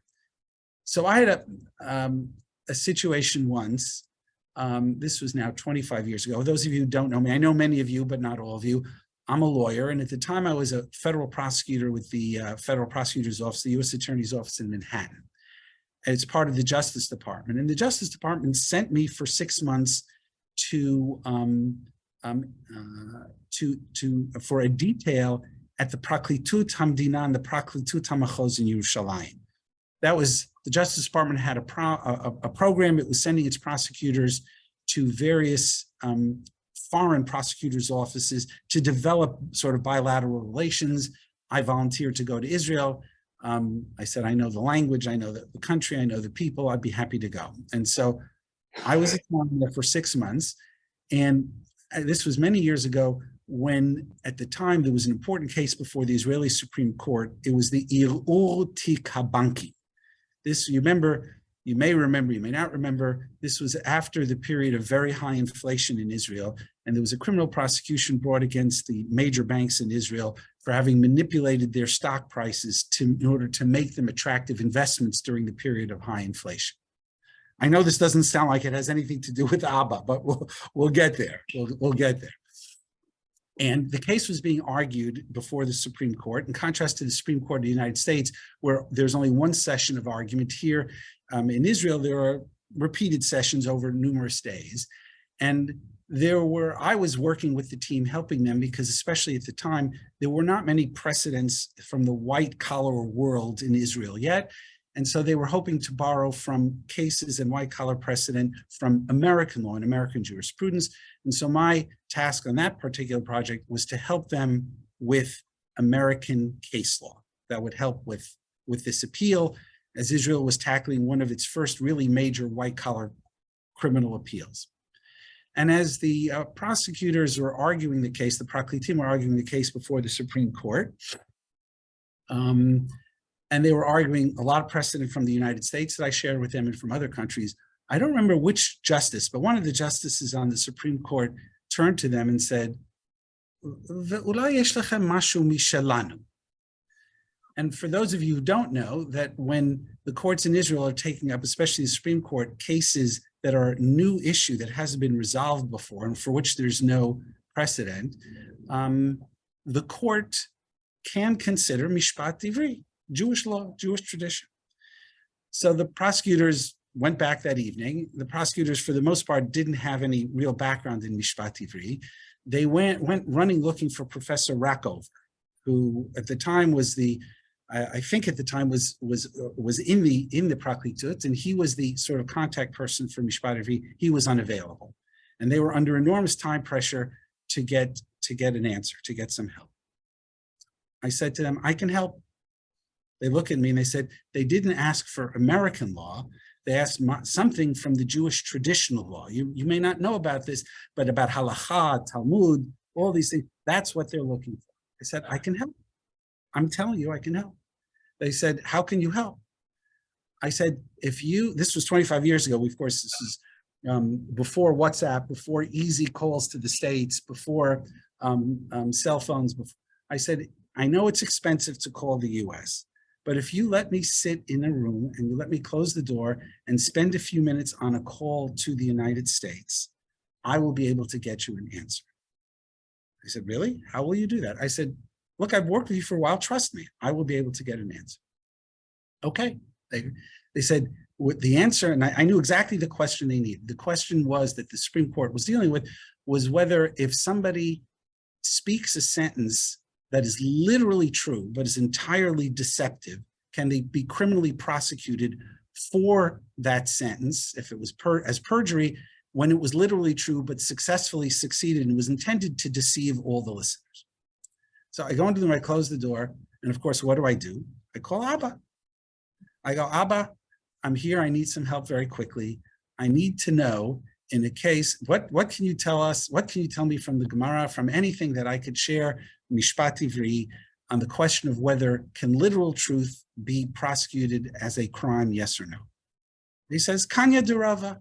So I had a situation once. This was now 25 years ago. Those of you who don't know me, I know many of you, but not all of you. I'm a lawyer, and at the time I was a federal prosecutor with the Federal Prosecutor's Office, the U.S. Attorney's Office in Manhattan. It's part of the Justice Department, and the Justice Department sent me for 6 months for a detail at the Praklitut Hamdina and the Praklitut HaMachos in Yerushalayim. That was, the Justice Department had a program. It was sending its prosecutors to various foreign prosecutors' offices to develop sort of bilateral relations. I volunteered to go to Israel. I said, I know the language, I know the country, I know the people, I'd be happy to go. And so I was there for 6 months. And this was many years ago when, at the time, there was an important case before the Israeli Supreme Court. It was the Irur Tik HaBanki. This, you may remember, you may not remember, this was after the period of very high inflation in Israel, and there was a criminal prosecution brought against the major banks in Israel for having manipulated their stock prices in order to make them attractive investments during the period of high inflation. I know this doesn't sound like it has anything to do with Abba, but we'll get there. We'll get there. And the case was being argued before the Supreme Court, in contrast to the Supreme Court of the United States, where there's only one session of argument. Here in Israel, there are repeated sessions over numerous days. And I was working with the team, helping them, because especially at the time, there were not many precedents from the white collar world in Israel yet. And so they were hoping to borrow from cases and white collar precedent from American law and American jurisprudence. And so my task on that particular project was to help them with American case law that would help with this appeal, as Israel was tackling one of its first really major white collar criminal appeals. And as the prosecutors were arguing the case, the Praklitim were arguing the case before the Supreme Court, and they were arguing a lot of precedent from the United States that I shared with them and from other countries. I don't remember which justice, but one of the justices on the Supreme Court turned to them and said, and for those of you who don't know, that when the courts in Israel are taking up, especially the Supreme Court, cases that are a new issue that hasn't been resolved before and for which there's no precedent, the court can consider mishpat ivri, Jewish law, Jewish tradition. So the prosecutors went back that evening. The prosecutors, for the most part, didn't have any real background in mishpat ivri. They went running looking for Professor Rackover, who at the time was the I think at the time was in the Praklitut, and he was the sort of contact person for Mishpat Ivri. He was unavailable, and they were under enormous time pressure to get an answer, to get some help. I said to them, I can help. They look at me and they said, they didn't ask for American law. They asked something from the Jewish traditional law. You may not know about this, but about halacha, Talmud, all these things, that's what they're looking for. I said, I can help. I'm telling you, I can help. They said, how can you help? I said, this was 25 years ago. Of course, this is before WhatsApp, before easy calls to the States, before cell phones. I said, I know it's expensive to call the US, but if you let me sit in a room and you let me close the door and spend a few minutes on a call to the United States, I will be able to get you an answer. I said, really? How will you do that? I said, look, I've worked with you for a while. Trust me, I will be able to get an answer. Okay. They said, with the answer, and I knew exactly the question they needed. The question was that the Supreme Court was dealing with was whether if somebody speaks a sentence that is literally true, but is entirely deceptive, can they be criminally prosecuted for that sentence if it was as perjury when it was literally true, but successfully succeeded and was intended to deceive all the listeners? So I go into the room, I close the door, and of course, what do? I call Abba. I go, Abba, I'm here, I need some help very quickly. I need to know, in a case, what can you tell us? What can you tell me from the Gemara, from anything that I could share, Mishpat Ivri, on the question of whether can literal truth be prosecuted as a crime, yes or no? He says, Kanya de Rava,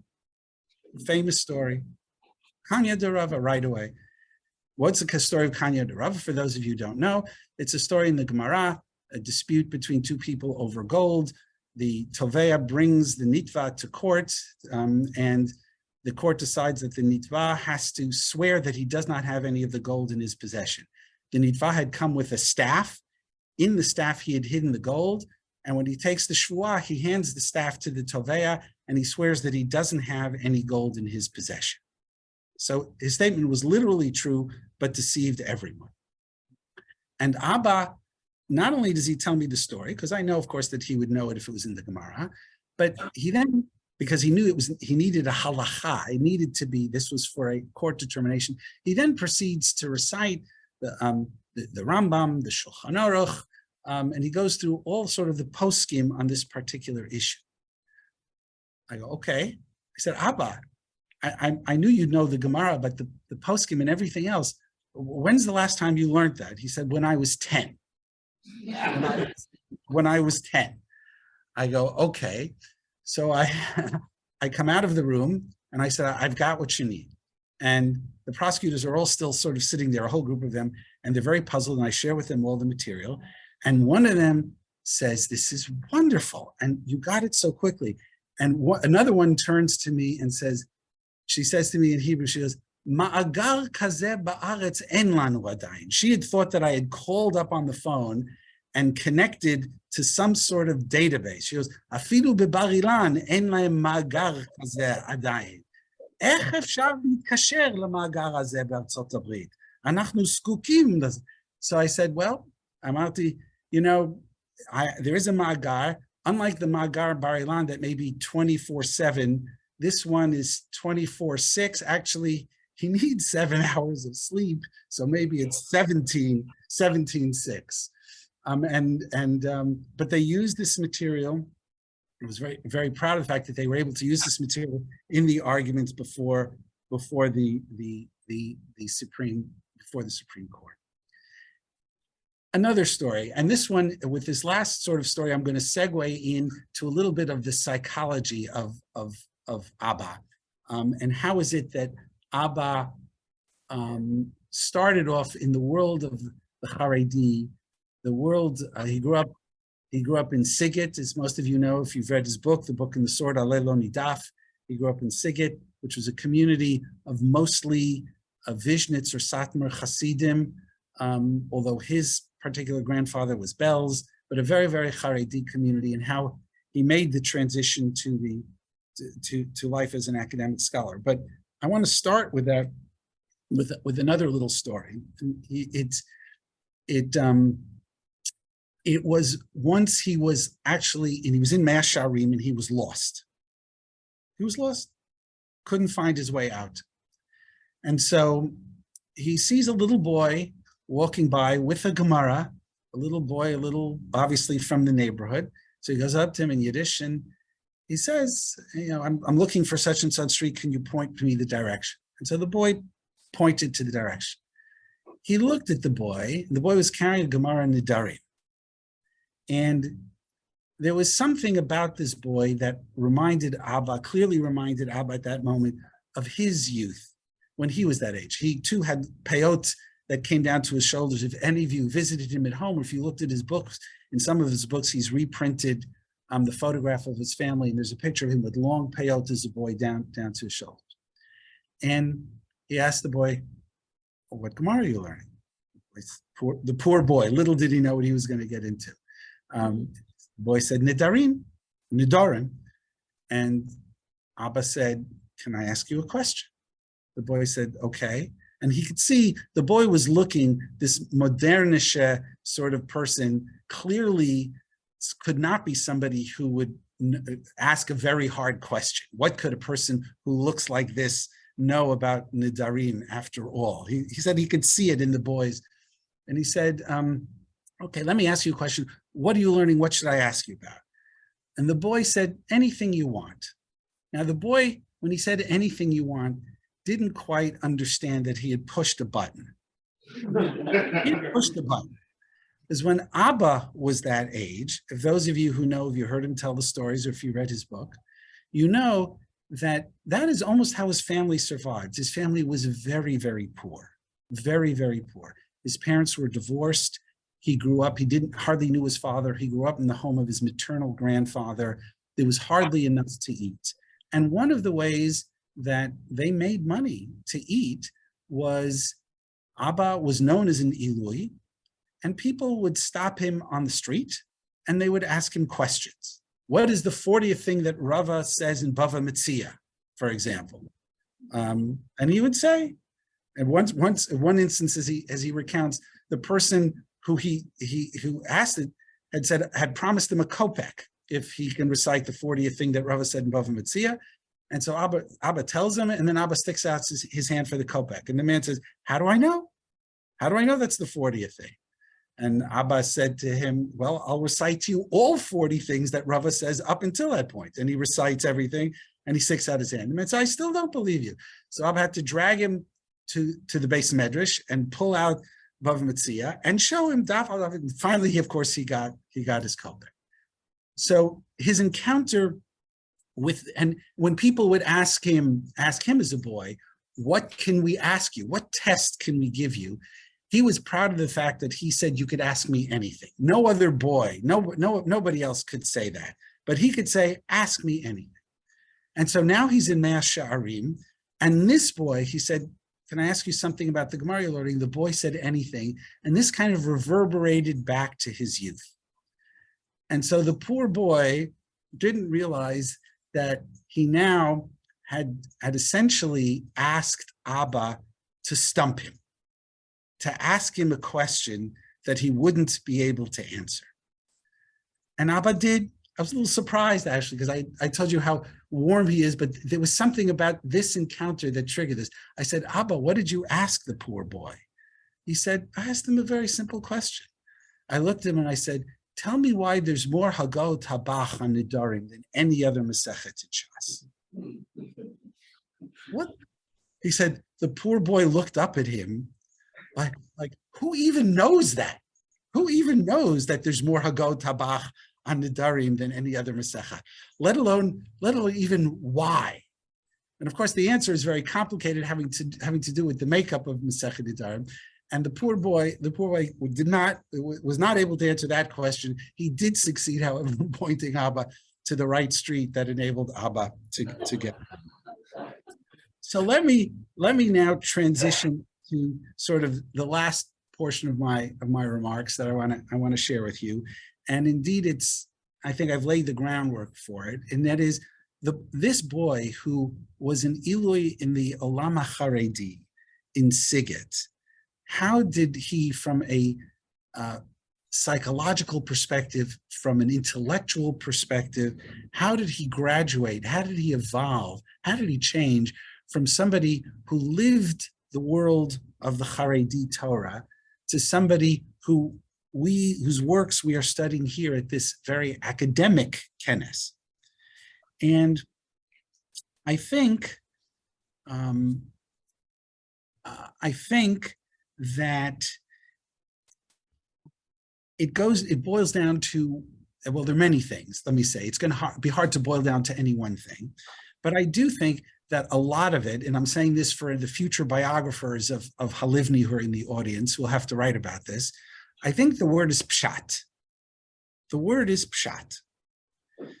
famous story. Kanya de Rava, right away. What's the story of Kanya de Rava? For those of you who don't know, it's a story in the Gemara, a dispute between two people over gold. The Toveya brings the Nitva to court, and the court decides that the Nitva has to swear that he does not have any of the gold in his possession. The Nitva had come with a staff. In the staff, he had hidden the gold. And when he takes the shvuah, he hands the staff to the Toveya, and he swears that he doesn't have any gold in his possession. So his statement was literally true, but deceived everyone. And Abba, not only does he tell me the story, because I know, of course, that he would know it if it was in the Gemara, but he then, because he knew he needed a halacha, it needed to be, this was for a court determination, he then proceeds to recite the Rambam, the Shulchan Aruch, and he goes through all sort of the poskim on this particular issue. I go, okay. I said, Abba, I knew you'd know the Gemara, but the poskim and everything else, when's the last time you learned that? He said, when I was 10. When I was 10. I go, okay. So I come out of the room and I said, I've got what you need. And the prosecutors are all still sort of sitting there, a whole group of them, and they're very puzzled, and I share with them all the material. And one of them says, this is wonderful, and you got it so quickly. And another one turns to me and says, she says to me in Hebrew, she goes, Ma'agar kazeh ba'aretz en lanu adayin. She had thought that I had called up on the phone and connected to some sort of database. She goes, Afilu bebar-Ilan en lahem ma'agar kazeh adayin. איך אפשר להתקשר למאגר הזה בארצות הברית? אנחנו זקוקים לזה. So I said, well, אמרתי, you know, there is a מאגר, unlike the מאגר בר-אילן that may be 24/7, this one is 24/6. Actually, he needs 7 hours of sleep, so maybe it's 17/6. But they used this material. I was very, very proud of the fact that they were able to use this material in the arguments before the Supreme Court. Another story, and this one, with this last sort of story, I'm going to segue into a little bit of the psychology of Abba, and how is it that Abba started off in the world of the Haredi, the world he grew up in Sigit, as most of you know, if you've read his book, The Book and the Sword, Aleh Lo Nidaf. He grew up in Sigit, which was a community of mostly Vishnitz or Satmar Hasidim, although his particular grandfather was Belz, but a very, very Haredi community, and how he made the transition to life as an academic scholar. But I want to start with that, with another little story. it was once he was actually, and he was in Mea Shearim, and he was lost. He was lost, couldn't find his way out. And so he sees a little boy walking by with a Gemara, a little boy, obviously from the neighborhood. So he goes up to him in Yiddish and he says, I'm looking for such and such street. Can you point me the direction? And so the boy pointed to the direction. He looked at the boy. The boy was carrying a Gemara Nidarim. And there was something about this boy that clearly reminded Abba at that moment of his youth when he was that age. He too had peyot that came down to his shoulders. If any of you visited him at home, or if you looked at his books, in some of his books, he's reprinted the photograph of his family, and there's a picture of him with long peyot as a boy down to his shoulders. And he asked the boy, what Gemara are you learning? The poor boy, little did he know what he was going to get into. The boy said, Nidarim. And Abba said, can I ask you a question? The boy said, okay. And he could see the boy was looking, this modernish sort of person, clearly could not be somebody who would ask a very hard question. What could a person who looks like this know about Nidarim after all? He said he could see it in the boys. And he said, okay, let me ask you a question. What are you learning? What should I ask you about? And the boy said, anything you want. Now the boy, when he said anything you want, didn't quite understand that he had pushed a button. He had pushed a button. Because when Abba was that age, if those of you who know, if you heard him tell the stories or if you read his book, you know that is almost how his family survived. His family was very, very poor, very, very poor. His parents were divorced. He grew up, hardly knew his father. He grew up in the home of his maternal grandfather. There was hardly enough to eat. And one of the ways that they made money to eat was Abba was known as an Ilui, and people would stop him on the street and they would ask him questions. What is the 40th thing that Rava says in Bava Metzia, for example? And he would say, and one instance as he recounts, the person who asked it had promised him a kopek if he can recite the 40th thing that Rava said in Bava Metzia. And so Abba tells him, and then Abba sticks out his hand for the kopek. And the man says, how do I know? How do I know that's the 40th thing? And Abba said to him, well, I'll recite to you all 40 things that Rava says up until that point. And he recites everything, and he sticks out his hand. The man says, I still don't believe you. So Abba had to drag him to the base medrash and pull out Bava Metzia and show him daf. And finally, he got his kopek. So his encounter and when people would ask him as a boy, what can we ask you? What test can we give you? He was proud of the fact that he said, you could ask me anything. No other boy, nobody else could say that. But he could say, ask me anything. And so now he's in Mea Shearim, and this boy, he said, can I ask you something about the Gemara you're learning? The boy said anything, and this kind of reverberated back to his youth. And so the poor boy didn't realize that he now had essentially asked Abba to stump him, to ask him a question that he wouldn't be able to answer. And Abba did. I was a little surprised, actually, because I told you how warm he is, but there was something about this encounter that triggered this. I said, Abba, what did you ask the poor boy? He said, I asked him a very simple question. I looked at him and I said, tell me why there's more Hagot Habach on Nidarim than any other Masechet in Shas. What? He said, the poor boy looked up at him like who even knows that? Who even knows that there's more Hagot Habach on Nidarim than any other Masechet? Let alone even why? And of course, the answer is very complicated, having to do with the makeup of Masechet Nidarim. And the poor boy was not able to answer that question. He did succeed, however, in pointing Abba to the right street that enabled Abba to get. So let me now transition to sort of the last portion of my remarks that I want to share with you. And indeed, I think I've laid the groundwork for it, and that is this boy who was an Ilui in the Olam HaCharedi in Sighet. How did he, from a psychological perspective, from an intellectual perspective, how did he graduate? How did he evolve? How did he change from somebody who lived the world of the Haredi Torah to somebody whose works we are studying here at this very academic Kennes? And I think that it boils down to, well, there are many things, let me say. It's going to be hard to boil down to any one thing. But I do think that a lot of it, and I'm saying this for the future biographers of Halivni who are in the audience, who will have to write about this, I think the word is pshat. The word is pshat.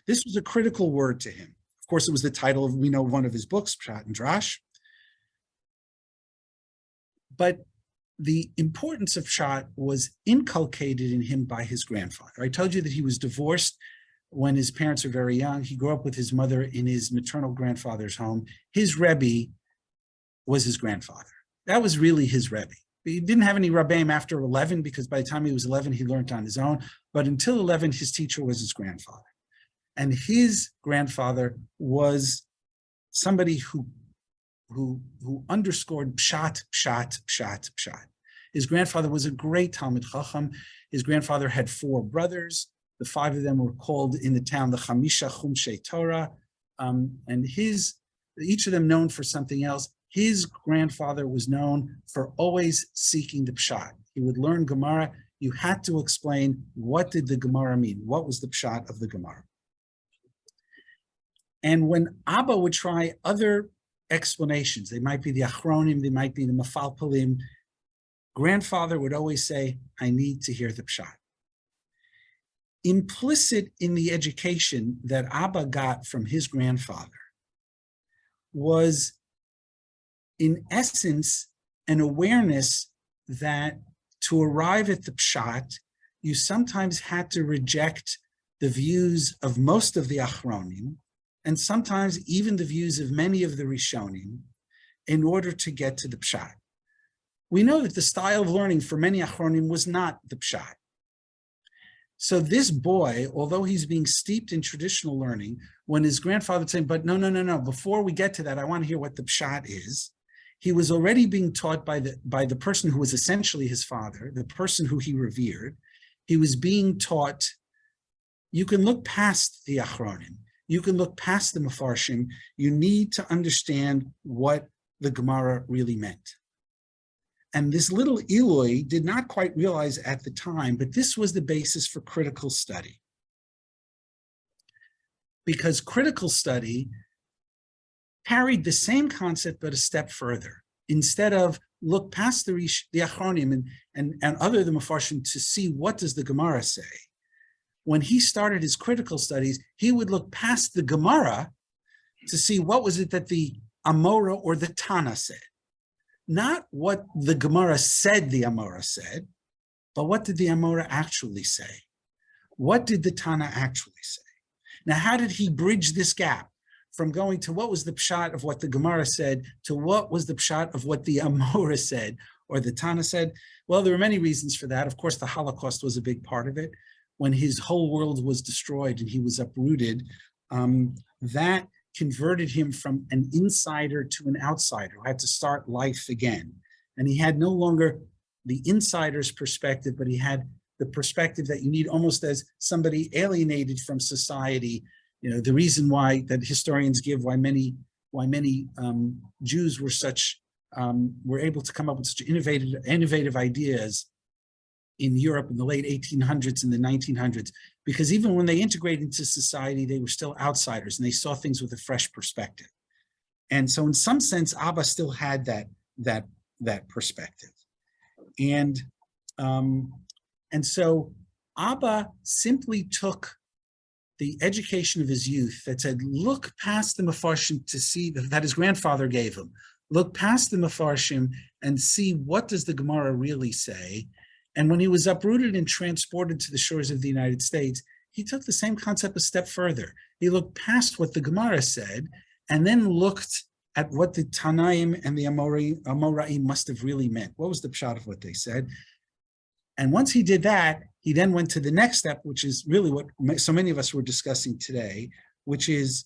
This was a critical word to him. Of course, it was the title of, we know, one of his books, Pshat and Drash. But the importance of pshat was inculcated in him by his grandfather. I told you that he was divorced when his parents were very young. He grew up with his mother in his maternal grandfather's home. His Rebbe was his grandfather. That was really his Rebbe. He didn't have any Rabbeim after 11, because by the time he was 11, he learned on his own. But until 11, his teacher was his grandfather. And his grandfather was somebody who underscored pshat, pshat, pshat, pshat. His grandfather was a great Talmid Chacham. His grandfather had 4 brothers. The 5 of them were called in the town the Chamisha Chumshei Torah, and each of them known for something else. His grandfather was known for always seeking the pshat. He would learn Gemara. You had to explain, what did the Gemara mean? What was the pshat of the Gemara? And when Abba would try other explanations, they might be the Achronim, they might be the Mafalpalim, grandfather would always say, I need to hear the pshat. Implicit in the education that Abba got from his grandfather was, in essence, an awareness that to arrive at the pshat, you sometimes had to reject the views of most of the Achronim, and sometimes even the views of many of the Rishonim, in order to get to the pshat. We know that the style of learning for many Achronim was not the pshat. So this boy, although he's being steeped in traditional learning, when his grandfather said, but no, before we get to that, I want to hear what the pshat is, he was already being taught by the person who was essentially his father, the person who he revered. He was being taught, you can look past the Achronim, you can look past the Mefarshim, you need to understand what the Gemara really meant. And this little Eloi did not quite realize at the time, but this was the basis for critical study. Because critical study carried the same concept, but a step further. Instead of look past the Achronim and other the Mefarshim to see what does the Gemara say, when he started his critical studies, he would look past the Gemara to see what was it that the Amora or the Tana said. Not what the Gemara said the Amora said, but what did the Amora actually say? What did the Tana actually say? Now, how did he bridge this gap from going to what was the pshat of what the Gemara said to what was the pshat of what the Amora said or the Tana said? Well, there were many reasons for that. Of course, the Holocaust was a big part of it. When his whole world was destroyed and he was uprooted, that converted him from an insider to an outsider who had to start life again. And he had no longer the insider's perspective, but he had the perspective that you need almost as somebody alienated from society. You know, the reason why that historians give why many Jews were able to come up with such innovative ideas in Europe in the late 1800s and the 1900s, because even when they integrated into society, they were still outsiders and they saw things with a fresh perspective. And so in some sense, Abba still had that perspective. And so Abba simply took the education of his youth that said, look past the Mefarshim to see that his grandfather gave him. Look past the Mefarshim and see what does the Gemara really say. And when he was uprooted and transported to the shores of the United States, he took the same concept a step further. He looked past what the Gemara said and then looked at what the Tanaim and the Amoraim must have really meant. What was the pshat of what they said? And once he did that, he then went to the next step, which is really what so many of us were discussing today, which is,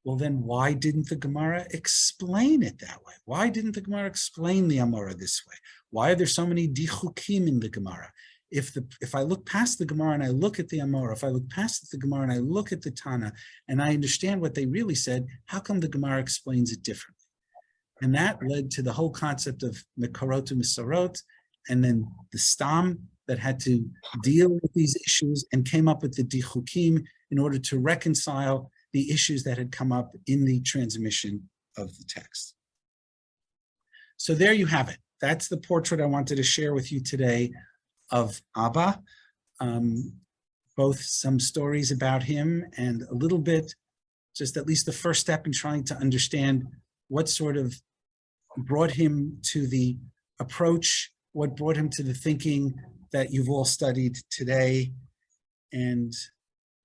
well, then why didn't the Gemara explain it that way? Why didn't the Gemara explain the Amora this way? Why are there so many dichukim in the Gemara? If I look past the Gemara and I look at the Amora, if I look past the Gemara and I look at the Tana, and I understand what they really said, how come the Gemara explains it differently? And that led to the whole concept of Mekorot Misarot, and then the Stam that had to deal with these issues and came up with the dichukim in order to reconcile the issues that had come up in the transmission of the text. So there you have it. That's the portrait I wanted to share with you today of Abba. Both some stories about him and a little bit, just at least the first step in trying to understand what sort of brought him to the approach, what brought him to the thinking that you've all studied today. And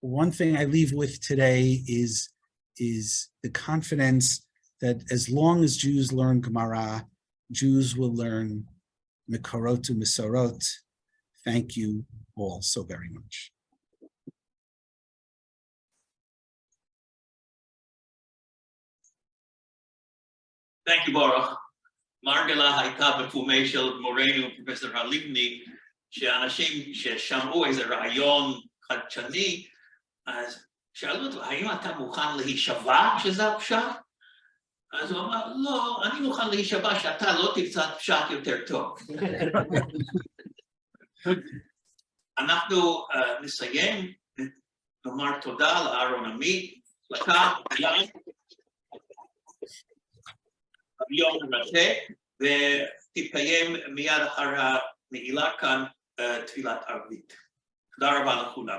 one thing I leave with today is the confidence that as long as Jews learn Gemara, Jews will learn Mekorot Misorot. Thank you all so very much. Thank you, Baruch. מרגלה הייתה בתחומי של מורנו פרופסור הלבני, שאנשים ששמעו איזה רעיון חדשני, אז שאלו אותו, האם אתה מוכן להישבע שזה הפשט? אז הוא אמר, לא, אני מוכן להישבע שאתה לא תמצא פשט יותר טוב. אנחנו נסיים, נאמר תודה לאהרון עמית, לך, יום מרתק, ותתקיים מיד אחר הנעילה כאן תפילת ערבית. תודה רבה לכולם.